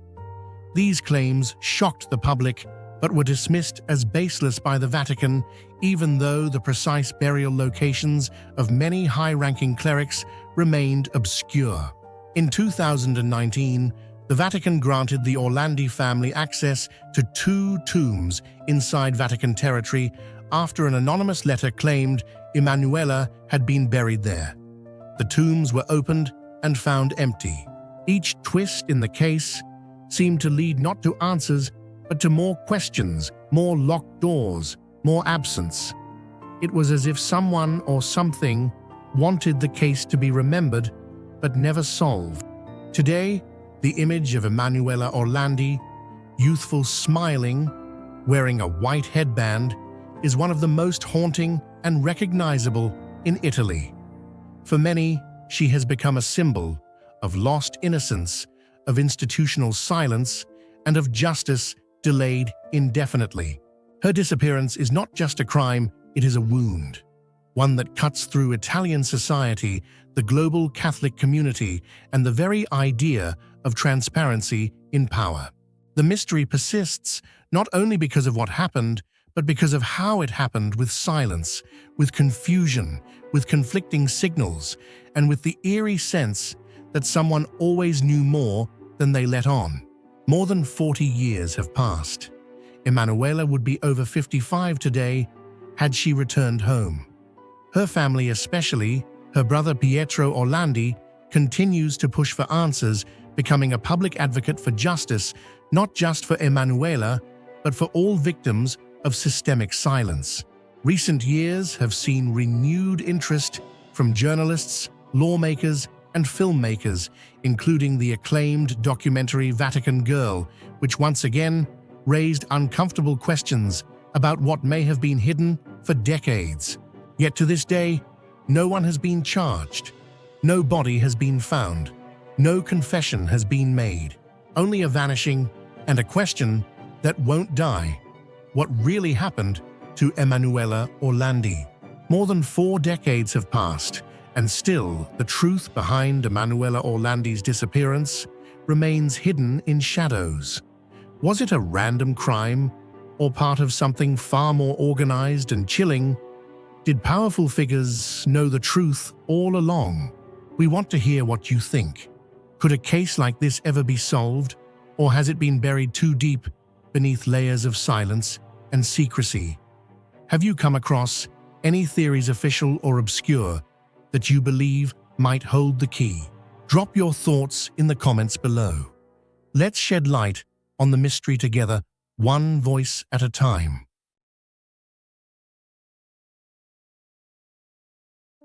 These claims shocked the public, but were dismissed as baseless by the Vatican, even though the precise burial locations of many high-ranking clerics remained obscure. In 2019, the Vatican granted the Orlandi family access to 2 tombs inside Vatican territory after an anonymous letter claimed Emanuela had been buried there. The tombs were opened and found empty. Each twist in the case seemed to lead not to answers, but to more questions, more locked doors, more absence. It was as if someone or something wanted the case to be remembered, but never solved. Today, the image of Emanuela Orlandi, youthful, smiling, wearing a white headband, is one of the most haunting and recognizable in Italy. For many, she has become a symbol of lost innocence, of institutional silence, and of justice delayed indefinitely. Her disappearance is not just a crime, it is a wound. One that cuts through Italian society, the global Catholic community, and the very idea of transparency in power. The mystery persists not only because of what happened, but because of how it happened, with silence, with confusion, with conflicting signals, and with the eerie sense that someone always knew more than they let on. More than 40 years have passed. Emanuela would be over 55 today had she returned home. Her family, especially her brother Pietro Orlandi, continues to push for answers, becoming a public advocate for justice, not just for Emanuela, but for all victims of systemic silence. Recent years have seen renewed interest from journalists, lawmakers, and filmmakers, including the acclaimed documentary Vatican Girl, which once again raised uncomfortable questions about what may have been hidden for decades. Yet to this day, no one has been charged. No body has been found. No confession has been made. Only a vanishing and a question that won't die. What really happened to Emanuela Orlandi? More than 4 decades have passed, and still the truth behind Emanuela Orlandi's disappearance remains hidden in shadows. Was it a random crime, or part of something far more organized and chilling? Did powerful figures know the truth all along? We want to hear what you think. Could a case like this ever be solved, or has it been buried too deep beneath layers of silence and secrecy? Have you come across any theories, official or obscure, that you believe might hold the key? Drop your thoughts in the comments below. Let's shed light on the mystery together, one voice at a time.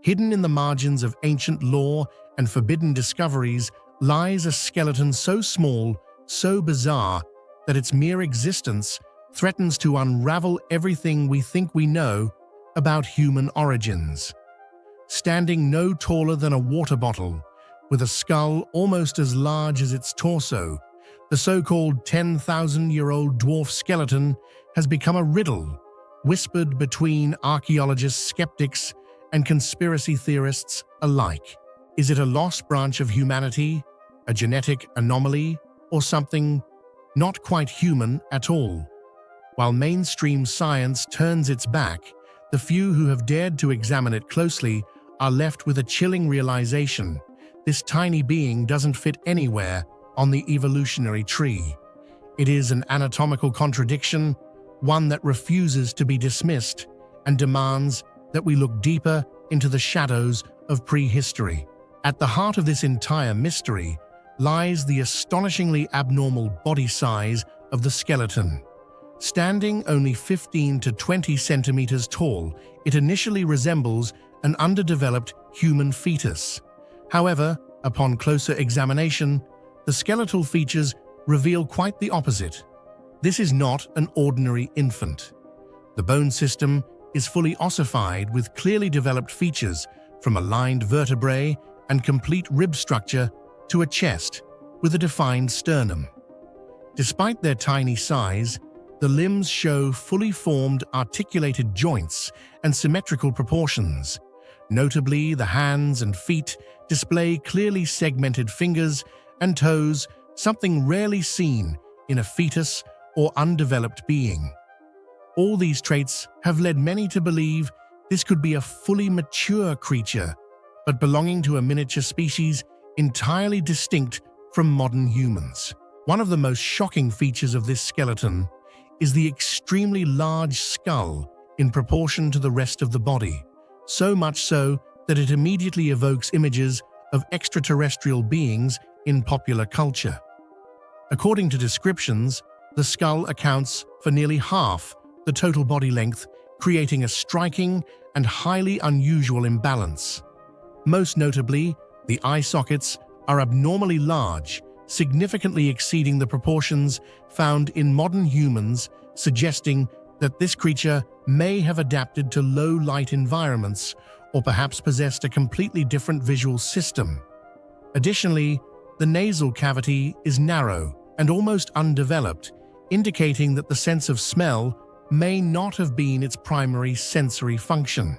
Hidden in the margins of ancient lore and forbidden discoveries lies a skeleton so small, so bizarre, that its mere existence threatens to unravel everything we think we know about human origins. Standing no taller than a water bottle, with a skull almost as large as its torso, the so-called 10,000-year-old dwarf skeleton has become a riddle, whispered between archaeologists, skeptics, and conspiracy theorists alike. Is it a lost branch of humanity, a genetic anomaly, or something not quite human at all? While mainstream science turns its back, the few who have dared to examine it closely are left with a chilling realization: this tiny being doesn't fit anywhere on the evolutionary tree. It is an anatomical contradiction, one that refuses to be dismissed and demands that we look deeper into the shadows of prehistory. At the heart of this entire mystery lies the astonishingly abnormal body size of the skeleton. Standing only 15 to 20 centimeters tall, it initially resembles an underdeveloped human fetus. However, upon closer examination, the skeletal features reveal quite the opposite. This is not an ordinary infant. The bone system is fully ossified with clearly developed features, from aligned vertebrae and complete rib structure to a chest with a defined sternum. Despite their tiny size, the limbs show fully formed articulated joints and symmetrical proportions. Notably, the hands and feet display clearly segmented fingers and toes, something rarely seen in a fetus or undeveloped being. All these traits have led many to believe this could be a fully mature creature, but belonging to a miniature species entirely distinct from modern humans. One of the most shocking features of this skeleton is the extremely large skull in proportion to the rest of the body, so much so that it immediately evokes images of extraterrestrial beings in popular culture. According to descriptions, the skull accounts for nearly half the total body length, creating a striking and highly unusual imbalance. Most notably, the eye sockets are abnormally large, significantly exceeding the proportions found in modern humans, suggesting that this creature may have adapted to low-light environments or perhaps possessed a completely different visual system. Additionally, the nasal cavity is narrow and almost undeveloped, indicating that the sense of smell may not have been its primary sensory function.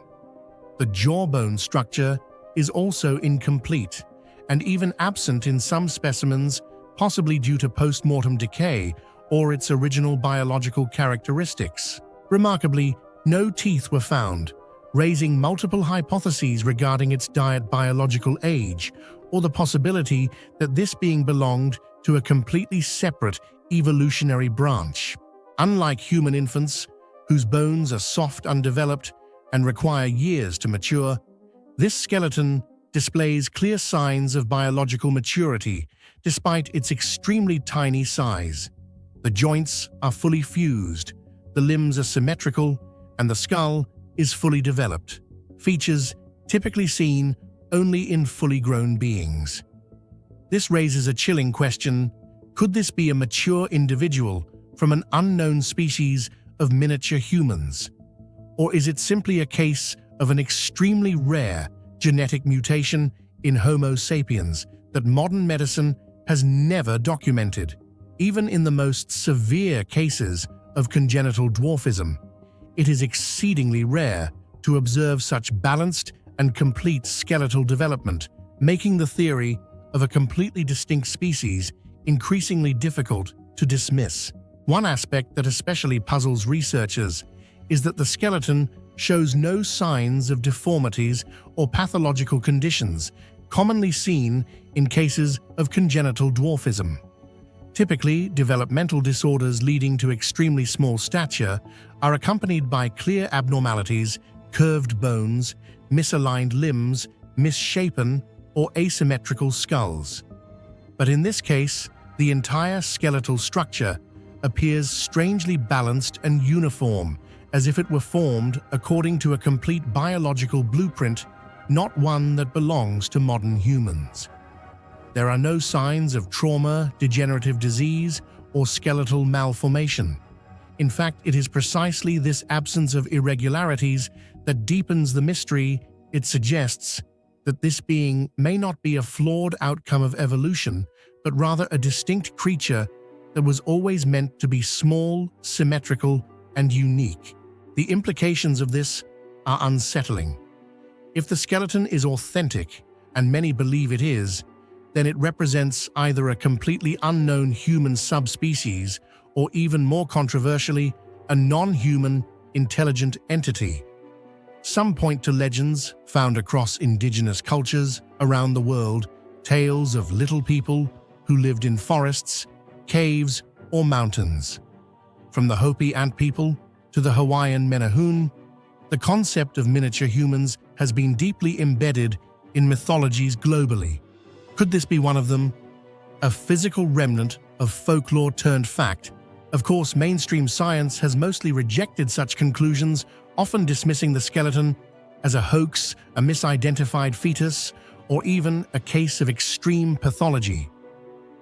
The jawbone structure is also incomplete and even absent in some specimens, possibly due to post-mortem decay or its original biological characteristics. Remarkably, no teeth were found, raising multiple hypotheses regarding its biological age or the possibility that this being belonged to a completely separate evolutionary branch. Unlike human infants, whose bones are soft, undeveloped, and require years to mature, this skeleton displays clear signs of biological maturity despite its extremely tiny size. The joints are fully fused, the limbs are symmetrical, and the skull is fully developed, features typically seen only in fully grown beings. This raises a chilling question: could this be a mature individual from an unknown species of miniature humans? Or is it simply a case of an extremely rare genetic mutation in Homo sapiens that modern medicine has never documented? Even in the most severe cases of congenital dwarfism, it is exceedingly rare to observe such balanced and complete skeletal development, making the theory of a completely distinct species increasingly difficult to dismiss. One aspect that especially puzzles researchers is that the skeleton shows no signs of deformities or pathological conditions commonly seen in cases of congenital dwarfism. Typically, developmental disorders leading to extremely small stature are accompanied by clear abnormalities, curved bones, misaligned limbs, misshapen or asymmetrical skulls. But in this case, the entire skeletal structure appears strangely balanced and uniform, as if it were formed according to a complete biological blueprint, not one that belongs to modern humans. There are no signs of trauma, degenerative disease, or skeletal malformation. In fact, it is precisely this absence of irregularities that deepens the mystery. It suggests that this being may not be a flawed outcome of evolution, but rather a distinct creature that was always meant to be small, symmetrical, and unique. The implications of this are unsettling. If the skeleton is authentic, and many believe it is, then it represents either a completely unknown human subspecies or, even more controversially, a non-human, intelligent entity. Some point to legends found across indigenous cultures around the world, tales of little people who lived in forests, caves, or mountains. From the Hopi ant people to the Hawaiian menehune, the concept of miniature humans has been deeply embedded in mythologies globally. Could this be one of them? A physical remnant of folklore turned fact? Of course, mainstream science has mostly rejected such conclusions, often dismissing the skeleton as a hoax, a misidentified fetus, or even a case of extreme pathology.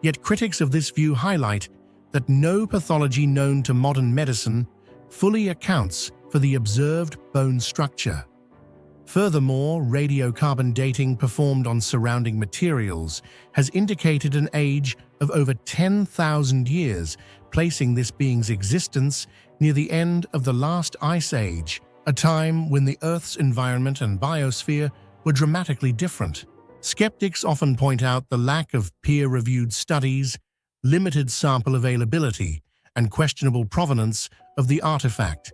Yet critics of this view highlight that no pathology known to modern medicine fully accounts for the observed bone structure. Furthermore, radiocarbon dating performed on surrounding materials has indicated an age of over 10,000 years, placing this being's existence near the end of the last ice age, a time when the Earth's environment and biosphere were dramatically different. Skeptics often point out the lack of peer-reviewed studies, limited sample availability, and questionable provenance of the artifact.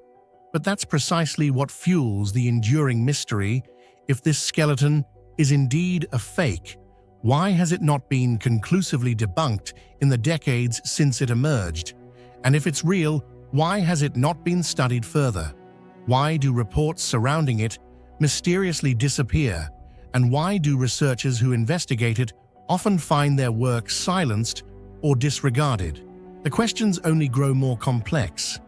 But that's precisely what fuels the enduring mystery. If this skeleton is indeed a fake, why has it not been conclusively debunked in the decades since it emerged? And if it's real, why has it not been studied further? Why do reports surrounding it mysteriously disappear? And why do researchers who investigate it often find their work silenced or disregarded? The questions only grow more complex.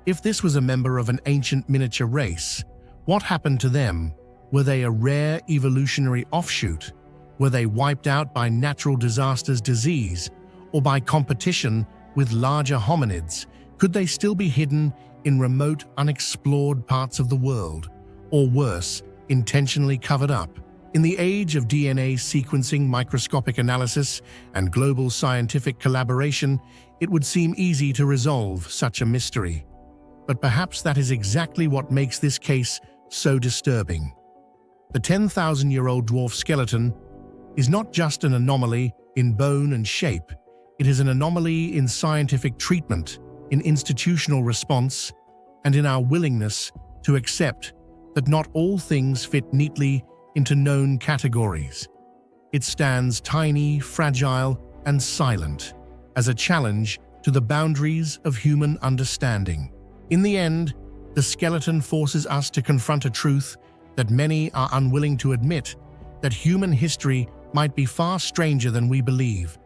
If this was a member of an ancient miniature race, what happened to them? Were they a rare evolutionary offshoot? Were they wiped out by natural disasters, disease, or by competition with larger hominids? Could they still be hidden in remote, unexplored parts of the world? Or worse, intentionally covered up? In the age of DNA sequencing, microscopic analysis, and global scientific collaboration, it would seem easy to resolve such a mystery. But perhaps that is exactly what makes this case so disturbing. The 10,000-year-old dwarf skeleton is not just an anomaly in bone and shape, it is an anomaly in scientific treatment, in institutional response, and in our willingness to accept that not all things fit neatly into known categories. It stands tiny, fragile, and silent, as a challenge to the boundaries of human understanding. In the end, the skeleton forces us to confront a truth that many are unwilling to admit, that human history might be far stranger than we believe,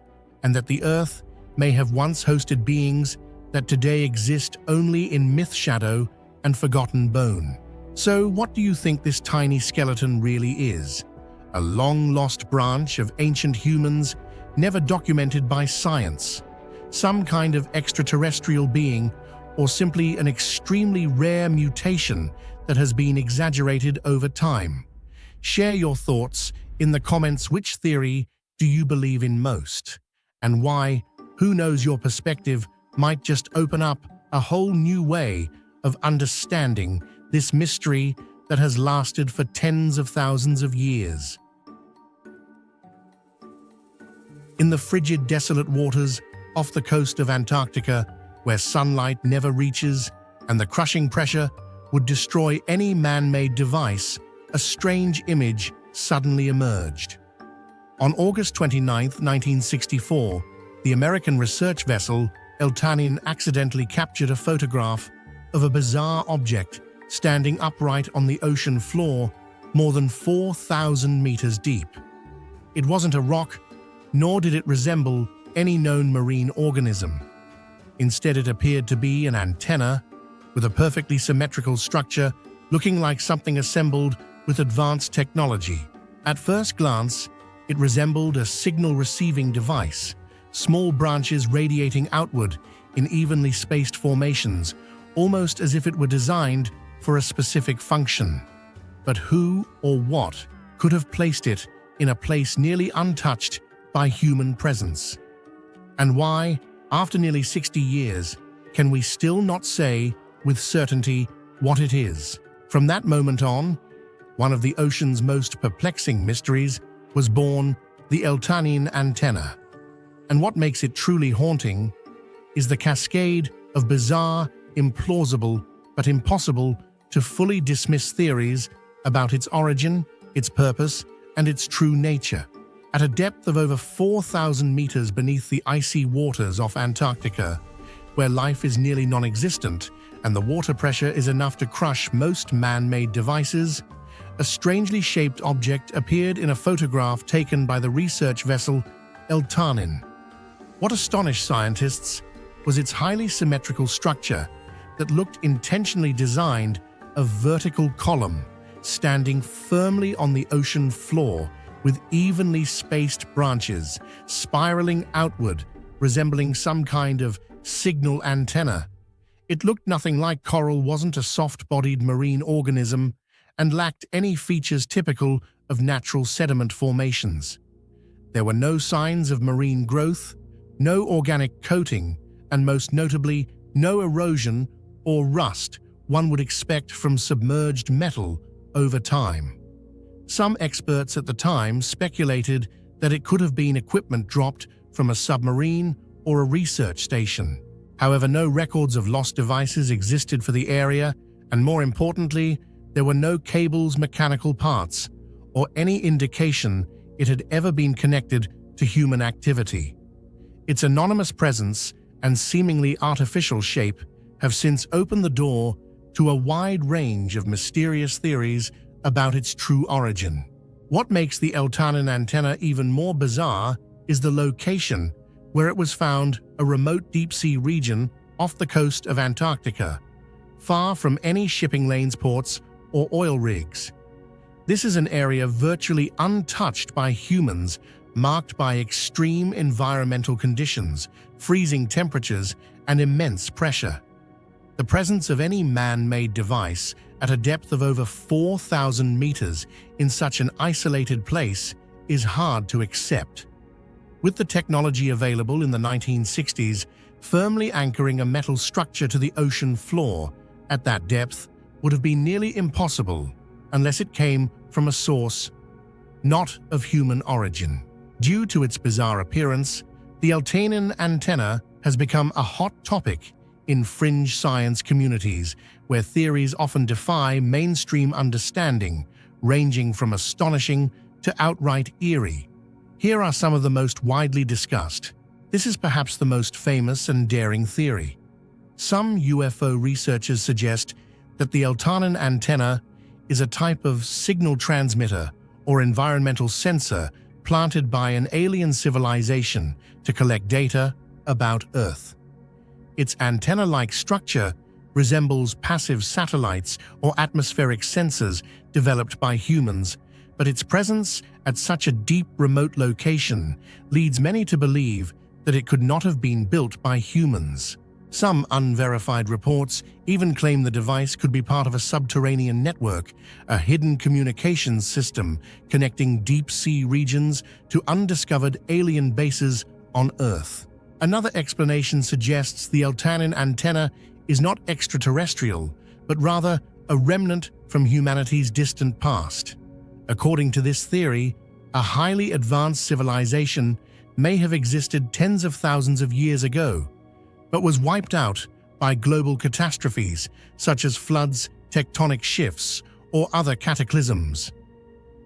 and that the Earth may have once hosted beings that today exist only in myth shadow and forgotten bone. So what do you think this tiny skeleton really is? A long-lost branch of ancient humans, never documented by science? Some kind of extraterrestrial being, or simply an extremely rare mutation that has been exaggerated over time? Share your thoughts in the comments. Which theory do you believe in most? And why? Who knows, your perspective might just open up a whole new way of understanding this mystery that has lasted for tens of thousands of years. In the frigid, desolate waters off the coast of Antarctica, where sunlight never reaches and the crushing pressure would destroy any man-made device, a strange image suddenly emerged. On August 29, 1964, the American research vessel Eltanin accidentally captured a photograph of a bizarre object standing upright on the ocean floor more than 4,000 meters deep. It wasn't a rock, nor did it resemble any known marine organism. Instead, it appeared to be an antenna with a perfectly symmetrical structure, looking like something assembled with advanced technology. At first glance, it resembled a signal-receiving device, small branches radiating outward in evenly spaced formations, almost as if it were designed for a specific function. But who or what could have placed it in a place nearly untouched by human presence? And why, after nearly 60 years, can we still not say with certainty what it is? From that moment on, one of the ocean's most perplexing mysteries was born: the Eltanin antenna. And what makes it truly haunting is the cascade of bizarre, implausible, but impossible to fully dismiss theories about its origin, its purpose, and its true nature. At a depth of over 4,000 meters beneath the icy waters off Antarctica, where life is nearly non-existent and the water pressure is enough to crush most man-made devices, a strangely shaped object appeared in a photograph taken by the research vessel Eltanin. What astonished scientists was its highly symmetrical structure that looked intentionally designed, a vertical column standing firmly on the ocean floor with evenly spaced branches spiraling outward, resembling some kind of signal antenna. It looked nothing like coral, wasn't a soft-bodied marine organism, and lacked any features typical of natural sediment formations. There were no signs of marine growth, no organic coating, and most notably, no erosion or rust one would expect from submerged metal over time. Some experts at the time speculated that it could have been equipment dropped from a submarine or a research station. However, no records of lost devices existed for the area, and more importantly, there were no cables, mechanical parts, or any indication it had ever been connected to human activity. Its anonymous presence and seemingly artificial shape have since opened the door to a wide range of mysterious theories about its true origin. What makes the Eltanin antenna even more bizarre is the location where it was found, a remote deep-sea region off the coast of Antarctica, far from any shipping lanes, ports, or oil rigs. This is an area virtually untouched by humans, marked by extreme environmental conditions, freezing temperatures, and immense pressure. The presence of any man-made device at a depth of over 4,000 meters in such an isolated place is hard to accept. With the technology available in the 1960s, firmly anchoring a metal structure to the ocean floor at that depth would have been nearly impossible unless it came from a source not of human origin. Due to its bizarre appearance, the Eltanin antenna has become a hot topic in fringe science communities, where theories often defy mainstream understanding, ranging from astonishing to outright eerie. Here are some of the most widely discussed. This is perhaps the most famous and daring theory. Some UFO researchers suggest that the Eltanin antenna is a type of signal transmitter or environmental sensor planted by an alien civilization to collect data about Earth. Its antenna-like structure resembles passive satellites or atmospheric sensors developed by humans, but its presence at such a deep, remote location leads many to believe that it could not have been built by humans. Some unverified reports even claim the device could be part of a subterranean network, a hidden communications system connecting deep-sea regions to undiscovered alien bases on Earth. Another explanation suggests the Eltanin antenna is not extraterrestrial, but rather a remnant from humanity's distant past. According to this theory, a highly advanced civilization may have existed tens of thousands of years ago, but was wiped out by global catastrophes such as floods, tectonic shifts, or other cataclysms.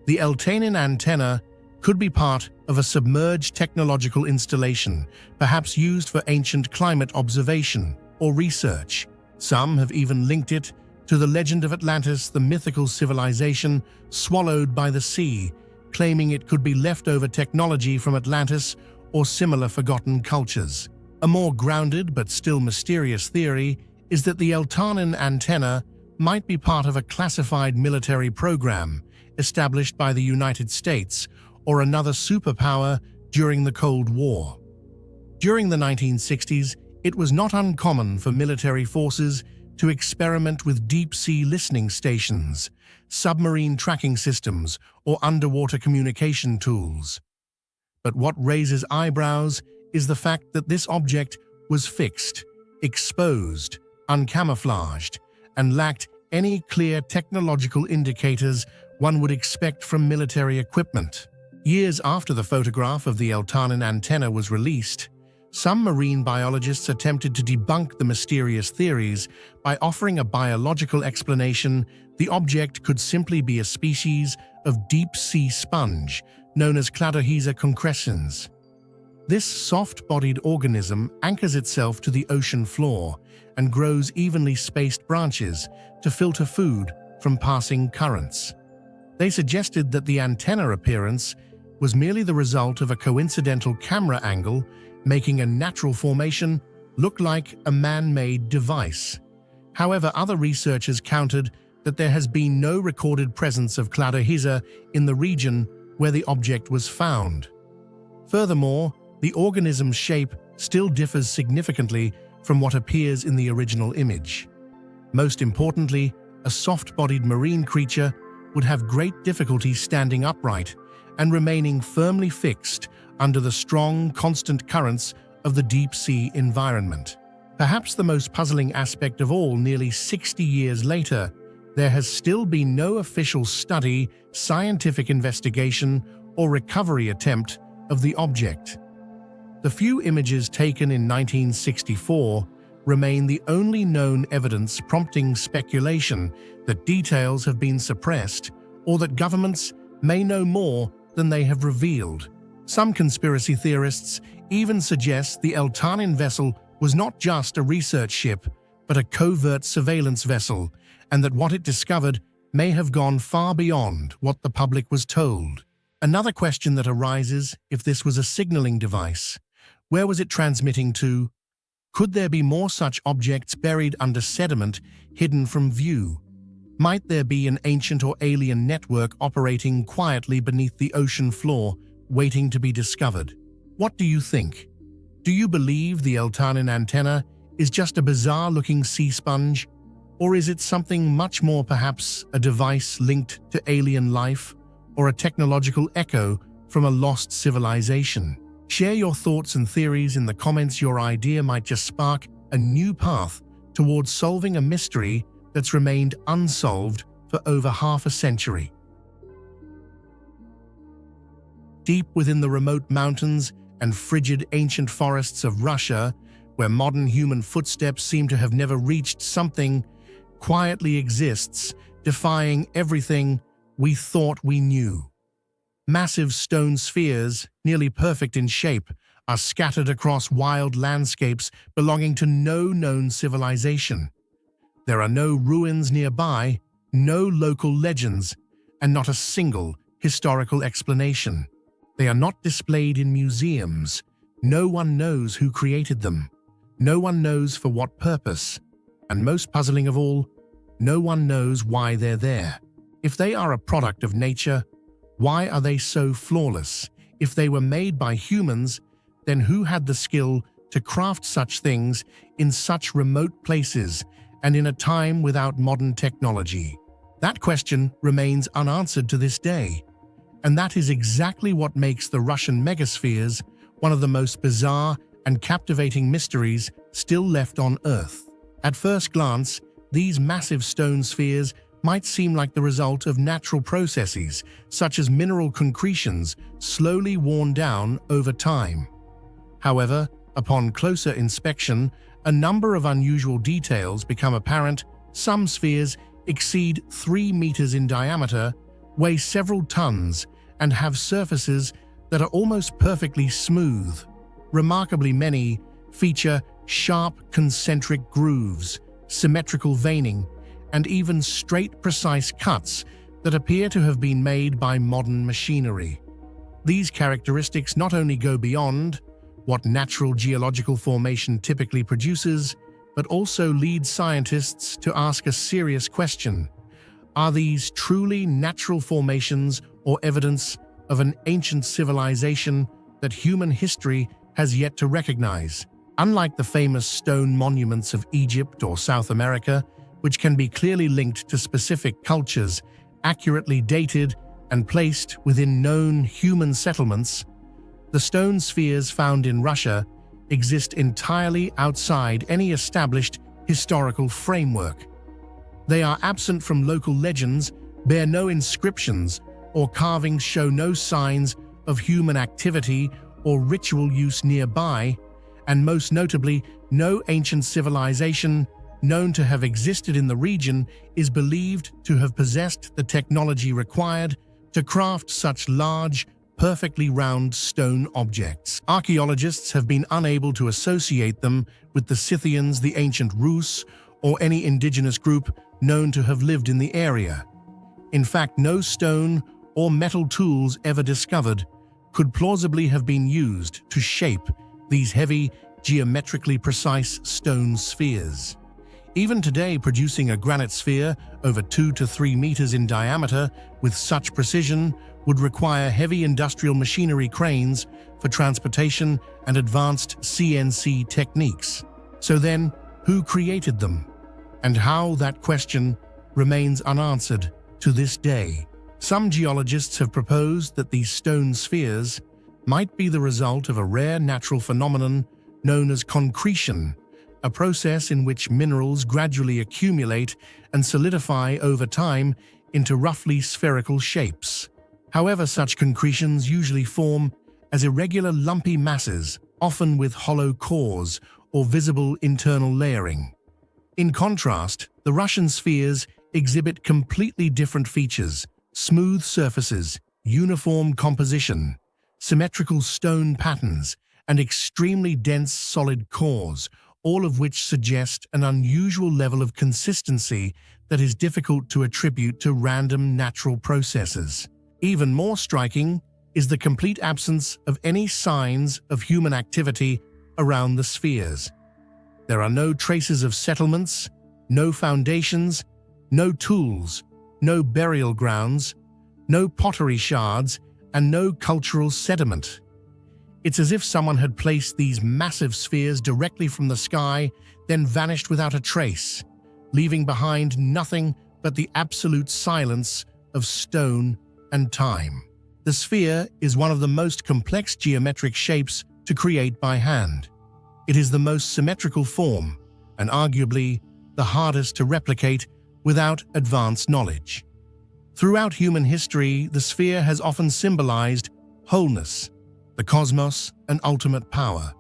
The Eltanin antenna could be part of a submerged technological installation, perhaps used for ancient climate observation or research. Some have even linked it to the legend of Atlantis, the mythical civilization swallowed by the sea, claiming it could be leftover technology from Atlantis or similar forgotten cultures. A more grounded but still mysterious theory is that the Eltanin antenna might be part of a classified military program established by the United States or another superpower during the Cold War. During the 1960s, it was not uncommon for military forces to experiment with deep-sea listening stations, submarine tracking systems, or underwater communication tools. But what raises eyebrows is the fact that this object was fixed, exposed, uncamouflaged, and lacked any clear technological indicators one would expect from military equipment. Years after the photograph of the Eltanin antenna was released, some marine biologists attempted to debunk the mysterious theories by offering a biological explanation. The object could simply be a species of deep-sea sponge known as Cladohesa concrescens. This soft-bodied organism anchors itself to the ocean floor and grows evenly spaced branches to filter food from passing currents. They suggested that the antenna appearance was merely the result of a coincidental camera angle, making a natural formation look like a man-made device. However, other researchers countered that there has been no recorded presence of Cladohesa in the region where the object was found. Furthermore, the organism's shape still differs significantly from what appears in the original image. Most importantly, a soft-bodied marine creature would have great difficulty standing upright and remaining firmly fixed under the strong, constant currents of the deep-sea environment. Perhaps the most puzzling aspect of all, nearly 60 years later, there has still been no official study, scientific investigation, or recovery attempt of the object. The few images taken in 1964 remain the only known evidence, prompting speculation that details have been suppressed or that governments may know more than they have revealed. Some conspiracy theorists even suggest the Eltanin vessel was not just a research ship, but a covert surveillance vessel, and that what it discovered may have gone far beyond what the public was told. Another question that arises: if this was a signaling device, where was it transmitting to? Could there be more such objects buried under sediment, hidden from view? Might there be an ancient or alien network operating quietly beneath the ocean floor, waiting to be discovered? What do you think? Do you believe the Eltanin antenna is just a bizarre-looking sea sponge? Or is it something much more, perhaps a device linked to alien life, or a technological echo from a lost civilization? Share your thoughts and theories in the comments. Your idea might just spark a new path towards solving a mystery that's remained unsolved for over half a century. Deep within the remote mountains and frigid ancient forests of Russia, where modern human footsteps seem to have never reached, something quietly exists, defying everything we thought we knew. Massive stone spheres, nearly perfect in shape, are scattered across wild landscapes belonging to no known civilization. There are no ruins nearby, no local legends, and not a single historical explanation. They are not displayed in museums. No one knows who created them. No one knows for what purpose. And most puzzling of all, no one knows why they're there. If they are a product of nature, why are they so flawless? If they were made by humans, then who had the skill to craft such things in such remote places and in a time without modern technology? That question remains unanswered to this day, and that is exactly what makes the Russian megaspheres one of the most bizarre and captivating mysteries still left on Earth. At first glance, these massive stone spheres might seem like the result of natural processes, such as mineral concretions slowly worn down over time. However, upon closer inspection, a number of unusual details become apparent. Some spheres exceed 3 meters in diameter, weigh several tons, and have surfaces that are almost perfectly smooth. Remarkably many feature sharp concentric grooves, symmetrical veining, and even straight, precise cuts that appear to have been made by modern machinery. These characteristics not only go beyond what natural geological formation typically produces, but also lead scientists to ask a serious question. Are these truly natural formations or evidence of an ancient civilization that human history has yet to recognize? Unlike the famous stone monuments of Egypt or South America, which can be clearly linked to specific cultures, accurately dated, and placed within known human settlements, the stone spheres found in Russia exist entirely outside any established historical framework. They are absent from local legends, bear no inscriptions, or carvings show no signs of human activity or ritual use nearby, and most notably, no ancient civilization known to have existed in the region is believed to have possessed the technology required to craft such large, perfectly round stone objects. Archaeologists have been unable to associate them with the Scythians, the ancient Rus, or any indigenous group known to have lived in the area. In fact, no stone or metal tools ever discovered could plausibly have been used to shape these heavy, geometrically precise stone spheres. Even today, producing a granite sphere over 2 to 3 meters in diameter with such precision would require heavy industrial machinery cranes for transportation and advanced CNC techniques. So then, who created them? And how? That question remains unanswered to this day. Some geologists have proposed that these stone spheres might be the result of a rare natural phenomenon known as concretion, a process in which minerals gradually accumulate and solidify over time into roughly spherical shapes. However, such concretions usually form as irregular lumpy masses, often with hollow cores or visible internal layering. In contrast, the Russian spheres exhibit completely different features: smooth surfaces, uniform composition, symmetrical stone patterns, and extremely dense solid cores, all of which suggest an unusual level of consistency that is difficult to attribute to random natural processes. Even more striking is the complete absence of any signs of human activity around the spheres. There are no traces of settlements, no foundations, no tools, no burial grounds, no pottery shards, and no cultural sediment. It's as if someone had placed these massive spheres directly from the sky, then vanished without a trace, leaving behind nothing but the absolute silence of stone and time. The sphere is one of the most complex geometric shapes to create by hand. It is the most symmetrical form, and arguably the hardest to replicate without advanced knowledge. Throughout human history, the sphere has often symbolized wholeness, the cosmos, and ultimate power.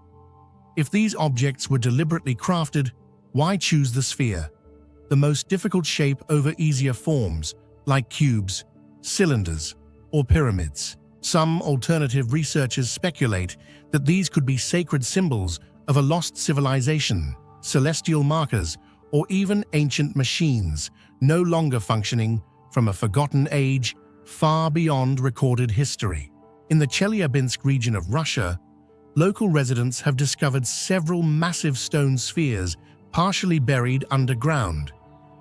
If these objects were deliberately crafted, why choose the sphere, the most difficult shape over easier forms like cubes, cylinders, or pyramids? Some alternative researchers speculate that these could be sacred symbols of a lost civilization, celestial markers, or even ancient machines no longer functioning from a forgotten age far beyond recorded history. In the Chelyabinsk region of Russia, local residents have discovered several massive stone spheres partially buried underground.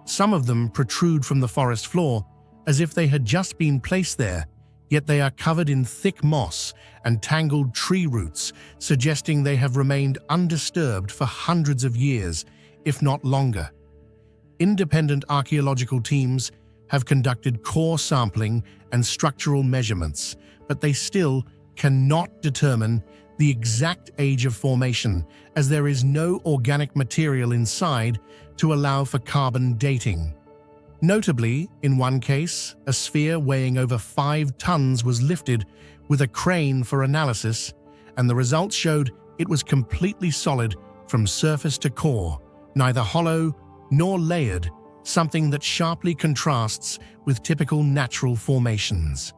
Some of them protrude from the forest floor as if they had just been placed there, yet they are covered in thick moss and tangled tree roots, suggesting they have remained undisturbed for hundreds of years, if not longer. Independent archaeological teams have conducted core sampling and structural measurements, but they still cannot determine the exact age of formation, as there is no organic material inside to allow for carbon dating. Notably, in one case, a sphere weighing over 5 tons was lifted with a crane for analysis, and the results showed it was completely solid from surface to core, neither hollow nor layered, something that sharply contrasts with typical natural formations.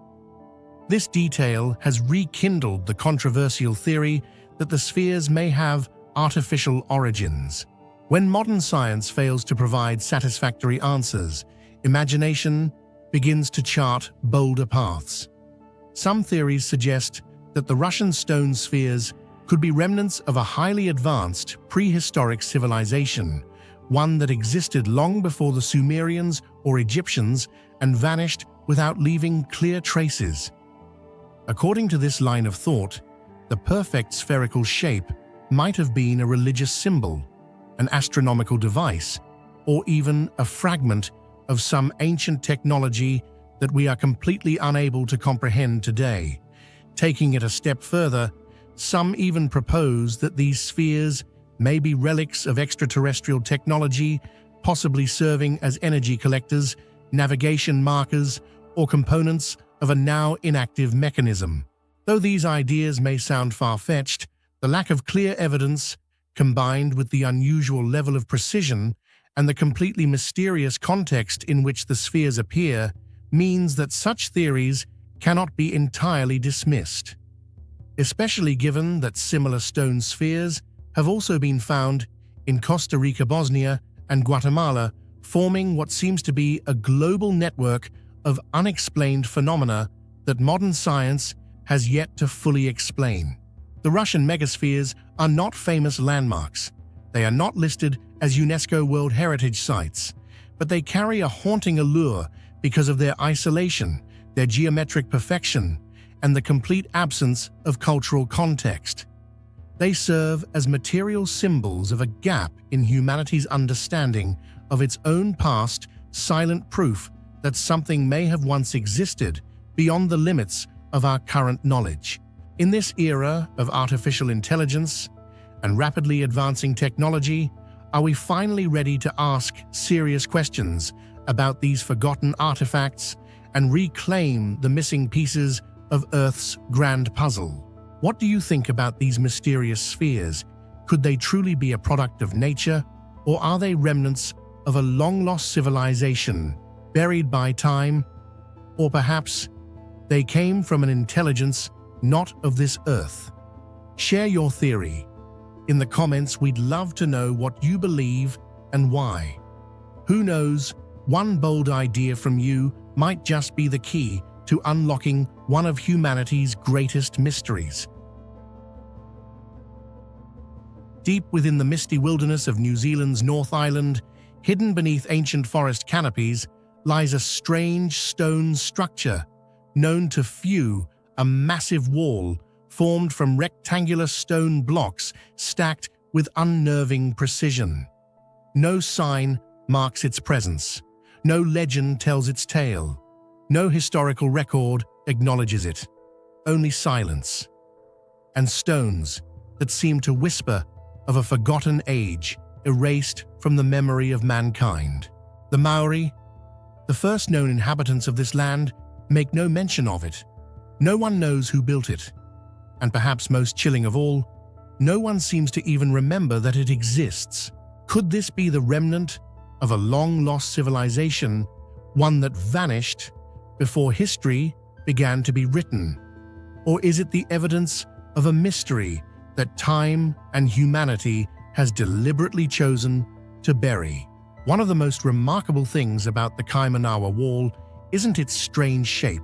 This detail has rekindled the controversial theory that the spheres may have artificial origins. When modern science fails to provide satisfactory answers, imagination begins to chart bolder paths. Some theories suggest that the Russian stone spheres could be remnants of a highly advanced prehistoric civilization, one that existed long before the Sumerians or Egyptians and vanished without leaving clear traces. According to this line of thought, the perfect spherical shape might have been a religious symbol, an astronomical device, or even a fragment of some ancient technology that we are completely unable to comprehend today. Taking it a step further, some even propose that these spheres may be relics of extraterrestrial technology, possibly serving as energy collectors, navigation markers, or components of a now inactive mechanism. Though these ideas may sound far-fetched, the lack of clear evidence, combined with the unusual level of precision and the completely mysterious context in which the spheres appear, means that such theories cannot be entirely dismissed. Especially given that similar stone spheres have also been found in Costa Rica, Bosnia, and Guatemala, forming what seems to be a global network of unexplained phenomena that modern science has yet to fully explain. The Russian megaspheres are not famous landmarks. They are not listed as UNESCO World Heritage Sites, but they carry a haunting allure because of their isolation, their geometric perfection, and the complete absence of cultural context. They serve as material symbols of a gap in humanity's understanding of its own past, silent proof that something may have once existed beyond the limits of our current knowledge. In this era of artificial intelligence and rapidly advancing technology, are we finally ready to ask serious questions about these forgotten artifacts and reclaim the missing pieces of Earth's grand puzzle? What do you think about these mysterious spheres? Could they truly be a product of nature, or are they remnants of a long-lost civilization, buried by time? Or perhaps they came from an intelligence not of this Earth? Share your theory. In the comments, we'd love to know what you believe and why. Who knows, one bold idea from you might just be the key to unlocking one of humanity's greatest mysteries. Deep within the misty wilderness of New Zealand's North Island, hidden beneath ancient forest canopies, lies a strange stone structure known to few, a massive wall formed from rectangular stone blocks stacked with unnerving precision. No sign marks its presence. No legend tells its tale. No historical record acknowledges it. Only silence. And stones that seem to whisper of a forgotten age, erased from the memory of mankind. The Maori, the first known inhabitants of this land, make no mention of it. No one knows who built it. And perhaps most chilling of all, no one seems to even remember that it exists. Could this be the remnant of a long-lost civilization, one that vanished before history began to be written? Or is it the evidence of a mystery that time and humanity has deliberately chosen to bury? One of the most remarkable things about the Kaimanawa Wall isn't its strange shape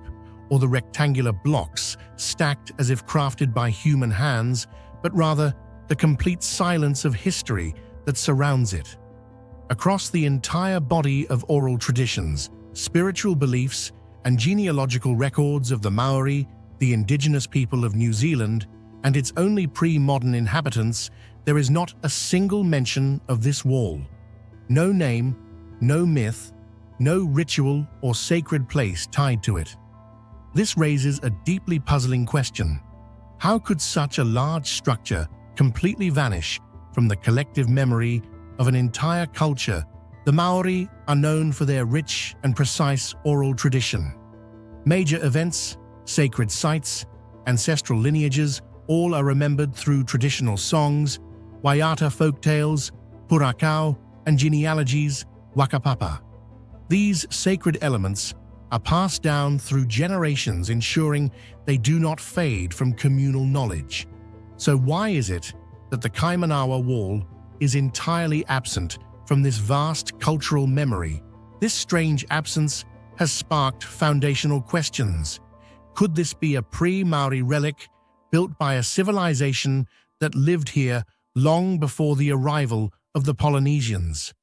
or the rectangular blocks stacked as if crafted by human hands, but rather the complete silence of history that surrounds it. Across the entire body of oral traditions, spiritual beliefs, and genealogical records of the Maori, the indigenous people of New Zealand, and its only pre-modern inhabitants, there is not a single mention of this wall. No name, no myth, no ritual or sacred place tied to it. This raises a deeply puzzling question. How could such a large structure completely vanish from the collective memory of an entire culture? The Maori are known for their rich and precise oral tradition. Major events, sacred sites, ancestral lineages, all are remembered through traditional songs, waiata folktales, purakau, and genealogies, wakapapa. These sacred elements are passed down through generations, ensuring they do not fade from communal knowledge. So why is it that the Kaimanawa Wall is entirely absent from this vast cultural memory? This strange absence has sparked foundational questions. Could this be a pre-Maori relic built by a civilization that lived here long before the arrival of the Polynesians?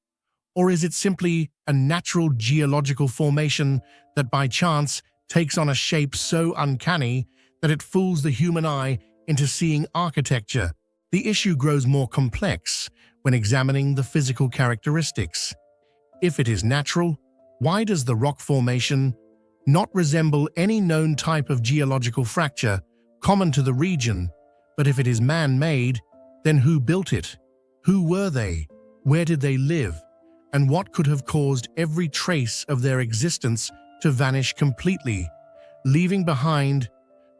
Or is it simply a natural geological formation that by chance takes on a shape so uncanny that it fools the human eye into seeing architecture? The issue grows more complex when examining the physical characteristics. If it is natural, why does the rock formation not resemble any known type of geological fracture common to the region? But if it is man-made, then who built it? Who were they? Where did they live? And what could have caused every trace of their existence to vanish completely, leaving behind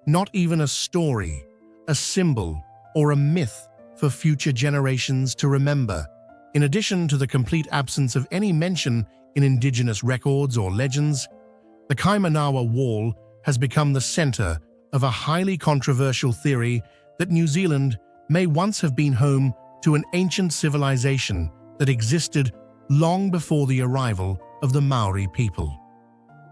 not even a story, a symbol, or a myth for future generations to remember? In addition to the complete absence of any mention in indigenous records or legends, the Kaimanawa Wall has become the center of a highly controversial theory that New Zealand may once have been home to an ancient civilization that existed long before the arrival of the Maori people.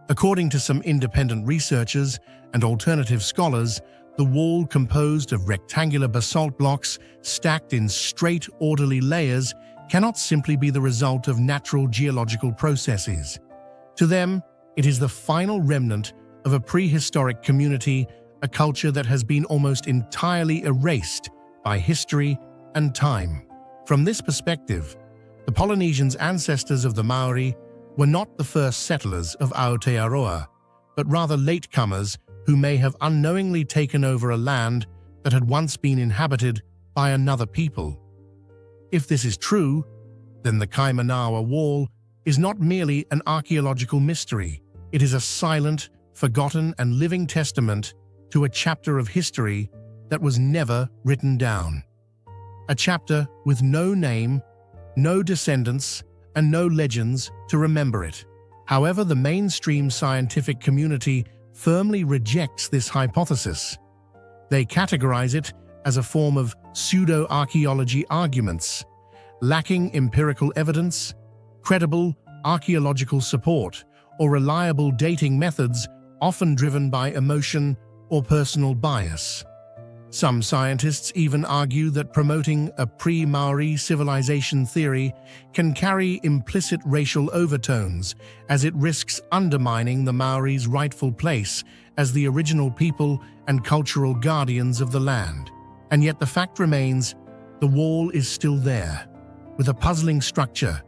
According to some independent researchers and alternative scholars, the wall, composed of rectangular basalt blocks stacked in straight, orderly layers, cannot simply be the result of natural geological processes. To them, it is the final remnant of a prehistoric community, a culture that has been almost entirely erased by history and time. From this perspective, the Polynesians' ancestors of the Maori were not the first settlers of Aotearoa, but rather latecomers who may have unknowingly taken over a land that had once been inhabited by another people. If this is true, then the Kaimanawa Wall is not merely an archaeological mystery. It is a silent, forgotten, and living testament to a chapter of history that was never written down. A chapter with no name, no descendants, and no legends to remember it. However, the mainstream scientific community firmly rejects this hypothesis. They categorize it as a form of pseudo-archaeology arguments, lacking empirical evidence, credible archaeological support, or reliable dating methods, often driven by emotion or personal bias. Some scientists even argue that promoting a pre-Maori civilization theory can carry implicit racial overtones, as it risks undermining the Maori's rightful place as the original people and cultural guardians of the land. And yet the fact remains, the wall is still there, with a puzzling structure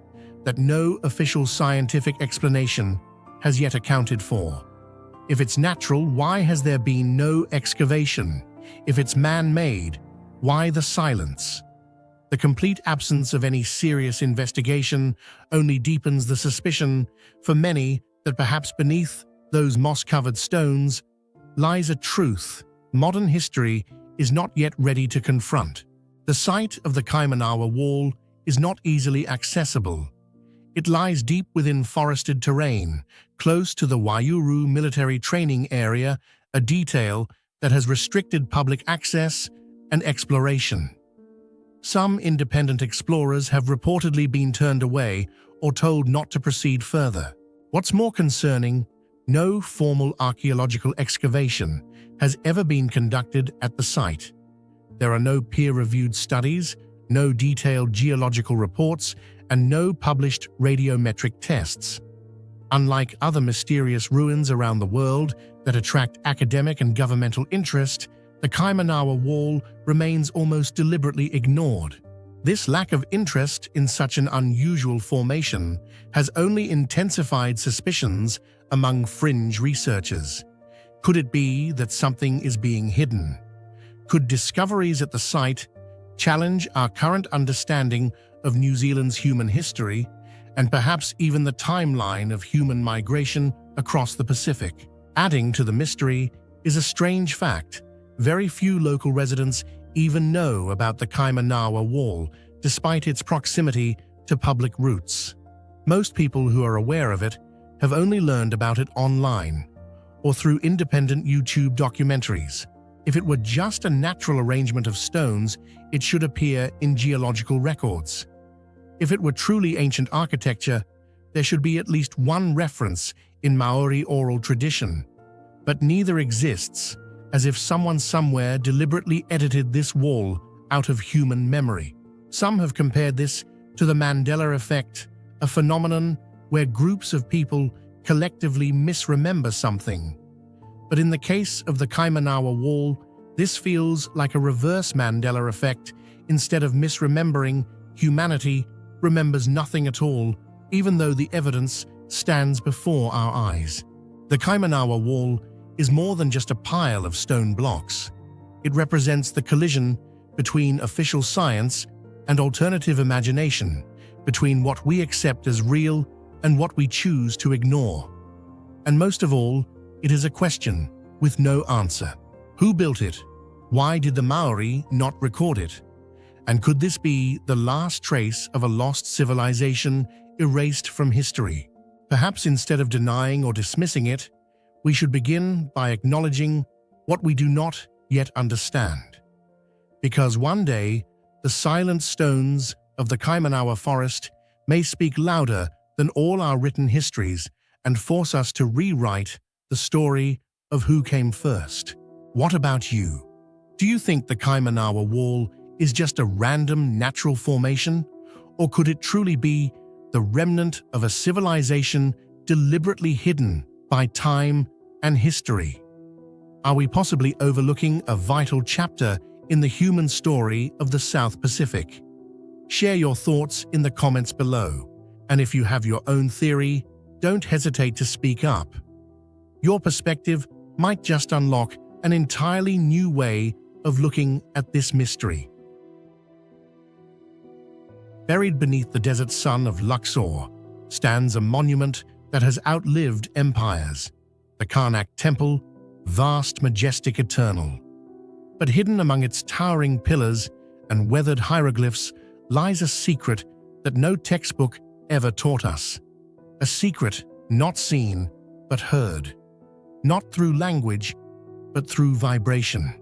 that no official scientific explanation has yet accounted for. If it's natural, why has there been no excavation? If it's man-made, why the silence? The complete absence of any serious investigation only deepens the suspicion for many that perhaps beneath those moss-covered stones lies a truth modern history is not yet ready to confront. The site of the Kaimanawa Wall is not easily accessible. It lies deep within forested terrain, close to the Waiouru military training area, a detail that has restricted public access and exploration. Some independent explorers have reportedly been turned away or told not to proceed further. What's more concerning, no formal archaeological excavation has ever been conducted at the site. There are no peer-reviewed studies, no detailed geological reports, and no published radiometric tests. Unlike other mysterious ruins around the world that attract academic and governmental interest, the Kaimanawa Wall remains almost deliberately ignored. This lack of interest in such an unusual formation has only intensified suspicions among fringe researchers. Could it be that something is being hidden? Could discoveries at the site challenge our current understanding of New Zealand's human history and perhaps even the timeline of human migration across the Pacific? Adding to the mystery is a strange fact. Very few local residents even know about the Kaimanawa Wall, despite its proximity to public routes. Most people who are aware of it have only learned about it online or through independent YouTube documentaries. If it were just a natural arrangement of stones, it should appear in geological records. If it were truly ancient architecture, there should be at least one reference in Maori oral tradition. But neither exists, as if someone somewhere deliberately edited this wall out of human memory. Some have compared this to the Mandela effect, a phenomenon where groups of people collectively misremember something. But in the case of the Kaimanawa Wall, this feels like a reverse Mandela effect. Instead of misremembering, humanity remembers nothing at all, even though the evidence stands before our eyes. The Kaimanawa Wall is more than just a pile of stone blocks. It represents the collision between official science and alternative imagination, between what we accept as real and what we choose to ignore. And most of all, it is a question with no answer. Who built it? Why did the Maori not record it? And could this be the last trace of a lost civilization erased from history? Perhaps instead of denying or dismissing it, we should begin by acknowledging what we do not yet understand. Because one day, the silent stones of the Kaimanawa forest may speak louder than all our written histories and force us to rewrite the story of who came first. What about you? Do you think the Kaimanawa Wall is just a random natural formation, or could it truly be the remnant of a civilization deliberately hidden by time and history? Are we possibly overlooking a vital chapter in the human story of the South Pacific? Share your thoughts in the comments below, and if you have your own theory, don't hesitate to speak up. Your perspective might just unlock an entirely new way of looking at this mystery. Buried beneath the desert sun of Luxor stands a monument that has outlived empires, the Karnak Temple, vast, majestic, eternal. But hidden among its towering pillars and weathered hieroglyphs lies a secret that no textbook ever taught us. A secret not seen, but heard. Not through language, but through vibration,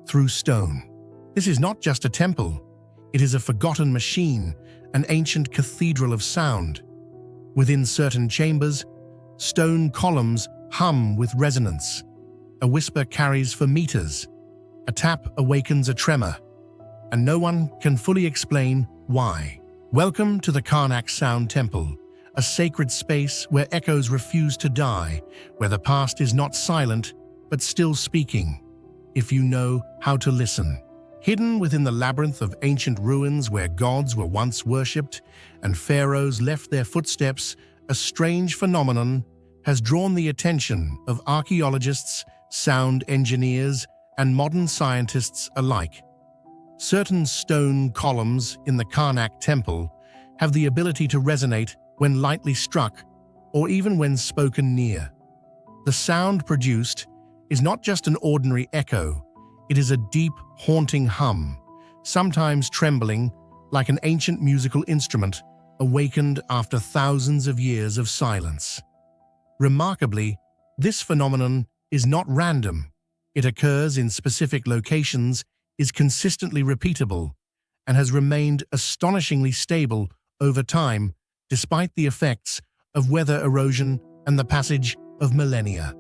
through stone. This is not just a temple. It is a forgotten machine, an ancient cathedral of sound. Within certain chambers, stone columns hum with resonance. A whisper carries for meters. A tap awakens a tremor, and no one can fully explain why. Welcome to the Karnak Sound Temple, a sacred space where echoes refuse to die, where the past is not silent, but still speaking, if you know how to listen. Hidden within the labyrinth of ancient ruins where gods were once worshipped and pharaohs left their footsteps, a strange phenomenon has drawn the attention of archaeologists, sound engineers, and modern scientists alike. Certain stone columns in the Karnak Temple have the ability to resonate when lightly struck or even when spoken near. The sound produced is not just an ordinary echo, it is a deep, haunting hum, sometimes trembling like an ancient musical instrument awakened after thousands of years of silence. Remarkably, this phenomenon is not random. It occurs in specific locations, is consistently repeatable, and has remained astonishingly stable over time despite the effects of weather erosion and the passage of millennia.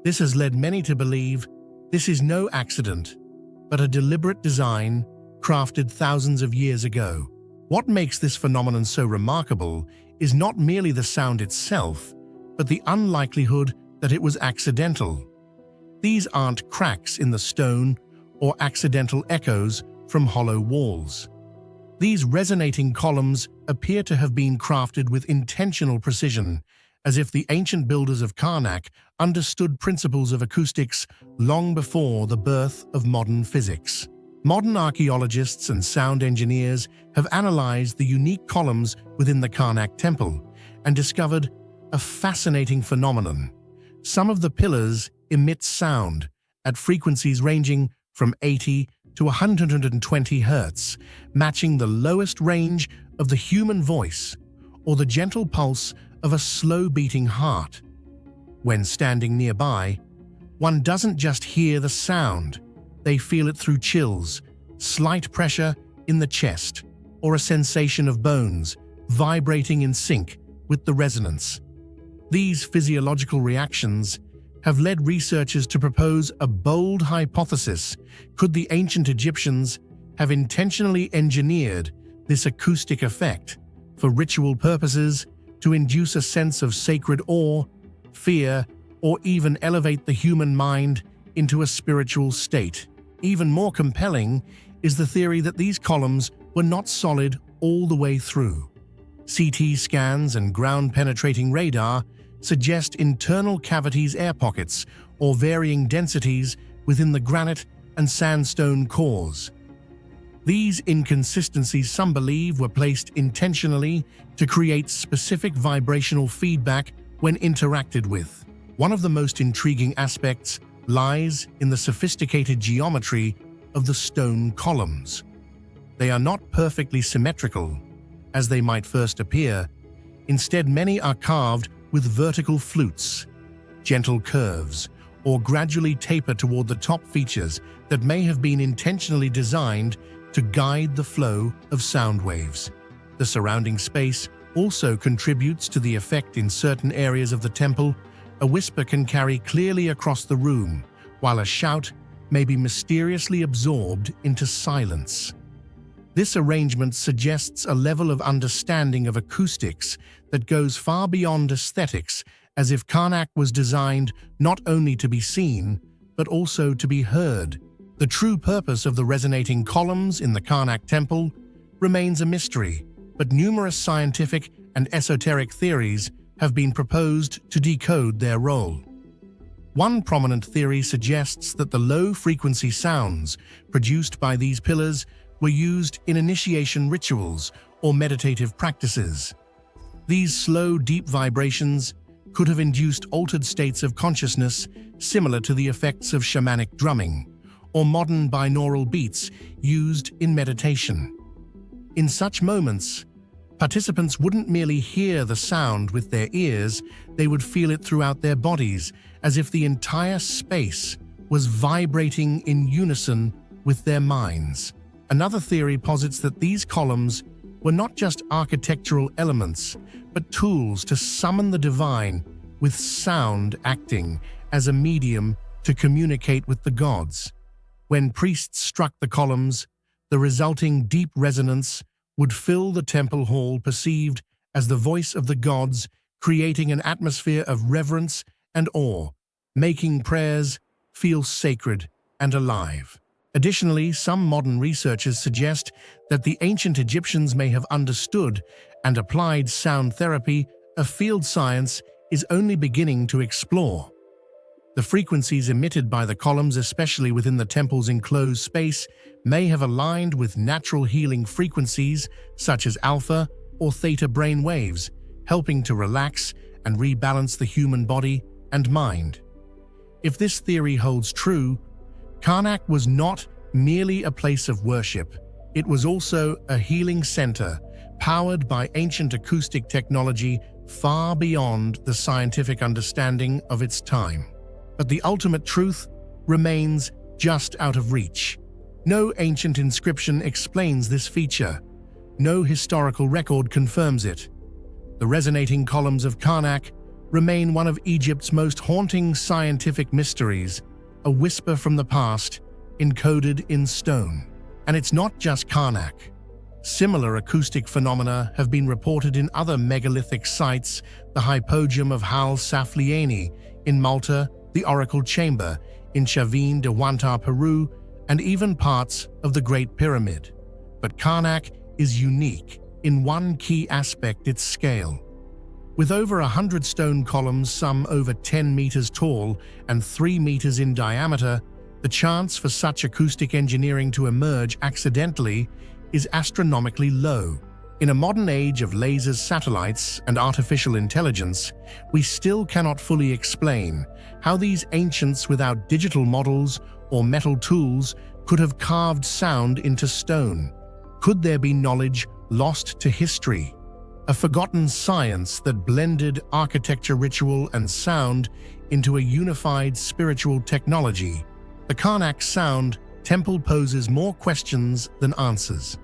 This has led many to believe this is no accident, but a deliberate design crafted thousands of years ago. What makes this phenomenon so remarkable is not merely the sound itself, but the unlikelihood that it was accidental. These aren't cracks in the stone or accidental echoes from hollow walls. These resonating columns appear to have been crafted with intentional precision, as if the ancient builders of Karnak understood principles of acoustics long before the birth of modern physics. Modern archaeologists and sound engineers have analyzed the unique columns within the Karnak temple and discovered a fascinating phenomenon. Some of the pillars emit sound at frequencies ranging from 80 to 120 Hz, matching the lowest range of the human voice or the gentle pulse of a slow-beating heart. When standing nearby, one doesn't just hear the sound, they feel it through chills, slight pressure in the chest, or a sensation of bones vibrating in sync with the resonance. These physiological reactions have led researchers to propose a bold hypothesis. Could the ancient Egyptians have intentionally engineered this acoustic effect for ritual purposes to induce a sense of sacred awe, fear, or even elevate the human mind into a spiritual state? Even more compelling is the theory that these columns were not solid all the way through. CT scans and ground-penetrating radar suggest internal cavities, air pockets, or varying densities within the granite and sandstone cores. These inconsistencies, some believe, were placed intentionally to create specific vibrational feedback when interacted with. One of the most intriguing aspects lies in the sophisticated geometry of the stone columns. They are not perfectly symmetrical, as they might first appear. Instead, many are carved with vertical flutes, gentle curves, or gradually taper toward the top features that may have been intentionally designed to guide the flow of sound waves. The surrounding space also contributes to the effect. In certain areas of the temple, a whisper can carry clearly across the room, while a shout may be mysteriously absorbed into silence. This arrangement suggests a level of understanding of acoustics that goes far beyond aesthetics, as if Karnak was designed not only to be seen, but also to be heard. The true purpose of the resonating columns in the Karnak temple remains a mystery, but numerous scientific and esoteric theories have been proposed to decode their role. One prominent theory suggests that the low-frequency sounds produced by these pillars were used in initiation rituals or meditative practices. These slow, deep vibrations could have induced altered states of consciousness similar to the effects of shamanic drumming or modern binaural beats used in meditation. In such moments, participants wouldn't merely hear the sound with their ears, they would feel it throughout their bodies, as if the entire space was vibrating in unison with their minds. Another theory posits that these columns were not just architectural elements, but tools to summon the divine, with sound acting as a medium to communicate with the gods. When priests struck the columns, the resulting deep resonance would fill the temple hall, perceived as the voice of the gods, creating an atmosphere of reverence and awe, making prayers feel sacred and alive. Additionally, some modern researchers suggest that the ancient Egyptians may have understood and applied sound therapy, a field science is only beginning to explore. The frequencies emitted by the columns, especially within the temple's enclosed space, may have aligned with natural healing frequencies such as alpha or theta brain waves, helping to relax and rebalance the human body and mind. If this theory holds true, Karnak was not merely a place of worship, it was also a healing center, powered by ancient acoustic technology far beyond the scientific understanding of its time. But the ultimate truth remains just out of reach. No ancient inscription explains this feature. No historical record confirms it. The resonating columns of Karnak remain one of Egypt's most haunting scientific mysteries, a whisper from the past, encoded in stone. And it's not just Karnak. Similar acoustic phenomena have been reported in other megalithic sites, the Hypogeum of Hal Saflieni in Malta, the Oracle Chamber in Chavin de Huantar, Peru, and even parts of the Great Pyramid. But Karnak is unique in one key aspect: its scale. With over 100 stone columns, some over 10 meters tall and 3 meters in diameter, the chance for such acoustic engineering to emerge accidentally is astronomically low. In a modern age of lasers, satellites, and artificial intelligence, we still cannot fully explain how these ancients without digital models or metal tools could have carved sound into stone. Could there be knowledge lost to history? A forgotten science that blended architecture, ritual, and sound into a unified spiritual technology? The Karnak sound temple poses more questions than answers.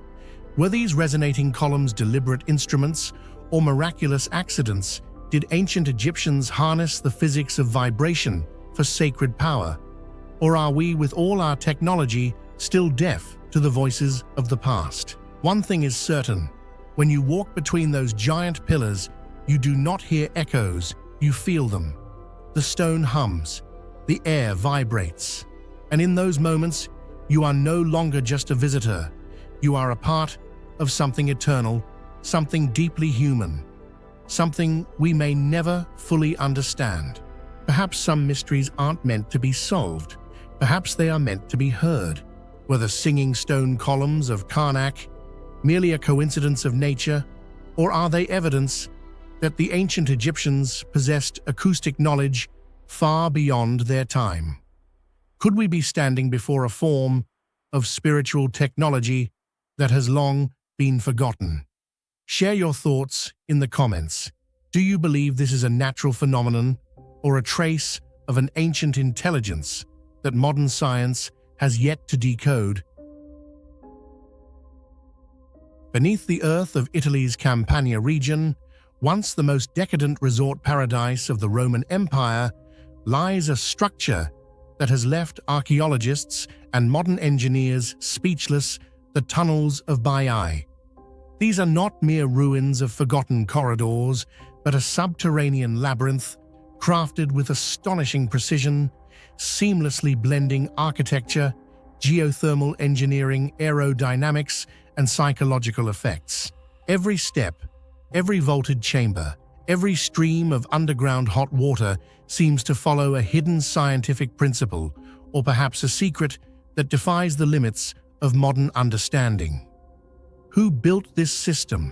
Were these resonating columns deliberate instruments or miraculous accidents? Did ancient Egyptians harness the physics of vibration for sacred power? Or are we, with all our technology, still deaf to the voices of the past? One thing is certain: when you walk between those giant pillars, you do not hear echoes, you feel them. The stone hums, the air vibrates. And in those moments, you are no longer just a visitor. You are a part of something eternal, something deeply human, something we may never fully understand. Perhaps some mysteries aren't meant to be solved. Perhaps they are meant to be heard. Were the singing stone columns of Karnak merely a coincidence of nature, or are they evidence that the ancient Egyptians possessed acoustic knowledge far beyond their time? Could we be standing before a form of spiritual technology that has long been forgotten? Share your thoughts in the comments. Do you believe this is a natural phenomenon or a trace of an ancient intelligence that modern science has yet to decode? Beneath the earth of Italy's Campania region, once the most decadent resort paradise of the Roman Empire, lies a structure that has left archaeologists and modern engineers speechless: the tunnels of Baiae. These are not mere ruins of forgotten corridors, but a subterranean labyrinth crafted with astonishing precision, seamlessly blending architecture, geothermal engineering, aerodynamics, and psychological effects. Every step, every vaulted chamber, every stream of underground hot water seems to follow a hidden scientific principle, or perhaps a secret that defies the limits of modern understanding. Who built this system?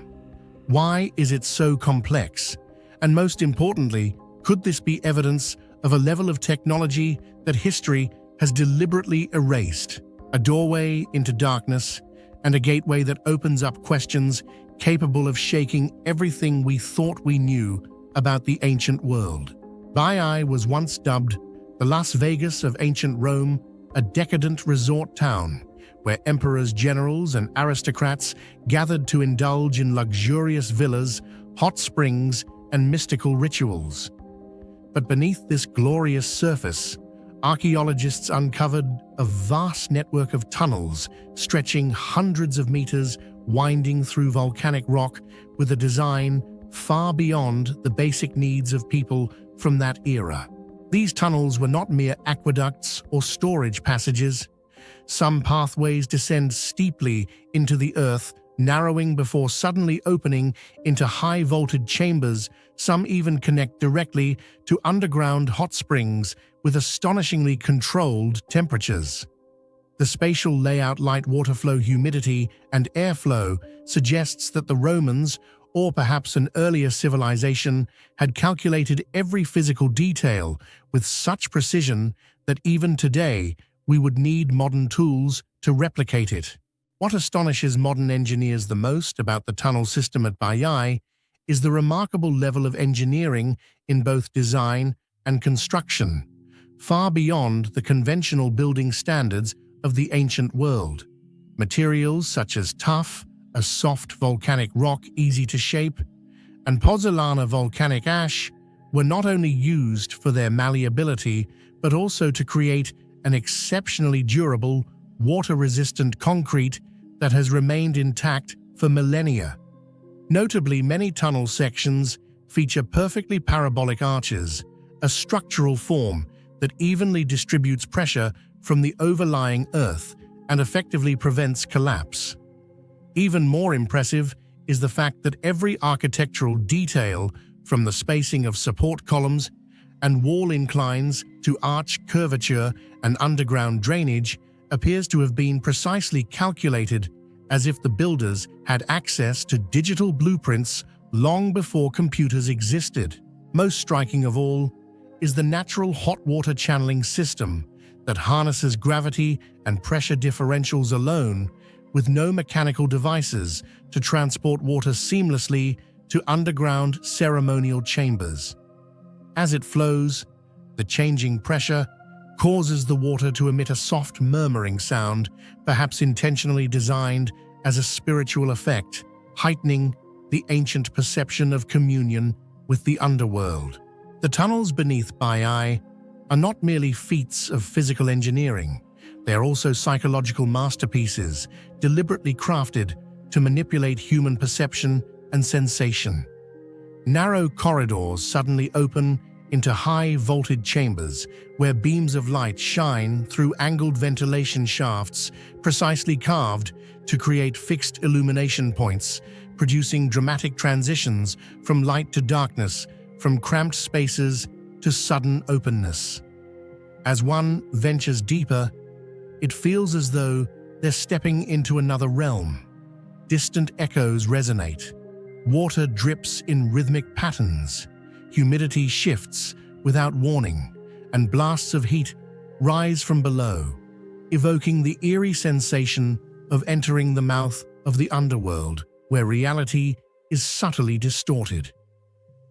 Why is it so complex? And most importantly, could this be evidence of a level of technology that history has deliberately erased? A doorway into darkness, and a gateway that opens up questions capable of shaking everything we thought we knew about the ancient world. Baiae was once dubbed the Las Vegas of ancient Rome, a decadent resort town where emperors, generals, and aristocrats gathered to indulge in luxurious villas, hot springs, and mystical rituals. But beneath this glorious surface, archaeologists uncovered a vast network of tunnels stretching hundreds of meters, winding through volcanic rock with a design far beyond the basic needs of people from that era. These tunnels were not mere aqueducts or storage passages. Some pathways descend steeply into the earth, narrowing before suddenly opening into high-vaulted chambers. Some even connect directly to underground hot springs with astonishingly controlled temperatures. The spatial layout, light, water flow, humidity, and airflow suggests that the Romans, or perhaps an earlier civilization, had calculated every physical detail with such precision that even today we would need modern tools to replicate it. What astonishes modern engineers the most about the tunnel system at Baiae is the remarkable level of engineering in both design and construction, far beyond the conventional building standards of the ancient world. Materials such as tuff, a soft volcanic rock easy to shape, and pozzolana volcanic ash were not only used for their malleability, but also to create an exceptionally durable, water-resistant concrete that has remained intact for millennia. Notably, many tunnel sections feature perfectly parabolic arches, a structural form that evenly distributes pressure from the overlying earth and effectively prevents collapse. Even more impressive is the fact that every architectural detail, from the spacing of support columns and wall inclines to arch curvature and underground drainage, appears to have been precisely calculated, as if the builders had access to digital blueprints long before computers existed. Most striking of all is the natural hot water channeling system that harnesses gravity and pressure differentials alone, with no mechanical devices to transport water seamlessly to underground ceremonial chambers. As it flows, the changing pressure causes the water to emit a soft murmuring sound, perhaps intentionally designed as a spiritual effect, heightening the ancient perception of communion with the underworld. The tunnels beneath Baiae are not merely feats of physical engineering. They are also psychological masterpieces, deliberately crafted to manipulate human perception and sensation. Narrow corridors suddenly open into high vaulted chambers where beams of light shine through angled ventilation shafts precisely carved to create fixed illumination points, producing dramatic transitions from light to darkness, from cramped spaces to sudden openness. As one ventures deeper, it feels as though they're stepping into another realm. Distant echoes resonate. Water drips in rhythmic patterns. Humidity shifts without warning, and blasts of heat rise from below, evoking the eerie sensation of entering the mouth of the underworld, where reality is subtly distorted.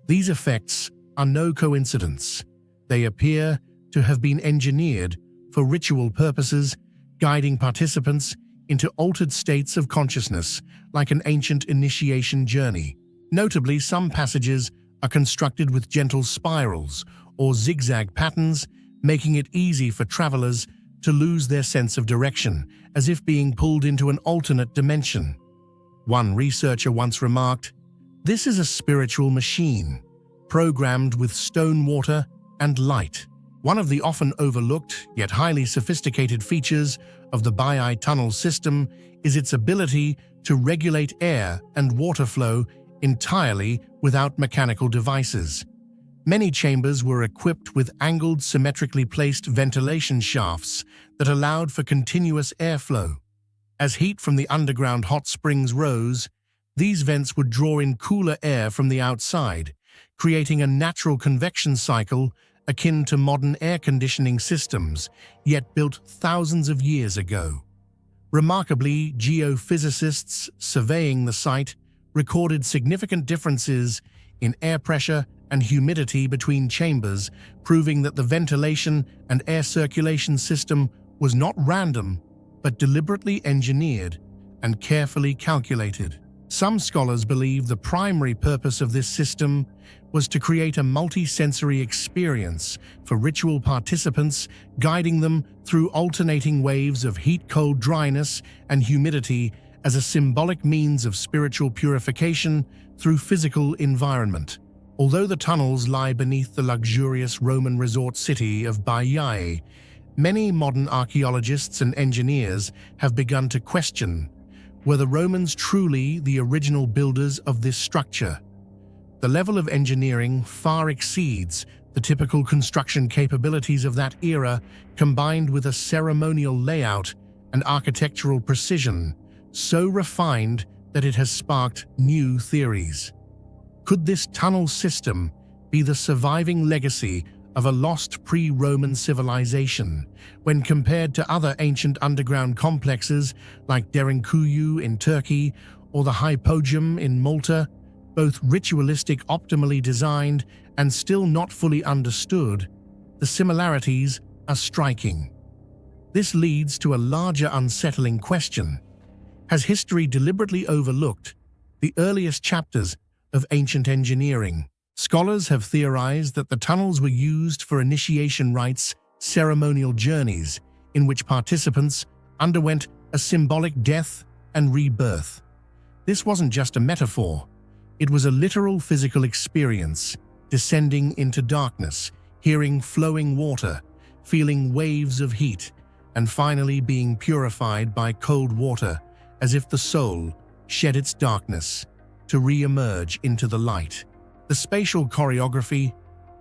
These effects are no coincidence. They appear to have been engineered for ritual purposes, guiding participants into altered states of consciousness, like an ancient initiation journey. Notably, some passages are constructed with gentle spirals or zigzag patterns, making it easy for travelers to lose their sense of direction, as if being pulled into an alternate dimension. One researcher once remarked, "This is a spiritual machine, programmed with stone water and light." One of the often overlooked yet highly sophisticated features of the Baiae tunnel system is its ability to regulate air and water flow entirely without mechanical devices. Many chambers were equipped with angled, symmetrically placed ventilation shafts that allowed for continuous airflow. As heat from the underground hot springs rose, these vents would draw in cooler air from the outside, creating a natural convection cycle akin to modern air conditioning systems, yet built thousands of years ago. Remarkably, geophysicists surveying the site recorded significant differences in air pressure and humidity between chambers, proving that the ventilation and air circulation system was not random, but deliberately engineered and carefully calculated. Some scholars believe the primary purpose of this system was to create a multi-sensory experience for ritual participants, guiding them through alternating waves of heat, cold, dryness, and humidity as a symbolic means of spiritual purification through physical environment. Although the tunnels lie beneath the luxurious Roman resort city of Baiae, many modern archaeologists and engineers have begun to question were the Romans truly the original builders of this structure. The level of engineering far exceeds the typical construction capabilities of that era, combined with a ceremonial layout and architectural precision so refined that it has sparked new theories. Could this tunnel system be the surviving legacy of a lost pre-Roman civilization when compared to other ancient underground complexes like Derinkuyu in Turkey or the Hypogeum in Malta, both ritualistic, optimally designed, and still not fully understood? The similarities are striking. This leads to a larger unsettling question. Has history deliberately overlooked the earliest chapters of ancient engineering? Scholars have theorized that the tunnels were used for initiation rites, ceremonial journeys, in which participants underwent a symbolic death and rebirth. This wasn't just a metaphor. It was a literal physical experience, descending into darkness, hearing flowing water, feeling waves of heat, and finally being purified by cold water, as if the soul shed its darkness to re-emerge into the light. The spatial choreography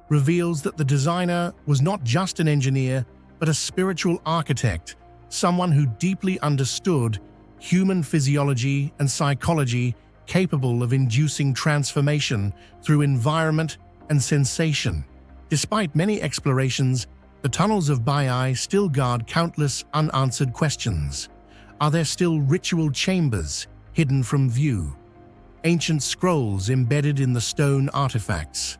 reveals that the designer was not just an engineer, but a spiritual architect, someone who deeply understood human physiology and psychology, capable of inducing transformation through environment and sensation. Despite many explorations, the tunnels of Baiae still guard countless unanswered questions. Are there still ritual chambers hidden from view? Ancient scrolls embedded in the stone artifacts,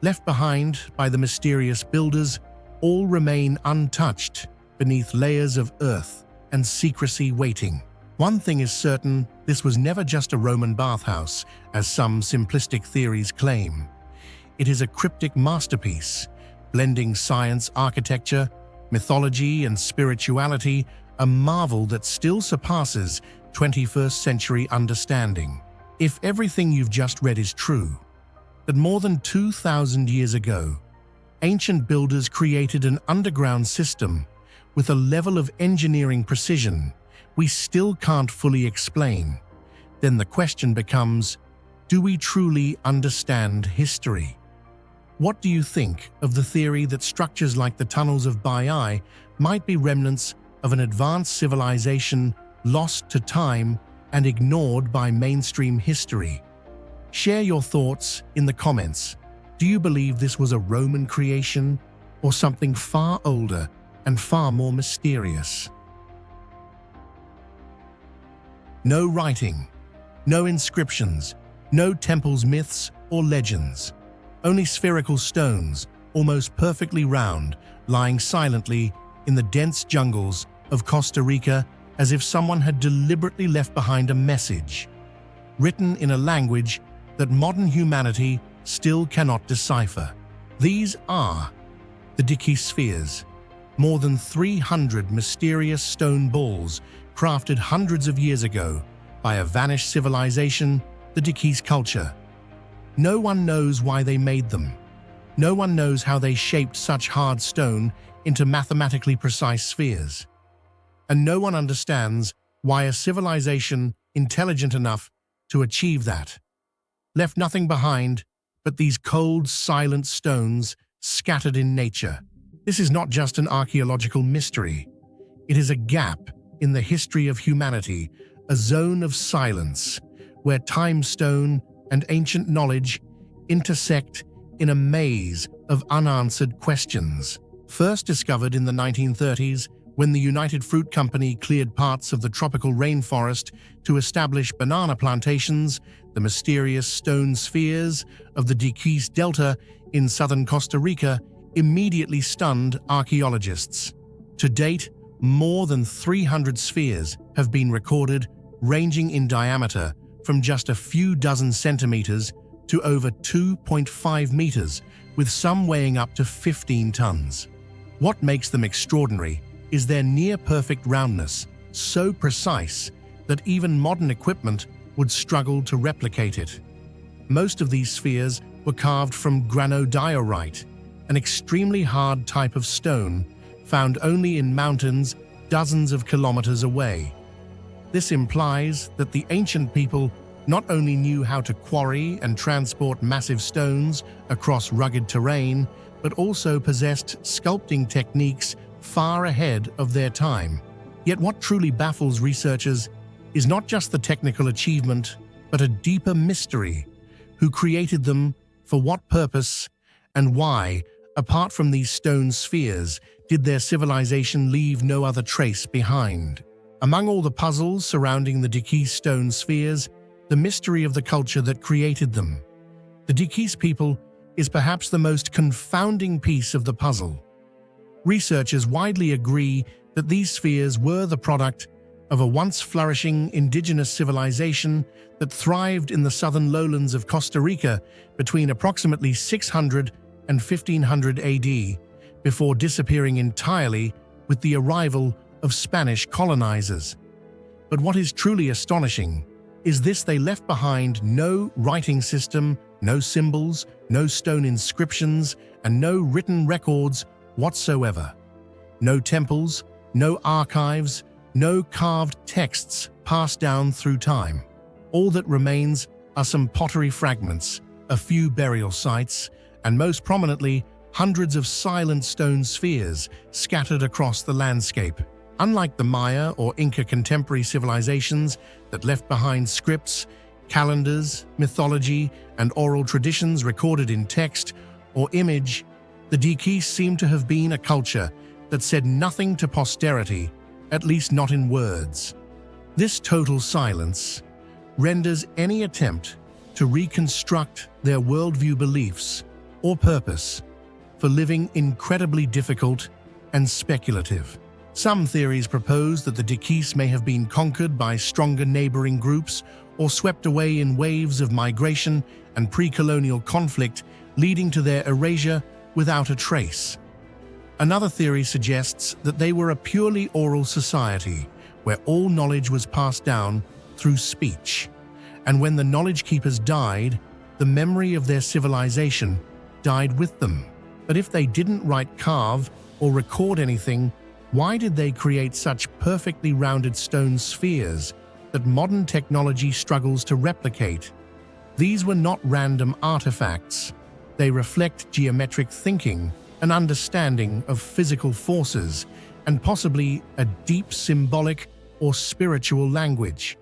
left behind by the mysterious builders, all remain untouched beneath layers of earth and secrecy waiting. One thing is certain, this was never just a Roman bathhouse, as some simplistic theories claim. It is a cryptic masterpiece, blending science, architecture, mythology, and spirituality, a marvel that still surpasses 21st century understanding. If everything you've just read is true, that more than 2,000 years ago, ancient builders created an underground system with a level of engineering precision we still can't fully explain, then the question becomes, do we truly understand history? What do you think of the theory that structures like the tunnels of Baiae might be remnants of an advanced civilization lost to time and ignored by mainstream history? Share your thoughts in the comments. Do you believe this was a Roman creation or something far older and far more mysterious? No writing, no inscriptions, no temples, myths, or legends. Only spherical stones, almost perfectly round, lying silently in the dense jungles of Costa Rica, as if someone had deliberately left behind a message, written in a language that modern humanity still cannot decipher. These are the Dike spheres, more than 300 mysterious stone balls crafted hundreds of years ago by a vanished civilization, the Dike culture. No one knows why they made them. No one knows how they shaped such hard stone into mathematically precise spheres. And no one understands why a civilization intelligent enough to achieve that left nothing behind but these cold, silent stones scattered in nature. This is not just an archaeological mystery. It is a gap in the history of humanity, a zone of silence where time stone and ancient knowledge intersect in a maze of unanswered questions. First discovered in the 1930s, when the United Fruit Company cleared parts of the tropical rainforest to establish banana plantations, the mysterious stone spheres of the Dike Delta in southern Costa Rica immediately stunned archaeologists. To date, more than 300 spheres have been recorded, ranging in diameter from just a few dozen centimeters to over 2.5 meters, with some weighing up to 15 tons. What makes them extraordinary is their near-perfect roundness, so precise that even modern equipment would struggle to replicate it. Most of these spheres were carved from granodiorite, an extremely hard type of stone found only in mountains dozens of kilometers away. This implies that the ancient people not only knew how to quarry and transport massive stones across rugged terrain, but also possessed sculpting techniques far ahead of their time. Yet what truly baffles researchers is not just the technical achievement, but a deeper mystery. Who created them, for what purpose, and why, apart from these stone spheres, did their civilization leave no other trace behind? Among all the puzzles surrounding the Dike stone spheres, the mystery of the culture that created them, the Dike people, is perhaps the most confounding piece of the puzzle. Researchers widely agree that these spheres were the product of a once flourishing indigenous civilization that thrived in the southern lowlands of Costa Rica between approximately 600 and 1500 AD, before disappearing entirely with the arrival of Spanish colonizers. But what is truly astonishing is this: they left behind no writing system, no symbols, no stone inscriptions, and no written records whatsoever. No temples, no archives, no carved texts passed down through time. All that remains are some pottery fragments, a few burial sites, and most prominently, hundreds of silent stone spheres scattered across the landscape. Unlike the Maya or Inca contemporary civilizations that left behind scripts, calendars, mythology, and oral traditions recorded in text or image, the Dikis seem to have been a culture that said nothing to posterity, at least not in words. This total silence renders any attempt to reconstruct their worldview, beliefs, or purpose for living incredibly difficult and speculative. Some theories propose that the Dikis may have been conquered by stronger neighboring groups or swept away in waves of migration and pre-colonial conflict, leading to their erasure without a trace. Another theory suggests that they were a purely oral society, where all knowledge was passed down through speech. And when the knowledge keepers died, the memory of their civilization died with them. But if they didn't write, carve, or record anything, why did they create such perfectly rounded stone spheres that modern technology struggles to replicate? These were not random artifacts. They reflect geometric thinking, an understanding of physical forces, and possibly a deep symbolic or spiritual language.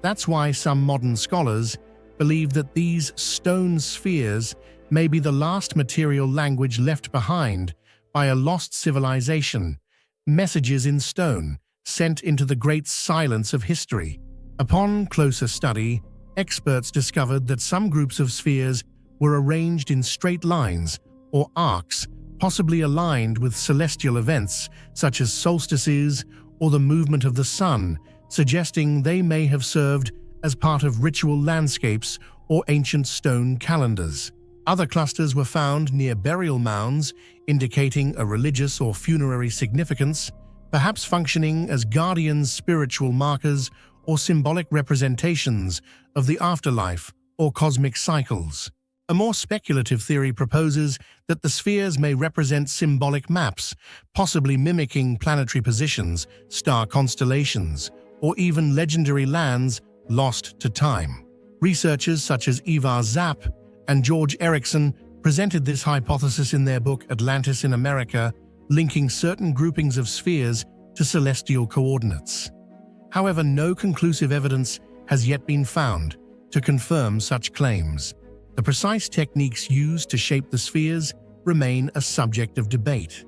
That's why some modern scholars believe that these stone spheres may be the last material language left behind by a lost civilization, messages in stone sent into the great silence of history. Upon closer study, experts discovered that some groups of spheres were arranged in straight lines or arcs, possibly aligned with celestial events such as solstices or the movement of the sun, suggesting they may have served as part of ritual landscapes or ancient stone calendars. Other clusters were found near burial mounds, indicating a religious or funerary significance, perhaps functioning as guardians, spiritual markers, or symbolic representations of the afterlife or cosmic cycles. A more speculative theory proposes that the spheres may represent symbolic maps, possibly mimicking planetary positions, star constellations, or even legendary lands lost to time. Researchers such as Ivar Zapp and George Erickson presented this hypothesis in their book Atlantis in America, linking certain groupings of spheres to celestial coordinates. However, no conclusive evidence has yet been found to confirm such claims. The precise techniques used to shape the spheres remain a subject of debate.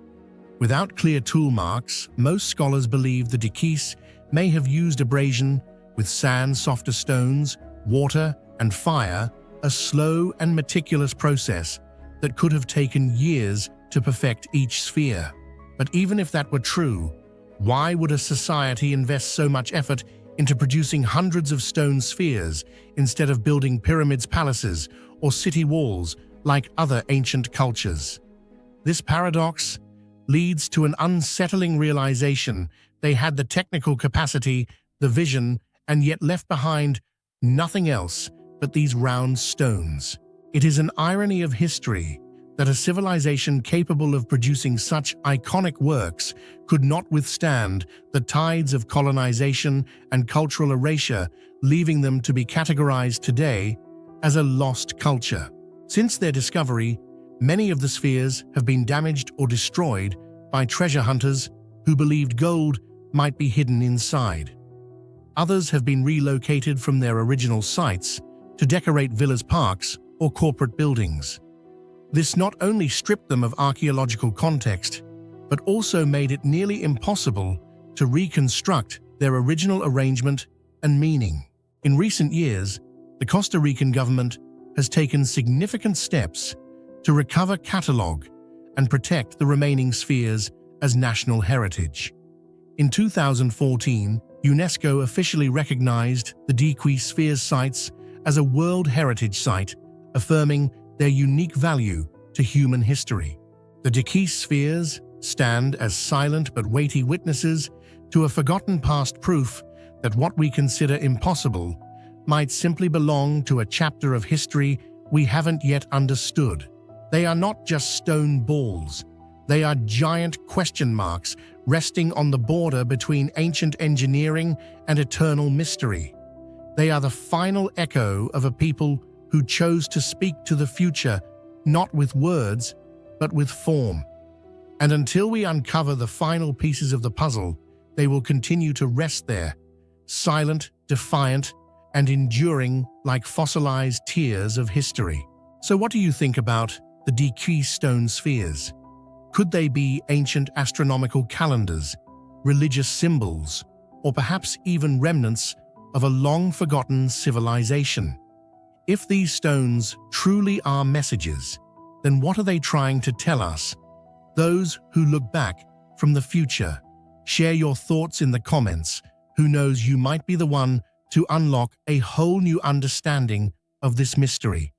Without clear tool marks, most scholars believe the Dikis may have used abrasion with sand, softer stones, water, and fire, a slow and meticulous process that could have taken years to perfect each sphere. But even if that were true, why would a society invest so much effort into producing hundreds of stone spheres instead of building pyramids, palaces, or city walls like other ancient cultures? This paradox leads to an unsettling realization: they had the technical capacity, the vision, and yet left behind nothing else but these round stones. It is an irony of history that a civilization capable of producing such iconic works could not withstand the tides of colonization and cultural erasure, leaving them to be categorized today as a lost culture. Since their discovery, many of the spheres have been damaged or destroyed by treasure hunters who believed gold might be hidden inside. Others have been relocated from their original sites to decorate villas, parks, or corporate buildings. This not only stripped them of archaeological context, but also made it nearly impossible to reconstruct their original arrangement and meaning. In recent years, the Costa Rican government has taken significant steps to recover, catalog, and protect the remaining spheres as national heritage. In 2014, UNESCO officially recognized the Dikis spheres sites as a World Heritage Site, affirming their unique value to human history. The Dikis spheres stand as silent but weighty witnesses to a forgotten past, proof that what we consider impossible might simply belong to a chapter of history we haven't yet understood. They are not just stone balls. They are giant question marks resting on the border between ancient engineering and eternal mystery. They are the final echo of a people who chose to speak to the future, not with words, but with form. And until we uncover the final pieces of the puzzle, they will continue to rest there, silent, defiant, and enduring like fossilized tears of history. So what do you think about the Diki stone spheres? Could they be ancient astronomical calendars, religious symbols, or perhaps even remnants of a long-forgotten civilization? If these stones truly are messages, then what are they trying to tell us? Those who look back from the future, share your thoughts in the comments. Who knows, you might be the one to unlock a whole new understanding of this mystery.